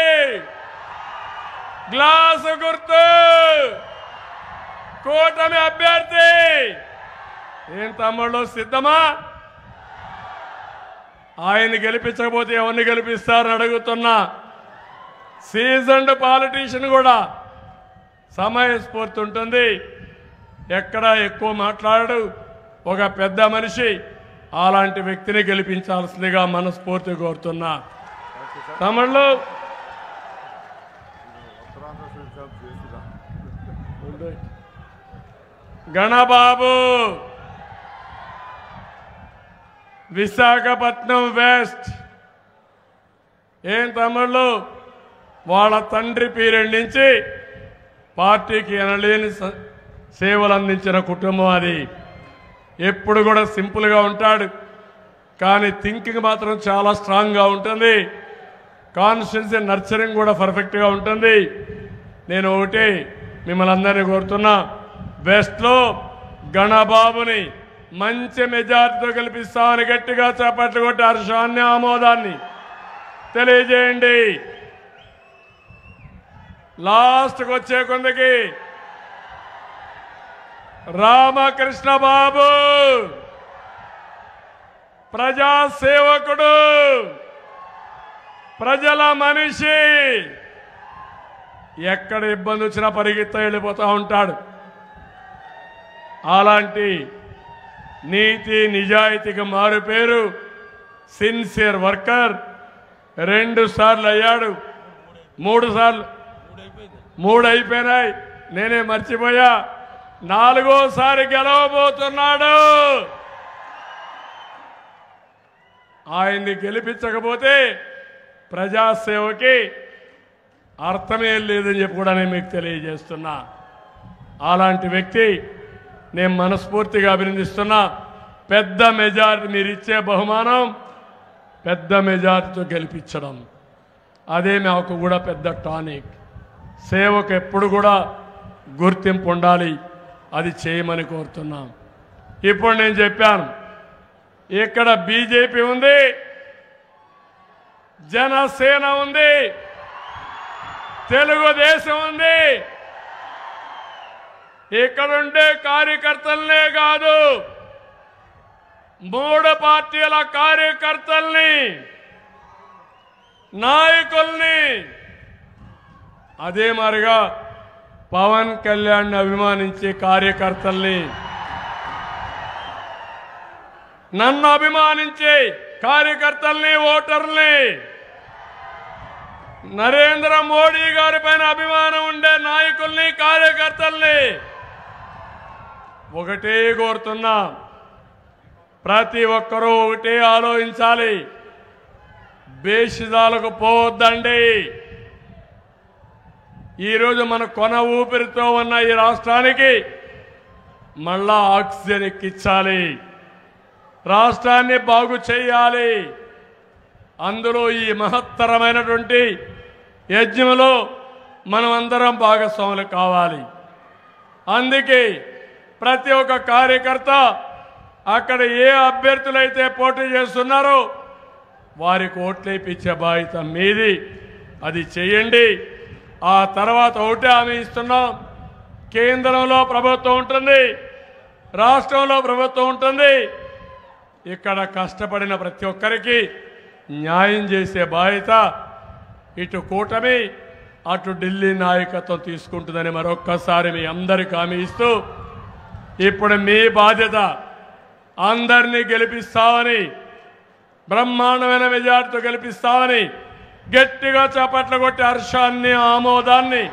గ్లాసు గుర్తు కూటమి అభ్యర్థి. ఏం తమ్ముళ్ళు సిద్ధమా? ఆయన గెలిపించకపోతే ఎవరిని గెలిపిస్తారని అడుగుతున్నా. సీజన్డ్ పాలిటీషియన్ కూడా సమయస్ఫూర్తి ఉంటుంది, ఎక్కడ ఎక్కువ మాట్లాడు, ఒక పెద్ద మనిషి. అలాంటి వ్యక్తిని గెలిపించాల్సిందిగా మనస్ఫూర్తి కోరుతున్నా. తమిళలో గణబాబు, విశాఖపట్నం వెస్ట్. ఏం తమిళలో వాళ్ళ తండ్రి పీరియడ్ నుంచి పార్టీకి ఎనలేని సేవలు అందించిన కుటుంబం అది. ఎప్పుడు కూడా సింపుల్గా ఉంటాడు, కానీ థింకింగ్ మాత్రం చాలా స్ట్రాంగ్గా ఉంటుంది. కాన్స్టిట్యున్సీ నర్చరింగ్ కూడా పర్ఫెక్ట్గా ఉంటుంది. నేను ఒకటి మిమ్మల్ని అందరినీ కోరుతున్నా, వెస్ట్లో గణబాబుని మంచి మెజార్టీతో గెలిపిస్తామని గట్టిగా చేపట్లు కొట్టి హర్షాన్ని, ఆమోదాన్ని తెలియజేయండి. లాస్ట్కి వచ్చే కొందకి రామకృష్ణ బాబు ప్రజాసేవకుడు, ప్రజల మనిషి. ఎక్కడ ఇబ్బంది వచ్చినా పరిగెత్త వెళ్ళిపోతూ ఉంటాడు. అలాంటి నీతి నిజాయితీకి మారు పేరు, సిన్సియర్ వర్కర్. 2 సార్లు అయ్యాడు, 3 సార్లు, 3 అయిపోయినాయి, నేనే మర్చిపోయా. 4వసారి గెలవబోతున్నాడు. ఆయన్ని గెలిపించకపోతే ప్రజాసేవకి అర్థమే లేదని చెప్పి కూడా నేను మీకు తెలియజేస్తున్నా. అలాంటి వ్యక్తి నేను మనస్ఫూర్తిగా అభినందిస్తున్నా. పెద్ద మెజారిటీ, మీరు ఇచ్చే బహుమానం పెద్ద మెజారిటీతో గెలిపించడం, అదే మాకు కూడా పెద్ద టానిక్. సేవకు ఎప్పుడు కూడా గుర్తింపు ఉండాలి, అది చేయమని కోరుతున్నాం. ఇప్పుడు నేను చెప్పాను, ఇక్కడ బీజేపీ ఉంది, జనసేన ఉంది, తెలుగుదేశం ఉంది. ఇక్కడుండే కార్యకర్తలనే కాదు, 3 పార్టీల కార్యకర్తల్ని, నాయకుల్ని, అదే మాదిరిగా పవన్ కళ్యాణ్ అభిమానించే కార్యకర్తల్ని, నన్ను అభిమానించే కార్యకర్తల్ని, ఓటర్ని, నరేంద్ర మోడీ గారి పైన అభిమానం ఉండే నాయకుల్ని, కార్యకర్తల్ని ఒకటే కోరుతున్నా, ప్రతి ఒక్కరూ ఒకటే ఆలోచించాలి. బేషిదాలకు పోవద్దండి. ఈరోజు మన కొన ఊపిరితో ఉన్న ఈ రాష్ట్రానికి మళ్ళా ఆక్సిజన్ ఎక్కించాలి, రాష్ట్రాన్ని బాగు చేయాలి. అందులో ఈ మహత్తరమైనటువంటి యజ్ఞంలో మనమందరం భాగస్వాములు కావాలి. అందుకే ప్రతి ఒక్క కార్యకర్త అక్కడ ఏ అభ్యర్థులైతే పోటీ చేస్తున్నారో వారికి ఓట్లేపించే బాధ్యత మీది. అది చేయండి. ఆ తర్వాత ఒకటే హామీ ఇస్తున్నాం, కేంద్రంలో ప్రభుత్వం ఉంటుంది, రాష్ట్రంలో ప్రభుత్వం ఉంటుంది. ఇక్కడ కష్టపడిన ప్రతి ఒక్కరికి న్యాయం చేసే బాధ్యత ఇటు కూటమి అటు ఢిల్లీ నాయకత్వం తీసుకుంటుందని మరొక్కసారి మీ అందరికీ హామీ ఇస్తూ, ఇప్పుడు మీ బాధ్యత అందరినీ గెలిపిస్తామని, బ్రహ్మాండమైన మెజార్టీతో గెలిపిస్తామని గట్టిగా చప్పట్లు కొట్టి హర్షాన్ని ఆమోదాన్ని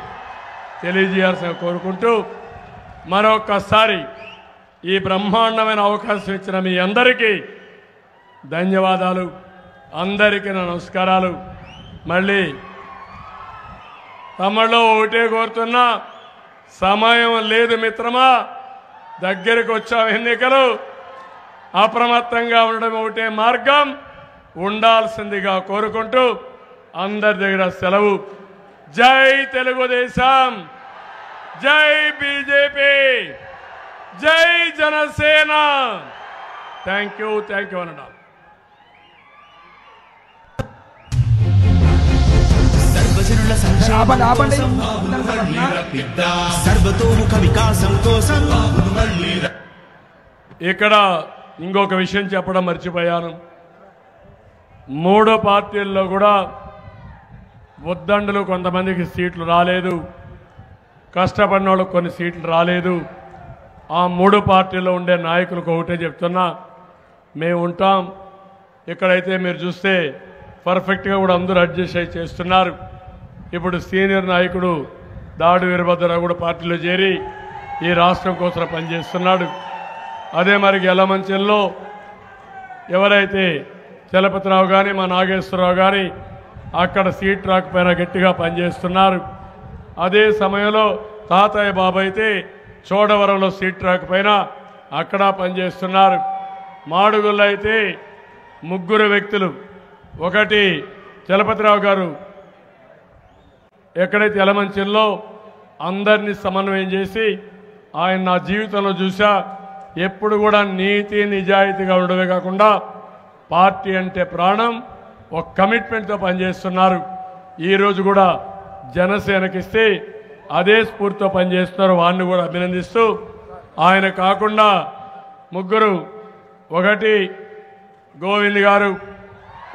తెలియజేయాల్సిన కోరుకుంటూ, మరొక్కసారి ఈ బ్రహ్మాండమైన అవకాశం ఇచ్చిన మీ అందరికీ ధన్యవాదాలు. అందరికీ నా నమస్కారాలు. మళ్ళీ తమలో ఒకటే కోరుతున్నా, సమయం లేదు మిత్రమా, దగ్గరికి వచ్చాం ఎన్నికలు, అప్రమత్తంగా ఉండడం ఒకటే మార్గం, ఉండాల్సిందిగా కోరుకుంటూ అందరి దగ్గర సెలవు. జై తెలుగుదేశం, జై బీజేపీ, జై జనసేన. థ్యాంక్ యూ అన్నా. సర్వతోముఖ వికాసం కోసం. ఇక్కడ ఇంకొక విషయం చెప్పడం మర్చిపోయాను. 3 పార్టీల్లో కూడా ఉద్దండులు కొంతమందికి సీట్లు రాలేదు, కష్టపడిన వాళ్ళకి కొన్ని సీట్లు రాలేదు. ఆ 3 పార్టీల్లో ఉండే నాయకులకు ఒకటే చెప్తున్నా, మేము ఉంటాం. ఇక్కడైతే మీరు చూస్తే పర్ఫెక్ట్గా కూడా అందరూ అడ్జస్ట్ అయి చేస్తున్నారు. ఇప్పుడు సీనియర్ నాయకుడు దాడు వీరభద్రరావు కూడా పార్టీలో చేరి ఈ రాష్ట్రం కోసం పనిచేస్తున్నాడు. అదే మరి యలమంచిలో ఎవరైతే చలపతిరావు కానీ మా నాగేశ్వరరావు కానీ అక్కడ సీట్ రాకపోయినా గట్టిగా పనిచేస్తున్నారు. అదే సమయంలో తాతయ్య బాబు అయితే చోడవరంలో సీట్ రాకపోయినా అక్కడ పనిచేస్తున్నారు. మాడుగుల్లో అయితే 3 వ్యక్తులు, ఒకటి చలపతిరావు గారు ఎక్కడైతే యలమంచిలో అందరినీ సమన్వయం చేసి, ఆయన నా జీవితంలో చూసా, ఎప్పుడు కూడా నీతి నిజాయితీగా ఉండడమే కాకుండా పార్టీ అంటే ప్రాణం, ఒక కమిట్మెంట్తో పనిచేస్తున్నారు. ఈరోజు కూడా జనసేనకిస్తే అదే స్ఫూర్తితో పనిచేస్తున్నారు. వారిని కూడా అభినందిస్తూ, ఆయన కాకుండా 3, ఒకటి గోవింద్ గారు,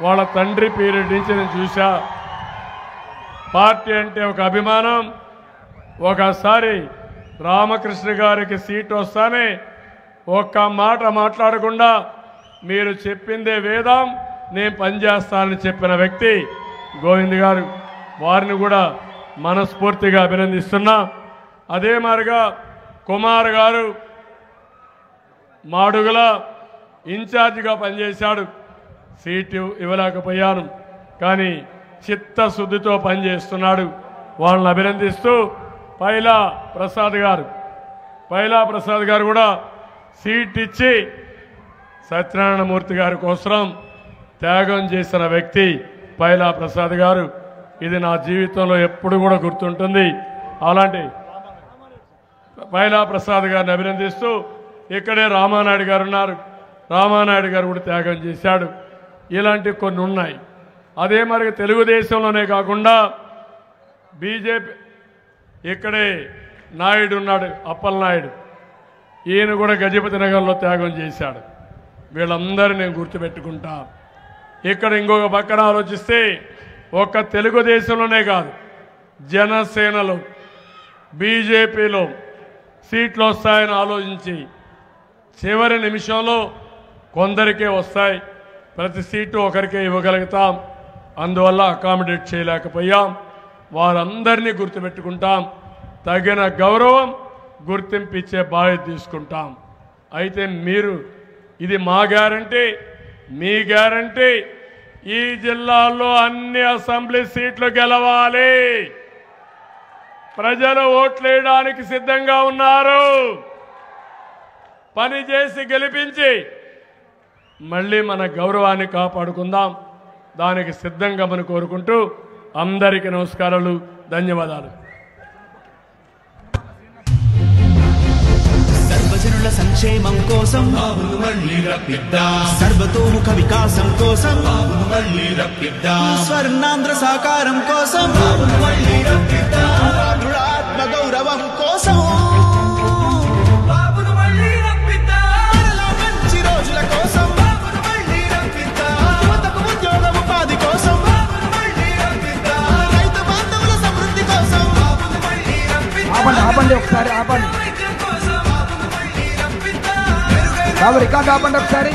వాళ్ళ తండ్రి పీరియడ్ నుంచి నేను చూసా. పార్టీ అంటే ఒక అభిమానం. ఒకసారి రామకృష్ణ గారికి సీట్ వస్తానే ఒక్క మాట మాట్లాడకుండా మీరు చెప్పిందే వేదం, నేను పనిచేస్తానని చెప్పిన వ్యక్తి గోవింద్ గారు. వారిని కూడా మనస్ఫూర్తిగా అభినందిస్తున్నా. అదే మాదిరిగా కుమార్ గారు మాడుగుల ఇన్ఛార్జిగా పనిచేశాడు. సీటు ఇవ్వలేకపోయాను, కానీ చిత్తశుద్ధితో పనిచేస్తున్నాడు. వాళ్ళని అభినందిస్తూ పైలా ప్రసాద్ గారు కూడా సీట్ ఇచ్చి సత్యనారాయణమూర్తి గారి కోసం త్యాగం చేసిన వ్యక్తి పైలా ప్రసాద్ గారు. ఇది నా జీవితంలో ఎప్పుడు కూడా గుర్తుంటుంది. అలాంటి పైలా ప్రసాద్ గారిని అభినందిస్తూ, ఇక్కడే రామానాయుడు గారు ఉన్నారు, రామానాయుడు గారు కూడా త్యాగం చేశాడు. ఇలాంటివి కొన్ని ఉన్నాయి. అదే మరి తెలుగుదేశంలోనే కాకుండా బీజేపీ ఇక్కడే నాయుడు ఉన్నాడు, అప్పలనాయుడు, ఈయన కూడా గజపతి నగర్లో త్యాగం చేశాడు. వీళ్ళందరూ నేను గుర్తుపెట్టుకుంటా. ఇక్కడ ఇంకొక పక్కన ఆలోచిస్తే ఒక్క తెలుగుదేశంలోనే కాదు, జనసేనలో బీజేపీలో సీట్లు వస్తాయని ఆలోచించి చివరి నిమిషంలో కొందరికే వస్తాయి, ప్రతి సీటు ఒకరికే ఇవ్వగలుగుతాం. అందువల్ల అకామిడేట్ చేయలేకపోయాం. వారందరినీ గుర్తుపెట్టుకుంటాం. తగిన గౌరవం, గుర్తింపు ఇచ్చే బాధ్యత తీసుకుంటాం. అయితే మీరు, ఇది మా గ్యారంటీ, మీ గ్యారంటీ, ఈ జిల్లాల్లో అన్ని అసెంబ్లీ సీట్లు గెలవాలి. ప్రజలు ఓట్లేయడానికి సిద్ధంగా ఉన్నారు. పని చేసి గెలిపించి మళ్ళీ మన గౌరవాన్ని కాపాడుకుందాం. దానికి సిద్ధంగా మనం కోరుకుంటూ అందరికీ నమస్కారాలు, ధన్యవాదాలు. సర్వజనుల సంక్షేమం కోసం సర్వతోముఖ వికాసం కోసం స్వర్ణాంధ్ర సాకారం కోసం ఆత్మ గౌరవం కోసం మంచి రోజుల కోసం యువతకు ఉద్యోగ ఆపండి ఆపండి ఒకసారి ఆపండి బాబు రికార్డు ఆపండి ఒకసారి